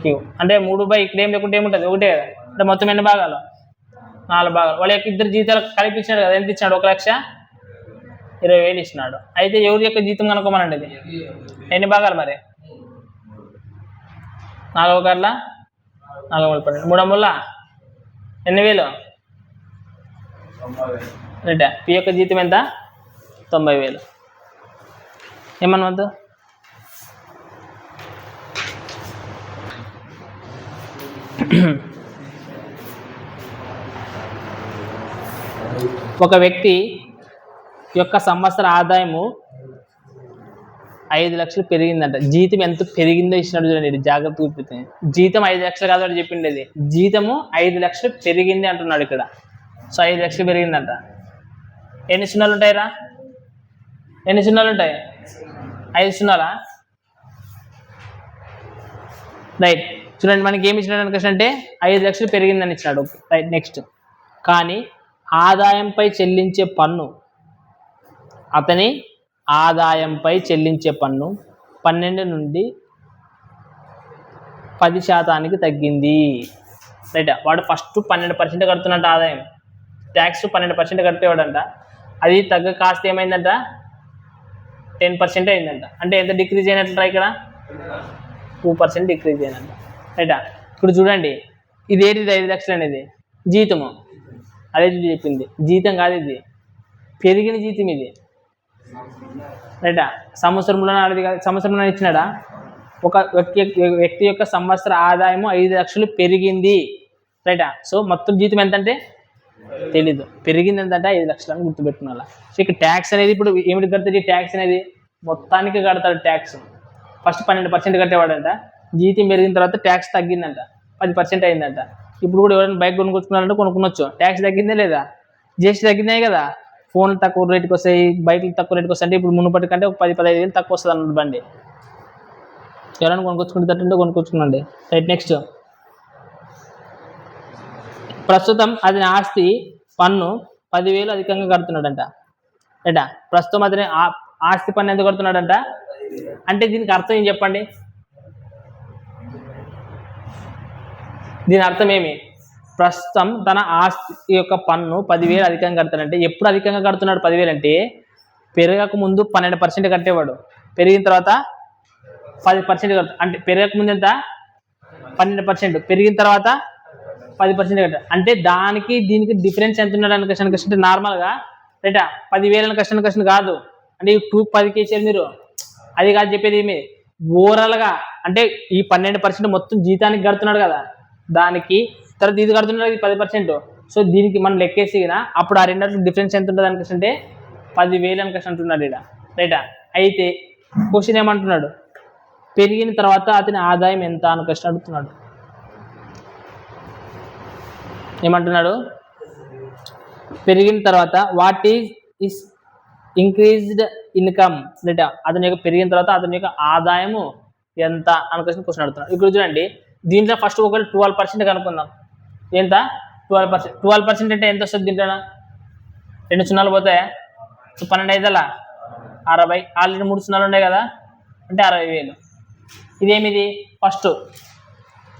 క్యూ అంటే 3/, ఇక్కడ ఏం లేకుంటే ఏముంటుంది ఒకటే కదా, అంటే మొత్తం ఎన్ని భాగాలు 4 భాగాలు. వాళ్ళ యొక్క ఇద్దరు జీతాలు కలిపి ఇచ్చినాడు కదా, ఎంత ఇచ్చినాడు 1,20,000 ఇచ్చినాడు. అయితే ఎవరి యొక్క జీతం కనుక్కోమనండి, ఇది ఎన్ని భాగాలు మరి 4/1 4/12 3/3 ఎన్ని వేలు రైటా. పి యొక్క జీతం ఎంత 90,000. ఏమన్నా వద్దు ఒక వ్యక్తి యొక్క సంవత్సర ఆదాయము 5 లక్షలు పెరిగిందంట. జీతం ఎంత పెరిగిందో ఇచ్చినట్టు చూడండి, జాగ్రత్త చూపితే జీతం 5 లక్షలు కాదు అని చెప్పిండేది, జీతము 5 లక్షలు పెరిగింది అంటున్నాడు ఇక్కడ. సో 5 లక్షలు పెరిగిందంట. ఎన్ని సున్నాలు ఉంటాయిరా, ఎన్ని సున్నాలు ఉంటాయి 5 సున్నాలా రైట్. చూడండి మనకి ఏమి ఇచ్చినాడు అనుకోవచ్చు అంటే 5 లక్షలు పెరిగిందని ఇచ్చినాడు. Right next. కానీ ఆదాయంపై చెల్లించే పన్ను, అతని ఆదాయంపై చెల్లించే పన్ను 12 నుండి 10% తగ్గింది. రైట్. వాడు ఫస్ట్ 12% కడుతున్నట్టు ఆదాయం, ట్యాక్స్ 12% కట్టేవాడంట. అది తగ్గ కాస్త ఏమైందంట 10% అయిందంట. అంటే ఎంత డిక్రీజ్ అయినట్లరా ఇక్కడ 2% డిక్రీజ్ అయినంట. రైటా. ఇప్పుడు చూడండి ఇది ఏంటి, 5 లక్షలు అనేది జీతము, అదే చెప్పింది జీతం కాదు, ఇది పెరిగిన జీతం ఇది. రైటా. సంవత్సరంలో అది కాదు, సంవత్సరంలో ఇచ్చినాడా. ఒక వ్యక్తి యొక్క సంవత్సర ఆదాయము 5 లక్షలు పెరిగింది. రైటా. సో మొత్తం జీతం ఎంత అంటే తెలీదు, పెరిగింది ఎంతంటే 5 లక్షలు అని గుర్తుపెట్టుకున్నా. సో ఇక్కడ ట్యాక్స్ అనేది ఇప్పుడు ఏమిటి కడతాడు, ట్యాక్స్ అనేది మొత్తానికి కడతాడు. ట్యాక్స్ ఫస్ట్ 12% కట్టేవాడంట, జీతం పెరిగిన తర్వాత ట్యాక్స్ తగ్గిందంట, 10% అయిందంట. ఇప్పుడు కూడా ఎవరైనా బైక్ కొనుక్కొచ్చుకున్నారంటే కొనుక్కొనొచ్చు, ట్యాక్స్ తగ్గిందే లేదా, జిఎస్టీ తగ్గిందే కదా. ఫోన్లు తక్కువ రేటుకి వస్తాయి, బైక్లు తక్కువ రేటుకి వస్తాయి. అంటే ఇప్పుడు మునుపటి కంటే ఒక 10-15 వేలు తక్కువ వస్తుంది అన్నమాట బండి. ఎవరైనా కొనుక్కొచ్చుకుంటే కొనుక్కొచ్చుకున్నాండి. Right next. ప్రస్తుతం అతని ఆస్తి పన్ను 10,000 అధికంగా కడుతున్నాడంట. రైటా. ప్రస్తుతం అతని ఆస్తి పన్ను ఎంత కడుతున్నాడంట అంటే దీనికి అర్థం ఏం చెప్పండి, దీని అర్థం ఏమి, ప్రస్తుతం తన ఆస్తి యొక్క పన్ను 10,000 అధికంగా కడతాడంటే ఎప్పుడు అధికంగా కడుతున్నాడు 10,000 అంటే పెరగక ముందు 12% కట్టేవాడు, పెరిగిన తర్వాత 10% కడతాడు. అంటే పెరగక ముందు ఎంత 12%, పెరిగిన తర్వాత 10% కట్టాడు. అంటే దానికి దీనికి డిఫరెన్స్ ఎంత ఉన్నాడు అని క్వశ్చన్ అంటే నార్మల్గా రైటా 10,000 క్వశ్చన్ కాదు. అంటే 2-10 ఇచ్చారు మీరు, అది కాదు చెప్పేది. ఏమి ఓవరాల్గా అంటే ఈ 12% మొత్తం జీతానికి కడుతున్నాడు కదా, దానికి తర్వాత ఇది కడుతున్నాడు, ఇది 10%. సో దీనికి మనం లెక్కేసిన అప్పుడు ఆ రెండింటికి డిఫరెన్స్ ఎంత ఉంటుంది అని అంటే 10,000 అని క్వశ్చన్ అంటున్నాడు ఇక్కడ. రైటా. అయితే క్వశ్చన్ ఏమంటున్నాడు, పెరిగిన తర్వాత అతని ఆదాయం ఎంత అని క్వశ్చన్ అడుగుతున్నాడు. ఏమంటున్నాడు, పెరిగిన తర్వాత వాట్ ఈస్ ఇంక్రీజ్డ్ ఇన్కమ్. రైటా. అతని యొక్క పెరిగిన తర్వాత అతని యొక్క ఆదాయము ఎంత అని క్వశ్చన్ అడుగుతున్నాడు. ఇప్పుడు చూడండి దీంట్లో ఫస్ట్ ఒకవేళ 12% కనుక్కుందాం. ఎంత 12%, 12% అంటే ఎంత వస్తుంది దీంట్లో, 2 సున్నాలు పోతాయా, 12 60, ఆల్రెడీ 3 సున్నాలు ఉన్నాయి కదా, అంటే 60,000. ఇదేమిది ఫస్ట్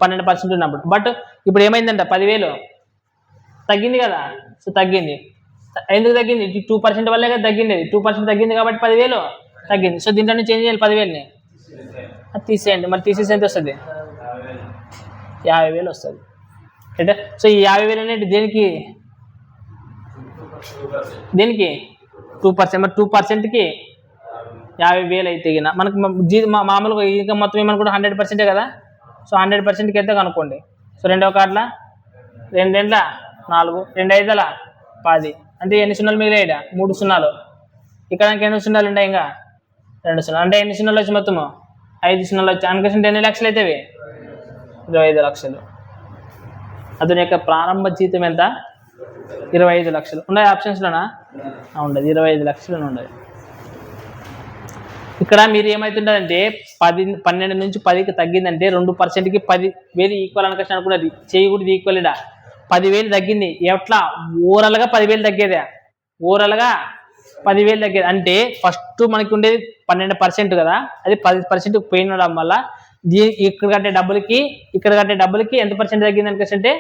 12% ఉన్నప్పుడు. బట్ ఇప్పుడు ఏమైందంట 10,000 తగ్గింది కదా. సో తగ్గింది, ఎందుకు తగ్గింది, 2% వల్లే కదా తగ్గింది, 2% తగ్గింది కాబట్టి 10,000 తగ్గింది. సో దీంట్లో చేంజ్ చేయాలి, 10,000ని అది తీసేయండి. మరి తీసేసి ఎంత వస్తుంది 50,000 వస్తుంది. అంటే సో ఈ 50,000 అనేది దేనికి 2%. మరి 2%కి 50,000 అయితే మనకు మామూలుగా ఇన్కమ్ మొత్తం ఏమనుకుంటే 100% కదా. సో 100%కి అయితే కనుక్కోండి. సో రెండవ కార్డుల 2 4, 2 5 10, అంటే ఎన్ని సున్నాలు మిగిలాయి, 3 సున్నాలు. ఇక్కడ ఎన్ని సున్నాలు ఉంటాయి, ఇంకా 2 సున్నాలు. అంటే ఎన్ని సున్నాలు వచ్చి మొత్తము 5 సున్నాలు వచ్చి అనుకుంటే ఎన్ని లక్షలు అవుతాయి, 25 లక్షలు. అతని యొక్క ప్రారంభ జీతం ఎంత 25 లక్షలు. ఉన్నాయి ఆప్షన్స్లోనా, ఉండదు, 25 లక్షలు ఉండదు. ఇక్కడ మీరు ఏమవుతుందంటే 12 నుంచి 10కి తగ్గిందంటే 2%కి 10,000 ఈక్వల్ అనుకోవచ్చు అనుకున్నది, చేయకూడదు ఈక్వల్. 10,000 తగ్గింది. ఎట్లా ఓవరాల్గా 10,000 తగ్గేదే, ఓవరాల్గా 10,000 తగ్గేది. అంటే ఫస్ట్ మనకి ఉండేది 12% కదా, అది 10% పోయినడం వల్ల ఇక్కడ కట్టే డబ్బులకి ఇక్కడ కట్టే డబ్బులకి ఎంత పర్సెంట్ తగ్గింది అంటే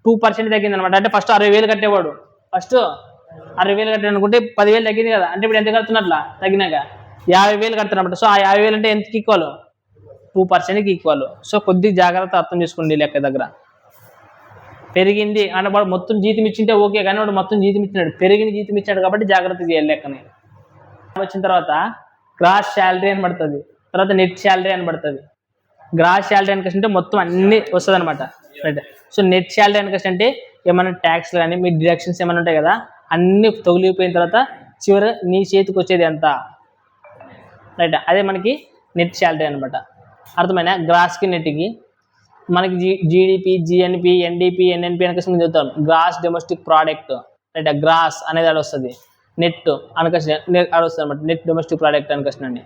2% తగ్గింది అనమాట. అంటే ఫస్ట్ 60,000 కట్టేవాడు, ఫస్ట్ 60,000 కట్టాడు అనుకుంటే 10,000 తగ్గింది కదా. అంటే ఇప్పుడు ఎంత కడుతున్నట్లా తగ్గినాక 50,000 కడుతున్నమాట. సో ఆ 50,000 అంటే ఎంతకి ఈక్వల్, 2%కి ఈక్వల్. సో కొద్దిగా జాగ్రత్త అర్థం చేసుకోండి లెక్క దగ్గర. పెరిగింది అంటే వాడు మొత్తం జీతం ఇచ్చింటే ఓకే, కానీ వాడు మొత్తం జీతం ఇచ్చినాడు, పెరిగిన జీతం ఇచ్చాడు కాబట్టి జాగ్రత్త చేయాలి లెక్కని. వచ్చిన తర్వాత గ్రాస్ శాలరీ అని పడుతుంది, తర్వాత నెట్ శాలరీ అని పడుతుంది. గ్రాస్ శాలరీ అని అంటే మొత్తం అన్ని వస్తుంది అనమాట, రైట్. సో నెట్ శాలరీ అని అంటే ఏమైనా ట్యాక్స్లు కానీ మీ డిడక్షన్స్ ఏమైనా ఉంటాయి కదా, అన్ని తొలిగిపోయిన తర్వాత చివరి నీ చేతికి వచ్చేది ఎంత, రైట్. అదే మనకి నెట్ శాలరీ అనమాట. అర్థమైనా? గ్రాస్కి నెట్కి మనకి జీడిపి, జిఎన్పి, ఎన్డిపి, ఎన్ఎన్పి అని చెప్తాం. Gross domestic product, right. Gross అనేది అది వస్తుంది, నెట్ అనకసి అది వస్తుంది అనమాట, నెట్ డొమెస్టిక్ ప్రోడక్ట్ అనకసినండి.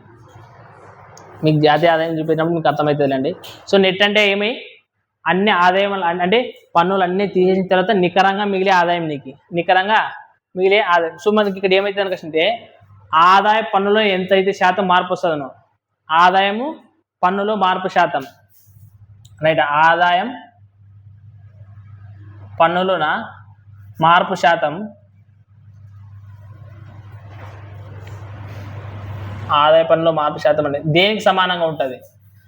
మీకు జాతీయ ఆదాయం చూపించినప్పుడు మీకు అర్థమవుతుందండి. సో నెట్ అంటే ఏమి, అన్ని ఆదాయం అంటే పన్నులు అన్నీ తీసేసిన తర్వాత నికరంగా మిగిలే ఆదాయం, నికరంగా మిగిలే ఆదాయం. సో మనకి ఇక్కడ ఏమవుతుంది అనుకుంటే ఆదాయ పన్నులో ఎంతైతే శాతం మార్పు వస్తుందనో, ఆదాయము పన్నులో మార్పు శాతం, రైట్. ఆదాయం పన్నులోన మార్పు శాతం, ఆదాయ పన్నులో మార్పు శాతం అనేది దేనికి సమానంగా ఉంటుంది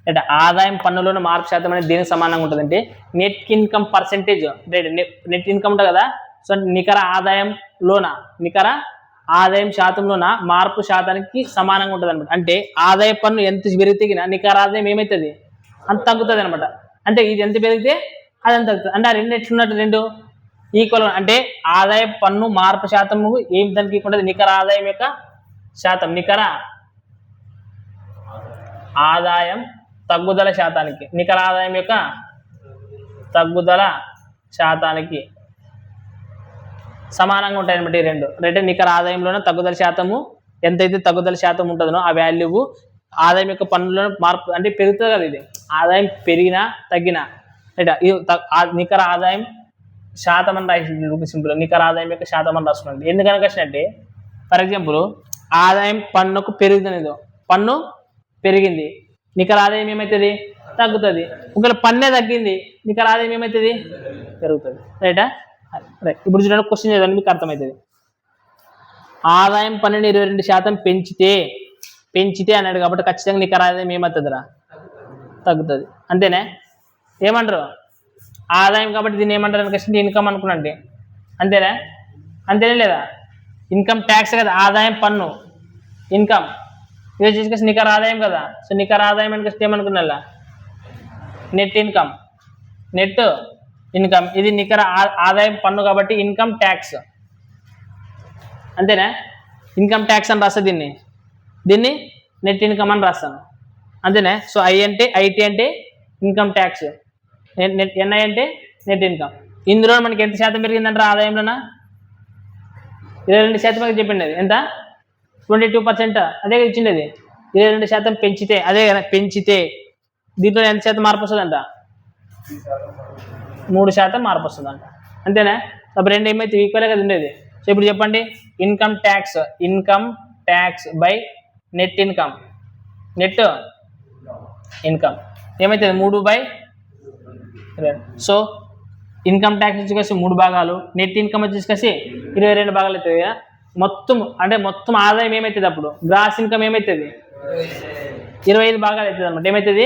అంటే ఆదాయం పన్నులోని మార్పు శాతం అనేది దేనికి సమానంగా ఉంటుంది అంటే net income percentage, right. Net income ఉంటుంది కదా, సో నికర ఆదాయంలోన, నికర ఆదాయం శాతంలోన మార్పు శాతానికి సమానంగా ఉంటుంది అనమాట. అంటే ఆదాయ పన్ను ఎంత పెరిగితే నికర ఆదాయం ఏమవుతుంది అంత తగ్గుతుంది అనమాట. అంటే ఇది ఎంత పెరిగితే అది ఎంత తగ్గుతుంది. అంటే ఆ రెండు ఎట్లున్నట్టు, రెండు ఈక్వల్. అంటే ఆదాయ పన్ను మార్పు శాతము ఏం దానికి ఉంటుంది, నికర ఆదాయం యొక్క శాతం, నికర ఆదాయం తగ్గుదల శాతానికి, నికర ఆదాయం యొక్క తగ్గుదల శాతానికి సమానంగా ఉంటాయి అనమాట ఈ రెండు, రైట్. నికర ఆదాయంలోనే తగ్గుదల శాతము ఎంతైతే తగ్గుదల శాతం ఉంటుందో ఆ వాల్యూ ఆదాయం యొక్క పన్నులో మార్పు అంటే పెరుగుతుంది కదా, ఇది ఆదాయం పెరిగినా తగ్గినా, రైట్. నికర ఆదాయం శాతం అని రాసి సింపుల్, నికర ఆదాయం యొక్క శాతం అని రాసుకున్నాండి. ఎందుకని వచ్చినట్టే ఫర్ ఎగ్జాంపుల్ ఆదాయం పన్నుకు పెరుగుతుంది, పన్ను పెరిగింది, నికర ఆదాయం ఏమవుతుంది తగ్గుతుంది. ఒకవేళ పన్నే తగ్గింది నికర ఆదాయం ఏమవుతుంది పెరుగుతుంది, రైటా. రైట్. ఇప్పుడు చూడండి క్వశ్చన్ చదవండి మీకు అర్థమవుతుంది. ఆదాయం పన్నుని 22% పెంచితే అన్నాడు కాబట్టి ఖచ్చితంగా నికర ఆదాయం ఏమవుతుందిరా తగ్గుతుంది, అంతేనే. ఏమంటారు ఆదాయం కాబట్టి దీన్ని ఏమంటారు అనుకుంటే ఇన్కమ్ అనుకున్నాండి, అంతేనా, అంతేనే లేదా. ఇన్కమ్ ట్యాక్స్ కదా, ఆదాయం పన్ను ఇన్కమ్, ఇది వచ్చేసి నికర ఆదాయం కదా. సో నికర ఆదాయం అనుకొస్తే ఏమనుకున్నా నెట్ ఇన్కమ్, నెట్ ఇన్కమ్, ఇది నికర ఆదాయం పన్ను కాబట్టి ఇన్కమ్ ట్యాక్స్, అంతేనా. ఇన్కమ్ ట్యాక్స్ అని రాస్తా, దీన్ని నెట్ ఇన్కమ్ అని రాస్తాను, అంతేనా. సో ఐటీ అంటే ఇన్కమ్ ట్యాక్స్, ఎన్ఐ అంటే నెట్ ఇన్కమ్. ఇందులో మనకి ఎంత శాతం పెరిగిందంటారా ఆదాయంలోనా 22% చెప్పింది, అది ఎంత 22%, అదే ఇచ్చిండేది. 22% పెంచితే, అదే కదా పెంచితే దీంట్లో ఎంత శాతం మార్పు వస్తుందంట 3% మార్పు వస్తుందంట, అంతేనా. అప్పుడు రెండు ఏమైతే ఈక్వల్గా కదా ఉండేది. సో ఇప్పుడు చెప్పండి income tax by net income, net income ఏమవుతుంది 3/2. సో ఇన్కమ్ ట్యాక్స్ వచ్చేసి 3 భాగాలు, నెట్ ఇన్కమ్ వచ్చేసి 22 భాగాలు అవుతుంది కదా. మొత్తం ఆదాయం ఏమవుతుంది అప్పుడు గ్రాస్ ఇన్కమ్ ఏమవుతుంది 25 భాగాలు అవుతుంది అనమాట. ఏమవుతుంది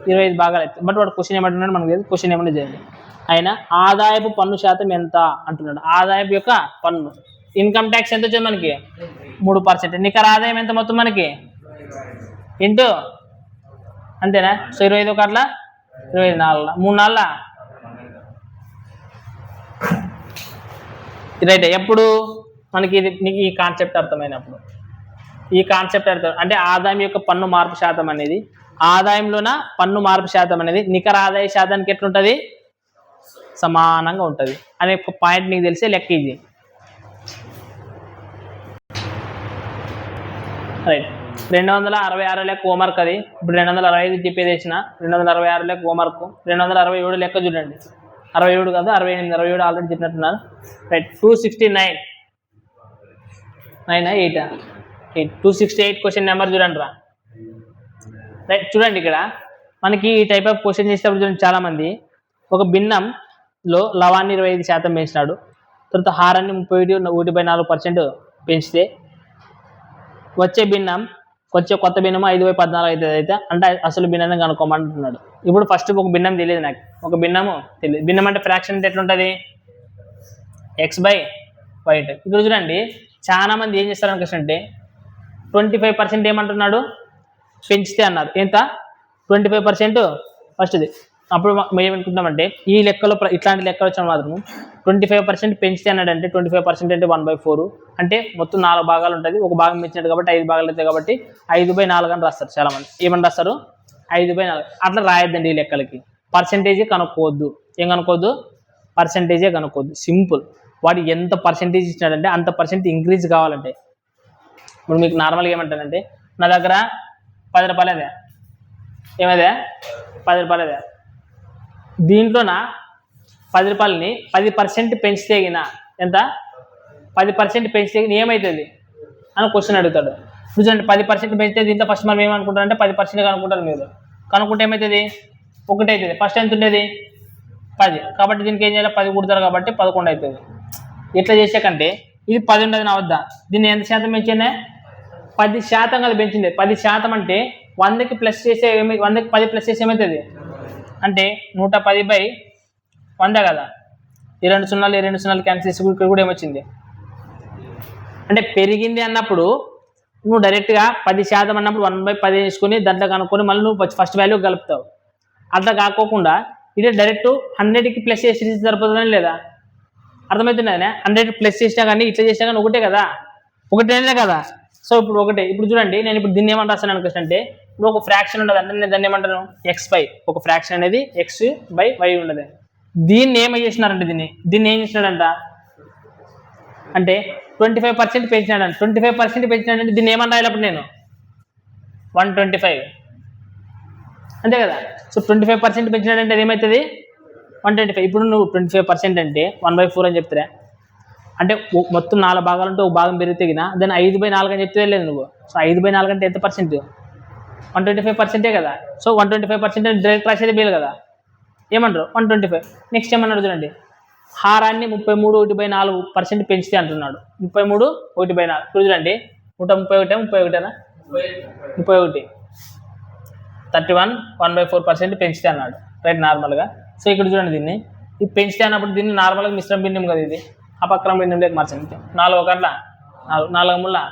25 భాగాలు అవుతుంది. బట్ వాడు క్వశ్చన్ ఏమంటున్నాడు మనకు లేదు, క్వశ్చన్ ఏమన్నా చేయండి. ఆయన ఆదాయపు పన్ను శాతం ఎంత అంటున్నాడు, ఆదాయపు యొక్క పన్ను. ఇన్కమ్ ట్యాక్స్ ఎంత వచ్చింది మనకి 3%, నికర ఆదాయం ఎంత మొత్తం మనకి ఇంటూ, అంతేనా. సో 25 ఒకట్ల 25 4 3 4 రైట్. ఎప్పుడు మనకి ఇది నీకు ఈ కాన్సెప్ట్ అర్థమైనప్పుడు, ఈ కాన్సెప్ట్ అర్థం అంటే ఆదాయం యొక్క పన్ను మార్పు శాతం అనేది, ఆదాయంలోన పన్ను మార్పు శాతం అనేది నికర ఆదాయ శాతానికి ఎట్లుంటుంది సమానంగా ఉంటుంది అనే ఒక పాయింట్ నీకు తెలిసే లెక్క ఇది, రైట్. 266 లెక్క హోంవర్క్ అది. ఇప్పుడు 265 చెప్పేది వేసిన 266 లెక్క హోంవర్క్, 267 లెక్క చూడండి 67 కాదు 68, 67 ఆల్రెడీ చెప్పినట్టున్నారు. రైట్. 269 9 8 268 క్వశ్చన్ నెంబర్ చూడండి రా. రైట్. చూడండి ఇక్కడ మనకి ఈ టైప్ ఆఫ్ క్వశ్చన్ చేసేటప్పుడు చూడండి చాలామంది ఒక భిన్నంలో లవాన్ని 25% పెంచినాడు, తర్వాత హారాన్ని 31.4% పెంచితే వచ్చే కొత్త భిన్నం 5/14 అవుతుంది. అయితే అంటే అసలు భిన్నాన్ని కనుక్కోమంటున్నాడు. ఇప్పుడు ఫస్ట్ ఒక భిన్నం తెలియదు నాకు, ఒక భిన్నము తెలియదు. భిన్నం అంటే ఫ్రాక్షన్ అంటే ఎట్లుంటుంది, x/y. ఇక్కడ చూడండి చాలా మంది ఏం చేస్తారు క్వశ్చన్ అంటే 25% ఏమంటున్నాడు, పెంచితే అన్నారు. ఎంత 25% ఫస్ట్ది. అప్పుడు మేము ఏమనుకుంటామంటే ఈ లెక్కలో ఇట్లాంటి లెక్కలు వచ్చిన మాత్రం 25% పెంచితే అన్నాడంటే 25% అంటే 1/4 అంటే మొత్తం 4 భాగాలు ఉంటుంది. ఒక భాగం పెంచినట్టు కాబట్టి 5 భాగాలు అవుతాయి కాబట్టి 5/4 అని రాస్తారు చాలామంది. ఏమని రాస్తారు 5/4. అట్లా రాయొద్దండి ఈ లెక్కలకి. పర్సెంటేజే కనుక్కోవద్దు. ఏం కనుక్కోవద్దు, పర్సెంటేజే కనుక్కోవద్దు. సింపుల్. వాడు ఎంత పర్సెంటేజ్ ఇచ్చినాడంటే అంత పర్సెంట్ ఇంక్రీజ్ కావాలంటే ఇప్పుడు మీకు నార్మల్గా ఏమంటానంటే నా దగ్గర 10 రూపాయలదే, ఏమదే 10 రూపాయలదే, దీంట్లోన 10 రూపాయలని 10% పెంచితే గిన ఎంత 10% పెంచితే ఏమవుతుంది అని క్వశ్చన్ అడుగుతాడు. చూడండి 10% పెంచితే దీంట్లో ఫస్ట్ మనం ఏమనుకుంటారంటే 10% కనుక్కుంటారు మీరు. కనుక్కుంటే ఏమవుతుంది 1 అవుతుంది. ఫస్ట్ ఎంత ఉండేది 10 కాబట్టి దీనికి ఏం చేయాలి 10 కుడతారు కాబట్టి 11 అవుతుంది. ఎట్లా చేసాకంటే ఇది 10 ఉండదు నా వద్ద, దీన్ని ఎంత శాతం పెంచిందే 10% కదా పెంచింది. 10% అంటే 100కి ప్లస్ చేసే 100కి 10 ప్లస్ చేసి ఏమవుతుంది అంటే 110/100 కదా. ఈ 2 సున్నాలు క్యాన్సిల్ చేసి ఇక్కడ కూడా ఏమొచ్చింది అంటే పెరిగింది అన్నప్పుడు నువ్వు డైరెక్ట్గా 10% అన్నప్పుడు 1/10 తీసుకొని దాంట్లో కనుక్కొని మళ్ళీ నువ్వు ఫస్ట్ వాల్యూ కలుపుతావు. అట్లా కాకోకుండా ఇది డైరెక్ట్ 100కి ప్లస్ చేసి సరిపోతుందని లేదా, అర్థమవుతున్నది. 100 ప్లస్ చేసినా కానీ ఇట్లా చేసినా కానీ ఒకటే కదా, ఒకటేనే కదా. సో ఇప్పుడు ఒకటే. ఇప్పుడు చూడండి నేను ఇప్పుడు దీన్ని ఏమంటా రాస్తాను అనుకోవచ్చు అంటే ఇప్పుడు ఒక ఫ్రాక్షన్ ఉండదు అంటే నేను దాన్ని ఏమంటాను x/y. ఒక ఫ్రాక్షన్ అనేది x/y ఉండదు. దీన్ని ఏమై చేసినారంటే దీన్ని ఏం చేసినాడంట అంటే 25% పెంచినాడంట. 25% పెంచినాడంటే దీన్ని ఏమని రాయాలి అప్పుడు నేను 125 అంతే కదా. సో 25% పెంచినాడంటే అది ఏమవుతుంది 125. ఇప్పుడు నువ్వు 25% అంటే 1/4 అని చెప్తారా అంటే మొత్తం 4 భాగాలు ఉంటే ఒక భాగం పెరిగితే దాన్ని 5/4 అని చెప్తే లేదు నువ్వు. సో 5/4 అంటే ఎంత పర్సెంట్ 125% కదా. సో 125% డైరెక్ట్ రాసేది మేలు కదా. ఏమంటారు 125. నెక్స్ట్ ఏమన్నాడు చూడండి హారాన్ని 33/4% పెంచితే అంటున్నాడు. 33/4 ఇప్పుడు చూడండి 131 31 31 1/4% పెంచితే అన్నాడు రైట్ నార్మల్గా. సో ఇక్కడ చూడండి దీన్ని ఇది పెంచితే అన్నప్పుడు దీన్ని నార్మల్గా మిశ్రమ భిన్నం కదా, ఇది అపక్రమ భిన్నంలోకి మార్చండి. 4 1 4 4 3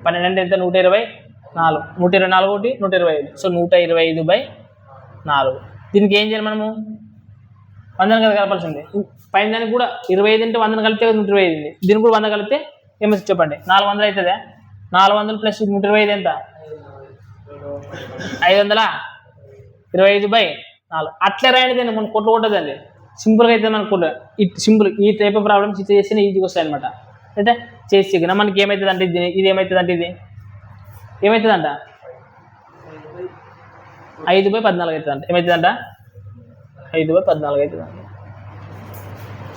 12 అంటే ఎంత 120 4 124 1 125. సో 125/4. దీనికి ఏం చేయాలి మనము 100 కదా కలపాల్సింది. పైన దానికి కూడా 25 అంటే 100 కలిపితే 125. దీనికి కూడా 100 కలిపితే ఏమో చెప్పండి 400 అవుతుందా. 400 ప్లస్ 125 ఎంత 525/4. అట్లే రాయండి. దాన్ని మనం కొట్టు కొట్టదండి, సింపుల్గా అయితే మనకు సింపుల్. ఈ టైప్ ఆఫ్ ప్రాబ్లమ్స్ ఇది చేస్తే ఈజీగా వస్తాయి అనమాట. అంటే చేసి మనకి ఏమవుతుంది అంటే ఇది ఏమవుతుంది అంటే ఇది ఏమవుతుందంట 5/14 అవుతుందంట. ఏమవుతుందంట 5/14 అవుతుందంట.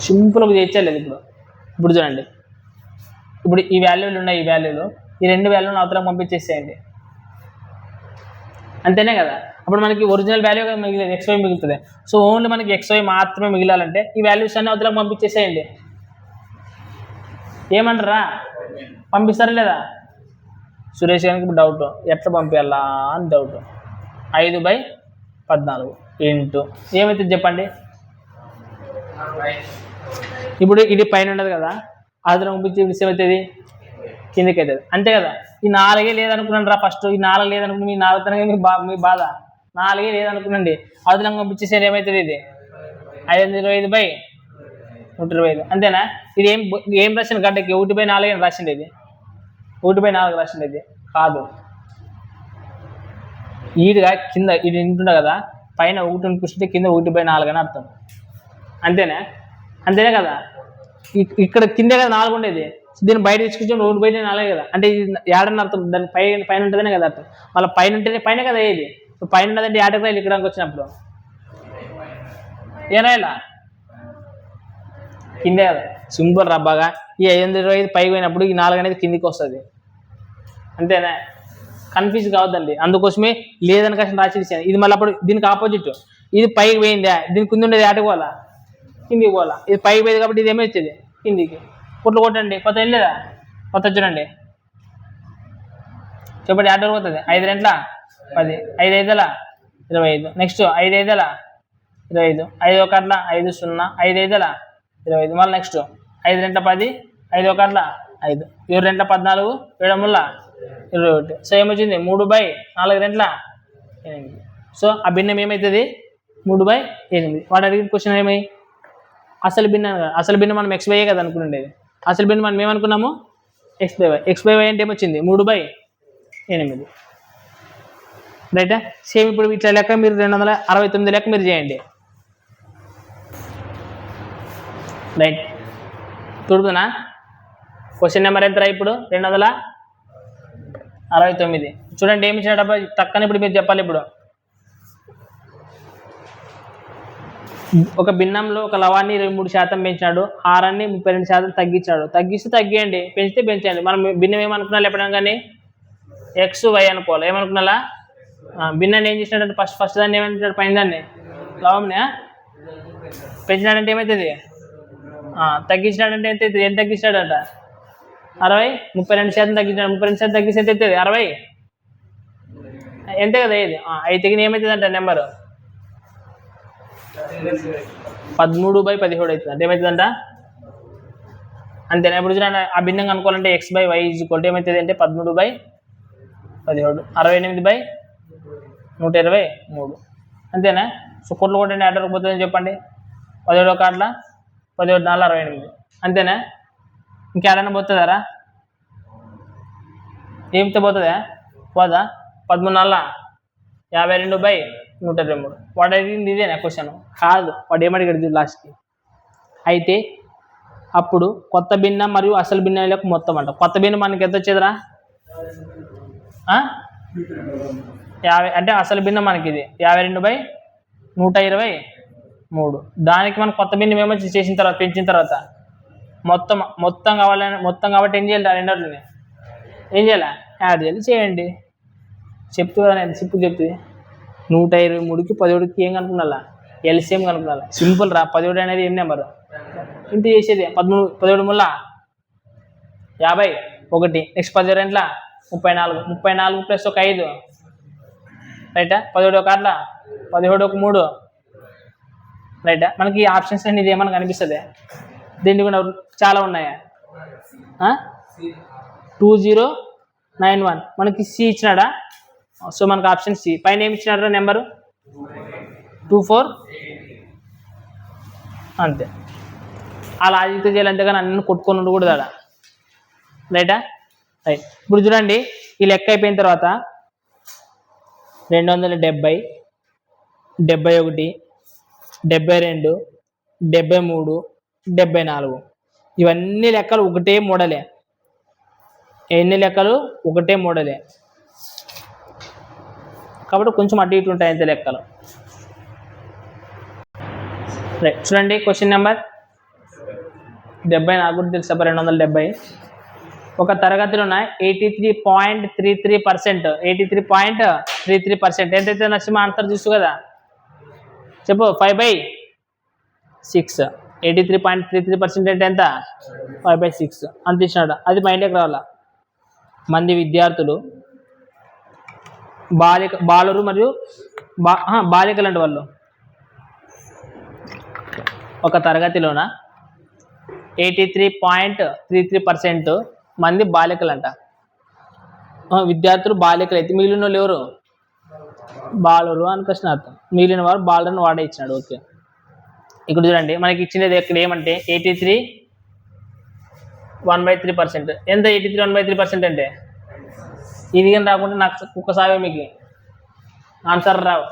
సింపుల్గా చేర్చలేదు. ఇప్పుడు చూడండి ఇప్పుడు ఈ వాల్యూలు ఉన్నాయి, ఈ వాల్యూలు ఈ 2 వాల్యూలు అవతలకు పంపించేసేయండి అంతేనే కదా. అప్పుడు మనకి ఒరిజినల్ వాల్యూ మిగిలేదు XY మిగులుతుంది. సో ఓన్లీ మనకి XY మాత్రమే మిగిలాలంటే ఈ వాల్యూస్ అన్నీ అవతలకు పంపించేసేయండి. ఏమంటారా పంపిస్తారా లేదా. సురేష్ గారికి ఇప్పుడు డౌట్ ఎట్లా పంపించాలా అని డౌట్. 5/14 ఇంటూ ఏమవుతుంది చెప్పండి. ఇప్పుడు ఇది పైన ఉండదు కదా, అదనం పంపించి ఏమవుతుంది కిందకి అవుతుంది అంతే కదా. ఈ 4 లేదనుకున్నాను రా ఫస్ట్. ఈ 4 లేదనుకుని మీ 4 తనగా మీ బాధ. 4 లేదనుకునండి అదనంగా పంపించేసేది ఏమవుతుంది ఇది 525/125 అంతేనా. ఇది ఏం రాసింది గడ్డకి 1/4 అని రాసింది. ఇది 1/4 రాసింది. ఇది కాదు, ఈడుగా కింద ఇది ఇంటుండే కదా, పైన 1 కూర్చుంటే కింద 1/4 అని అర్థం అంతేనే కదా. ఇక్కడ కిందే కదా 4 ఉండేది, దీన్ని బయట తీసుకొచ్చి 1/4 కదా. అంటే ఇది ఏడని అర్థం, దాని పైన ఉంటుందనే కదా అర్థం. మళ్ళీ పైన ఉంటేనే పైన కదా ఇది పైన ఉన్నదంటే ఏటకి రాయాలి. ఇక్కడానికి వచ్చినప్పుడు ఏం రాయాలా కిందే కదా, సింపుల్ రా బాగా. ఈ 525 పైకి పోయినప్పుడు ఈ 4 అనేది కిందికి వస్తుంది, అంతేనా? కన్ఫ్యూజ్ కావద్దండి, అందుకోసమే లేదని కష్టం రాసి ఇచ్చాను. ఇది మళ్ళీ అప్పుడు దీనికి ఆపోజిట్, ఇది పైకి పోయిందా, దీనికి కింద ఉండేది ఆటకు పోవాలా, కిందికి పోవాలా. ఇది పైకి పోయింది కాబట్టి ఇది ఏమో వచ్చేది కిందికి. కుట్లు కొట్టండి, కొత్త వెళ్ళేదా, కొత్త చూడండి, చెప్పండి ఆటోకి పోతుంది. 5 రెంట్ల 10, 5 ఐదుల 25, నెక్స్ట్ 5 ఐదుల 25, 5 ఒకట్ల 5 0, 5 ఐదుల 25, మళ్ళీ నెక్స్ట్ 5 రెంట్ల 10, 5 ఒకట్ల 5, 7 రెంట్ల 14, 7 ముళ్ళ 21. సో ఏమొచ్చింది 3/4 రెంట్ల 8. సో ఆ భిన్నం ఏమవుతుంది 3/8. వాడు అడిగిన క్వశ్చన్ ఏమై అసలు భిన్నం, అసలు భిన్నం మనం x/y కదా అనుకునేది. అసలు భిన్నం మనం ఏమనుకున్నాము x/y. x/y అంటే ఏమొచ్చింది 3/8. రైటా? సేమ్ ఇప్పుడు ఇట్లా లెక్క మీరు 269 లెక్క మీరు చేయండి. రైట్, చూడుతున్నా క్వశ్చన్ నెంబర్ ఎంత ఇప్పుడు 269. చూడండి ఏమి ఇచ్చినప్పుడు తక్కని ఇప్పుడు మీరు చెప్పాలి. ఇప్పుడు ఒక భిన్నంలో ఒక లవాన్ని 23% పెంచినాడు, హారాన్ని 32% తగ్గించాడు. తగ్గిస్తే తగ్గియండి, పెంచితే పెంచండి. మనం భిన్నం ఏమనుకున్నా ఎప్పుడైనా కానీ XY అనుకోవాలి. ఏమనుకున్నా భిన్నాన్ని ఏం చేసినాడంటే ఫస్ట్ దాన్ని ఏమంటాడు, పైన దాన్ని లవంనే పెంచినాడంటే ఏమవుతుంది, తగ్గించినాడంటే ఎంత అవుతుంది, ఎంత తగ్గించాడంట 60, 32% తగ్గించాడు. 32% తగ్గిస్తే ఎంత అవుతుంది 60, ఎంత కదా ఇది. అయితే ఏమవుతుంది అంట నెంబరు 13/17 అవుతుంది. అంటే ఏమవుతుందంట అంతేనా? ఇప్పుడు చూడండి ఆ భిన్నంగా అనుకోవాలంటే x/y ఏమవుతుంది అంటే 13/17, 68/123, అంతేనా? సో కొట్లు కొట్టండి, ఆటోకి పోతుందని చెప్పండి. 17 కార్డుల 17 4 68, అంతేనా? ఇంకేడైనా పోతుందారా, ఏమితో పోతుందా, పోదా? 13 4 52/123. వాడు అడిగింది ఇదేనా క్వశ్చన్ కాదు, వాడు ఏమడిగాడు లాస్ట్కి. అయితే అప్పుడు కొత్త భిన్నం మరియు అసలు భిన్నంలకు మొత్తం అంట. కొత్త భిన్నం మనకి ఎంత వచ్చేదిరా 50, అంటే అసలు భిన్నం మనకి ఇది 52/123. దానికి మనం కొత్త భిన్నం ఏమో చేసిన తర్వాత పెంచిన తర్వాత మొత్తం కావాలని కాబట్టి ఏం చేయాలి, రెండోట్లని ఏం చేయాలి, యాడ్ చేయాలి. చేయండి, చెప్తూ కదా నేను సింపుల్ చెప్తుంది. 123కి 17కి ఏం కనుక్కున్నా, ఎల్సిఎం కనుక్కున్నా. సింపుల్ రా, 17 అనేది ఏం నెంబరు ఇంత చేసేది 17 ముళ్ళ 51, నెక్స్ట్ 10 రెంట్ల 34, 34 ప్లస్ ఒక 5, రైటా? 17 కార్ల 17 ఒక 3, రైటా? మనకి ఆప్షన్స్ అనేది ఏమన్నా కనిపిస్తుంది, దీన్ని కూడా చాలా ఉన్నాయా. 2091 మనకి సి ఇచ్చినాడా, సో మనకు ఆప్షన్ సి. పైన ఏమి ఇచ్చినాడు నెంబరు 24, అంతే. ఆ లాజిక్తో చేయాలి, అంతేగాని అన్నీ కొట్టుకొని కూడా దాడా, రైటా? రైట్. ఇప్పుడు చూడండి ఈ లెక్క అయిపోయిన తర్వాత 270, 71, 72, 73, 74 ఇవన్నీ లెక్కలు ఒకటే మోడలే. ఎన్ని లెక్కలు ఒకటే మోడలే కాబట్టి కొంచెం అటు ఇటు ఉంటాయి అంతే లెక్కలు. రైట్, చూడండి క్వశ్చన్ నెంబర్ 70 నాకు కూడా తెలుసు 270. ఒక తరగతిలో ఉన్న 83.33%, 83.33% ఎంతైతే నచ్చి మా ఆన్సర్ చూసు కదా, చెప్పు 5/6. 83.33% అంటే ఎంత 5/6 అంత ఇచ్చినాడు. అది మైండ్లోకి రావాలా. మంది విద్యార్థులు బాలురు మరియు బాలికలు అంటే వాళ్ళు ఒక తరగతిలోన 83.33% మంది బాలికలంట. విద్యార్థులు బాలికలు అయితే మిగిలిన వాళ్ళు ఎవరు బాలురు అని క్వశ్చన్ అర్థం. మిగిలిన వారు బాలురని వాడే ఇచ్చినాడు. ఓకే, ఇక్కడ చూడండి మనకి ఇచ్చినది ఇక్కడ ఏమంటే 83.1/3%. ఎంత 83.1/3% అంటే ఇది కానీ రాకుండా నాకు ఒక్కసారి మీకు ఆన్సర్ రావు.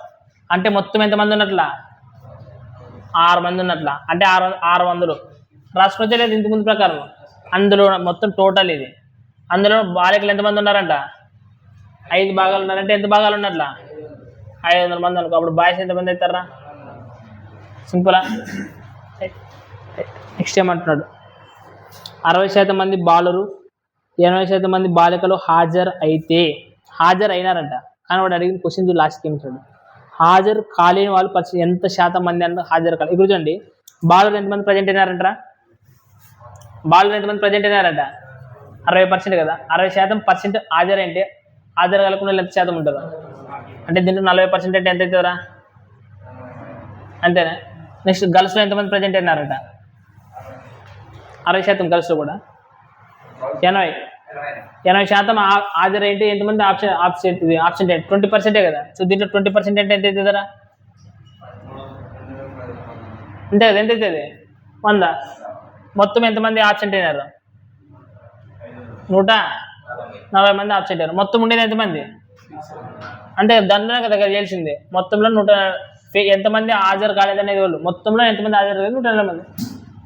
అంటే మొత్తం ఎంతమంది ఉన్నట్లా 6 మంది ఉన్నట్లా, అంటే 600 రాసుకొచ్చే లేదు ఇంతకుముందు ప్రకారం. అందులో మొత్తం టోటల్ ఇది, అందులో బాలికలు ఎంతమంది ఉన్నారంట 5 భాగాలు ఉన్నారంటే ఎంత భాగాలు ఉన్నట్లా 500 మంది అనుకో. అప్పుడు బాయ్స్ ఎంతమంది అవుతారా, సింపులా. నెక్స్ట్ ఏమంటున్నాడు, 60% మంది బాలురు 80% మంది బాలికలు హాజరు అయినారంట. కానీ వాడు అడిగిన క్వశ్చన్ లాస్ట్కి ఏమిటాడు, హాజరు కాలేని వాళ్ళు ఎంత శాతం మంది అంటే హాజరు కాలేదు. ఇప్పుడు చూడండి, బాలురు ఎంతమంది ప్రజెంట్ అయినారంట, బాలురు ఎంతమంది ప్రజెంట్ అయినారంట 60% కదా. 60% హాజరంటే హాజరు కలగకుండా ఎంత శాతం ఉంటుందా అంటే దీంట్లో 40% అంటే ఎంత అవుతుందా, అంతేనా. నెక్స్ట్ గర్ల్స్లో ఎంతమంది ప్రజెంట్ అయినారంట 60% గర్ల్స్లో కూడా 80% హాజరైతే ఎంతమంది ఆబ్సెంట్ 20% కదా. సో దీంట్లో 20% అంటే ఎంత అవుతుందా, అంతే కదా. ఎంత అవుతుంది 100. మొత్తం ఎంతమంది ఆబ్సెంట్ అయినారు 140 మంది ఆబ్సెంట్ అయ్యారు. మొత్తం ఉండేది ఎంతమంది అంటే దాంట్లోనే కదా తెలిసింది. మొత్తంలో ఎంతమంది హాజరు కాలేదనేది వాళ్ళు, మొత్తంలో ఎంతమంది హాజరు కాలేదు 140 మంది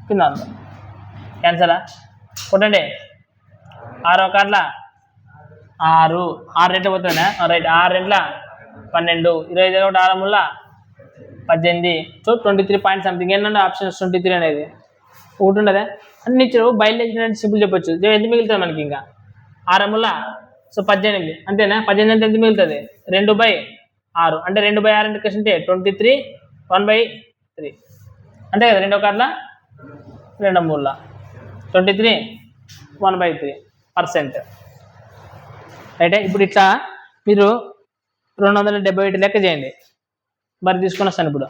కింద అంత క్యాన్సరా. కొట్టండి 6 కార్ల 6 రెట్ల పోతుందా, రైట్. 6 రెట్ల 12, 25 ఒకటి 6 ముళ్ళ 18. So 23 point something. ఏంటంటే ఆప్షన్ 23 అనేది ఒకటి ఉండదా. అన్ని ఇచ్చారు, బయలుదేరి సింపుల్ చెప్పొచ్చు. ఎంత మిగులుతుంది మనకి ఇంకా 6 ముళ్ళ, సో 18 అంతేనా. 18 అంటే ఎంత మిగులుతుంది 2/6 అంటే 2/6 అంటే అంటే 23 1/3 అంతే కదా. 2 కార్ల 2 ముళ్ళ 23 1/3%. అయితే ఇప్పుడు ఇట్లా మీరు 271 లెక్క చేయండి. మరి తీసుకొని వస్తాను ఇప్పుడు.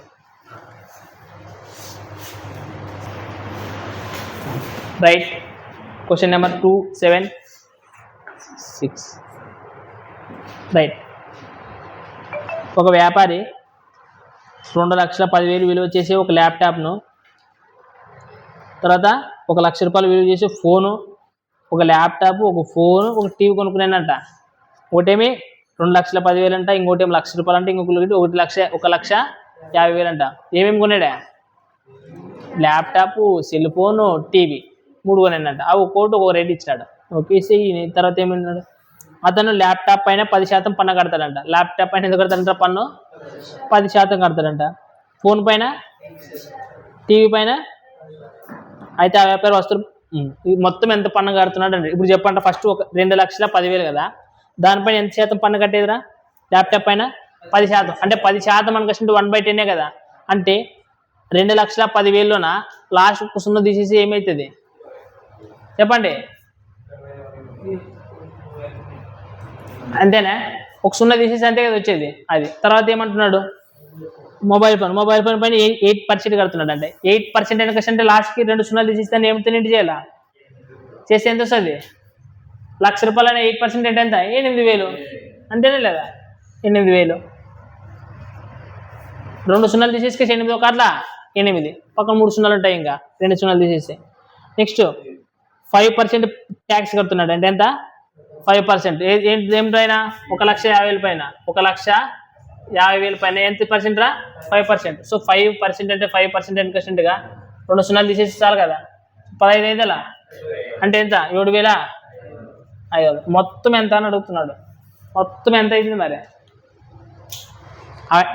రైట్. Question number 276. రైట్. ఒక వ్యాపారి 2,10,000 విలువ చేసే ఒక ల్యాప్టాప్ను, తర్వాత 1,00,000 రూపాయలు విలువ చేసే ఫోను, ఒక ల్యాప్టాప్, ఒక ఫోను, ఒక టీవీ కొనుక్కున్నానంట. ఒకటేమి 2,10,000 అంట, ఇంకోటి ఏమి 1,00,000 రూపాయలు అంట, ఇంకొకటి 1,50,000 అంట. ఏమేమి కొన్నాడా, ల్యాప్టాప్, సెల్ ఫోను, టీవీ 3 కొన్నాడంట. అవి ఒక్కోటి ఒక రేట్ ఇచ్చినాడు. ఓకే. తర్వాత ఏమన్నాడు, అతను ల్యాప్టాప్ పైన 10% పన్ను కడతాడంట. ల్యాప్టాప్ పైన ఎంత కడతాడంట పన్ను 10% కడతాడంట. ఫోన్ పైన, టీవీ పైన. అయితే ఆ వ్యాపారి వస్తువులు మొత్తం ఎంత పన్ను కడుతున్నాడు అంటే ఇప్పుడు చెప్పంట. ఫస్ట్ ఒక 2,10,000 కదా, దానిపైన ఎంత శాతం పన్ను కట్టేదిరా ల్యాప్టాప్ పైన 10%. అంటే 10% మనకు వచ్చింది 1/10 కదా. అంటే 2,10,000లోన లాస్ట్ ఒక 0 తీసేసి ఏమవుతుంది చెప్పండి, అంతేనా. ఒక 0 తీసేసి అంతే కదా వచ్చేది అది. తర్వాత ఏమంటున్నాడు, మొబైల్ ఫోన్ పైన 8% కడుతున్నాడు. అంటే 8% అంటే లాస్ట్కి 2 0 తీసేస్తే ఏమవుతుంది ఇంటి చేయాలా చేస్తే ఎంత వస్తుంది 1,00,000 రూపాయలు అనే 8% అంటే ఎంత 8,000 అంతేనా లేదా. 8,000 2 0 తీసేసి 8 కార్ల 8 పక్కన 3 0 ఉంటాయి, ఇంకా 2 0 తీసేసి. నెక్స్ట్ 5% ట్యాక్స్ కడుతున్నాడు. అంటే ఎంత 5%. ఏమిటైనా 1,50,000 పైన 1,50,000 పైన ఎంత పర్సెంట్ రా 5%. సో 5% అంటే 5% ఎంతగా 2 0 తీసేసి చాలు కదా. 15,000 అంటే ఎంత 7,500. మొత్తం ఎంత అని అడుగుతున్నాడు. మొత్తం ఎంత అవుతుంది మరి.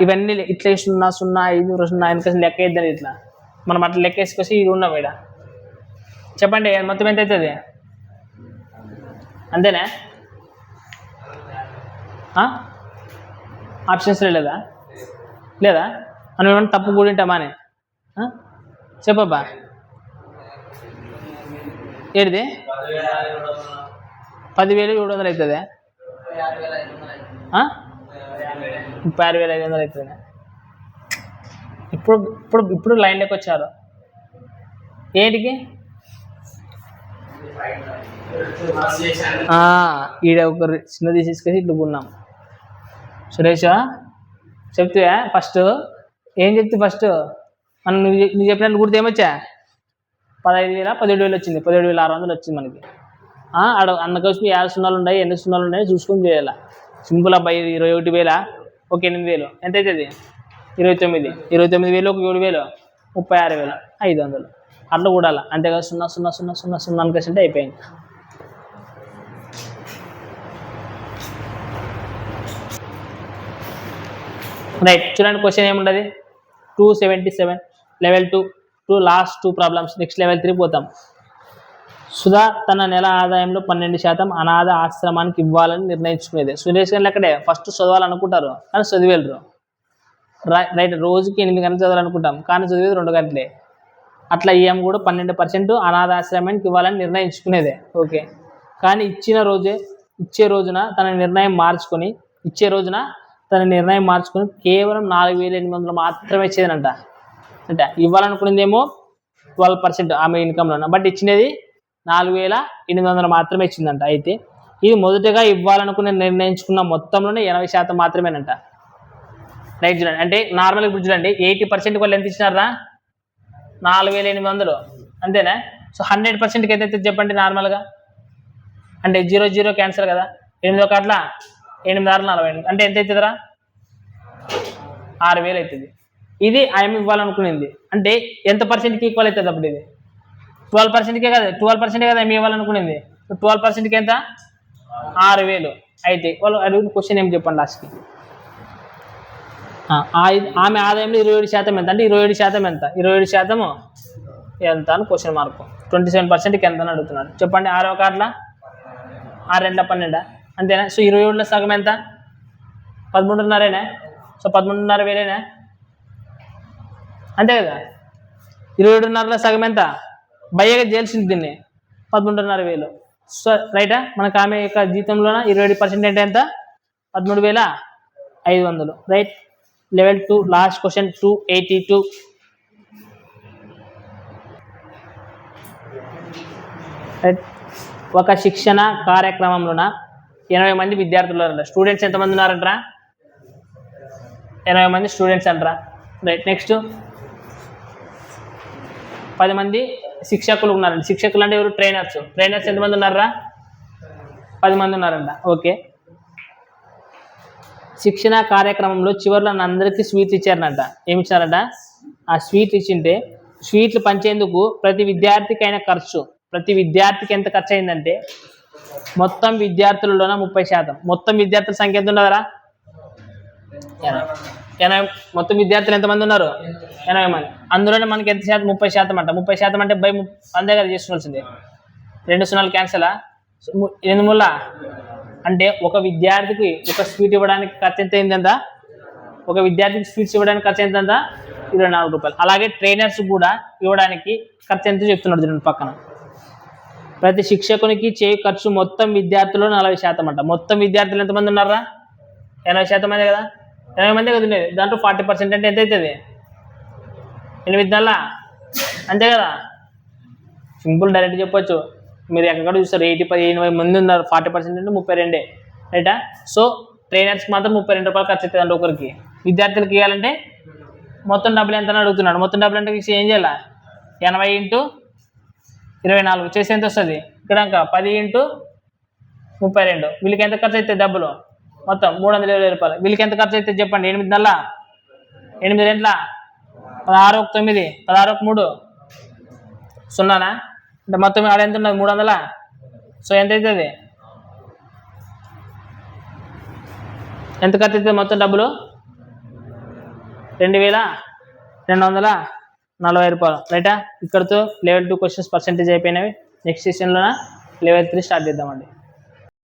ఇవన్నీ ఇట్లా 0 0 5 0 వెనక లెక్క వేద్దాం. ఇట్లా మనం అట్లా లెక్క వేసుకొచ్చి ఇది ఉన్నాం ఇక్కడ. చెప్పండి మొత్తం ఎంత అవుతుంది అంతేనా. ఆప్షన్స్ లేదా మనం ఏమన్నా తప్పు కూడా ఉంటామా అని చెప్పబ్బా. ఏడిది 10,700 అవుతుంది, 36,500 అవుతుంది. ఇప్పుడు లైన్లోకి వచ్చారు ఏంటికి. ఈడ ఒక చిన్న తీసేసుకొని ఇట్లా ఉన్నాం. సురేష్ చెప్తావా ఫస్ట్ ఏం చెప్తే ఫస్ట్ మనం నువ్వు చెప్పినట్టు గుర్తు ఏమొచ్చా 15,000 17,000 వచ్చింది. 17,600 వచ్చింది మనకి. ఆడ అన్నకొచ్చి 50 సున్నాలు ఉన్నాయి, ఎన్ని సున్నాలు ఉన్నాయి చూసుకొని చేయాలి. సింపుల్ అబ్బాయి. 21,000 ఒక 8,000 ఎంత అవుతుంది 29,000 ఒక 7,000 36,500 అట్లా కూడాలి. అంతేకాదు 0 0 0 0 0 అనుకుంటే అయిపోయింది. రైట్. చూడండి క్వశ్చన్ ఏముండదు. 277 level 2 last 2 problems. Next level 3 పోతాం. సుధా తన నెల ఆదాయంలో 12% అనాథ ఆశ్రమానికి ఇవ్వాలని నిర్ణయించుకునేది. సురేష్ గారు అక్కడే ఫస్ట్ చదవాలనుకుంటారు కానీ చదివేళ్ళరు. రైట్, రోజుకి 8 గంటలు చదవాలనుకుంటాం కానీ చదివేది 2 గంటలే. అట్లా ఈఎం కూడా 12% అనాథ ఆశ్రమానికి ఇవ్వాలని నిర్ణయించుకునేదే. ఓకే, కానీ ఇచ్చే రోజున తన నిర్ణయం మార్చుకొని కేవలం 4,800 మాత్రమే ఇచ్చేదనంట. అంటే ఇవ్వాలనుకునేదేమో 12% ఆమె ఇన్కంలో, బట్ ఇచ్చినది 4,800 మాత్రమే ఇచ్చిందంట. అయితే ఇది మొదటగా ఇవ్వాలనుకుని నిర్ణయించుకున్న మొత్తంలోనే 80% మాత్రమేనంట. రైట్, చూడండి. అంటే నార్మల్గా ఇప్పుడు చూడండి 80% వాళ్ళు ఎంత ఇచ్చినారా? 4,800, అంతేనా? సో 100%కి అయితే చెప్పండి నార్మల్గా. అంటే 0 క్యాన్సల్ కదా. 8 ఒకట్ల 8 6 48 అంటే ఎంత అవుతుందిరా? 6,000 అవుతుంది. ఇది ఆమె ఇవ్వాలనుకునేది. అంటే ఎంత పర్సెంట్కి ఈక్వల్ అవుతుంది అప్పుడు? ఇది 12%కే కదా, 12% కదా ఆమె ఇవ్వాలనుకునేది. 12%కి ఎంత? 6,000. అయితే వాళ్ళు అడిగిన క్వశ్చన్ ఏం చెప్పండి లాస్ట్కి. ఆమె ఆదాయంలో 27% ఎంత అంటే 27% ఎంత? 27% ఎంత అని క్వశ్చన్ మార్క్. 27%కి ఎంత అని అడుగుతున్నాడు. చెప్పండి. 6 ఒకట్ల 6 2 12, అంతేనా? సో 27లో సగం ఎంత? 13,500. సో 13,500 అంతే కదా. 27.5లో సగం ఎంత? బయ్యగా చేయాల్సింది దీన్ని 13,500. సో రైటా? మనకు ఆమె యొక్క జీతంలోన 27% అంటే ఎంత? 13,500. Right. Level 2 last question 282. Right. ఒక శిక్షణ కార్యక్రమంలోన 80 మంది విద్యార్థులు ఉన్నారంట. స్టూడెంట్స్ ఎంతమంది ఉన్నారంటరా? 80 మంది స్టూడెంట్స్ అంటారా. రైట్. నెక్స్ట్ 10 మంది శిక్షకులు ఉన్నారంట. శిక్షకులు అంటే ఎవరు? ట్రైనర్స్ ఎంతమంది ఉన్నారా? 10 మంది ఉన్నారంట. ఓకే. శిక్షణ కార్యక్రమంలో చివరిలో అందరికీ స్వీట్స్ ఇచ్చారనంట. ఏమి ఇచ్చారంట? ఆ స్వీట్ ఇచ్చింటే స్వీట్లు పంచేందుకు ప్రతి విద్యార్థికి ఎంత ఖర్చు అయిందంటే మొత్తం విద్యార్థులలోన 30%. మొత్తం విద్యార్థుల సంఖ్య ఎంత ఉన్నదరా? 80. మొత్తం విద్యార్థులు ఎంతమంది ఉన్నారు? 80 మంది. అందులోనే మనకి ఎంత శాతం? 30% అంట. 30% అంటే బై అంతే కదా చేసుకోవాల్సింది. 2 సున్నాలు క్యాన్సలా? 8 అంటే ఒక విద్యార్థికి ఒక స్వీట్ ఇవ్వడానికి ఖర్చు ఎంత అయిందంట? ఒక విద్యార్థికి స్వీట్స్ ఇవ్వడానికి ఖర్చు ఎంతంత? 24 రూపాయలు. అలాగే ట్రైనర్స్ కూడా ఇవ్వడానికి ఖర్చు ఎంత చెప్తున్నాడు చూడండి పక్కన. ప్రతి శిక్షకునికి చేయు ఖర్చు మొత్తం విద్యార్థులు 40% అంట. మొత్తం విద్యార్థులు ఎంతమంది ఉన్నారా? 80% మంది కదా. 80 మంది కదా ఉండేది. దాంట్లో 40% అంటే ఎంత అవుతుంది? 8 నెలల, అంతే కదా. సింపుల్ డైరెక్ట్ చెప్పొచ్చు. మీరు ఎక్కడ చూస్తారు 80 మంది ఉన్నారు, 40% అంటే 32. రైటా? సో ట్రైనర్స్కి మాత్రం 32 రూపాయలు ఖర్చు అవుతుంది అంటే ఒకరికి. విద్యార్థులకి ఇవ్వాలంటే మొత్తం డబ్బులు ఎంత అని అడుగుతున్నాడు. మొత్తం డబ్బులు అంటే ఏం చేయాలి? 80 × 24 చేసి ఎంత వస్తుంది? ఇక్కడ 10 × 32. వీళ్ళకి ఎంత ఖర్చు అవుతుంది డబ్బులు? మొత్తం 320 రూపాయలు. వీళ్ళకి ఎంత ఖర్చు అవుతుంది చెప్పండి? 8 నెలల 8 గంటల 16 × 9 16 × 3 సున్నానా? అంటే మొత్తం ఆడ ఎంత ఉన్నది? 300. సో ఎంత అవుతుంది? ఎంత ఖర్చు అవుతుంది మొత్తం డబ్బులు? 2,240 రూపాయలు. రైటా? ఇక్కడితో లెవెల్ 2 క్వశ్చన్స్ పర్సెంటేజ్ అయిపోయినవి. నెక్స్ట్ సెషన్లోన లెవెల్ 3 స్టార్ట్ చేద్దామండి.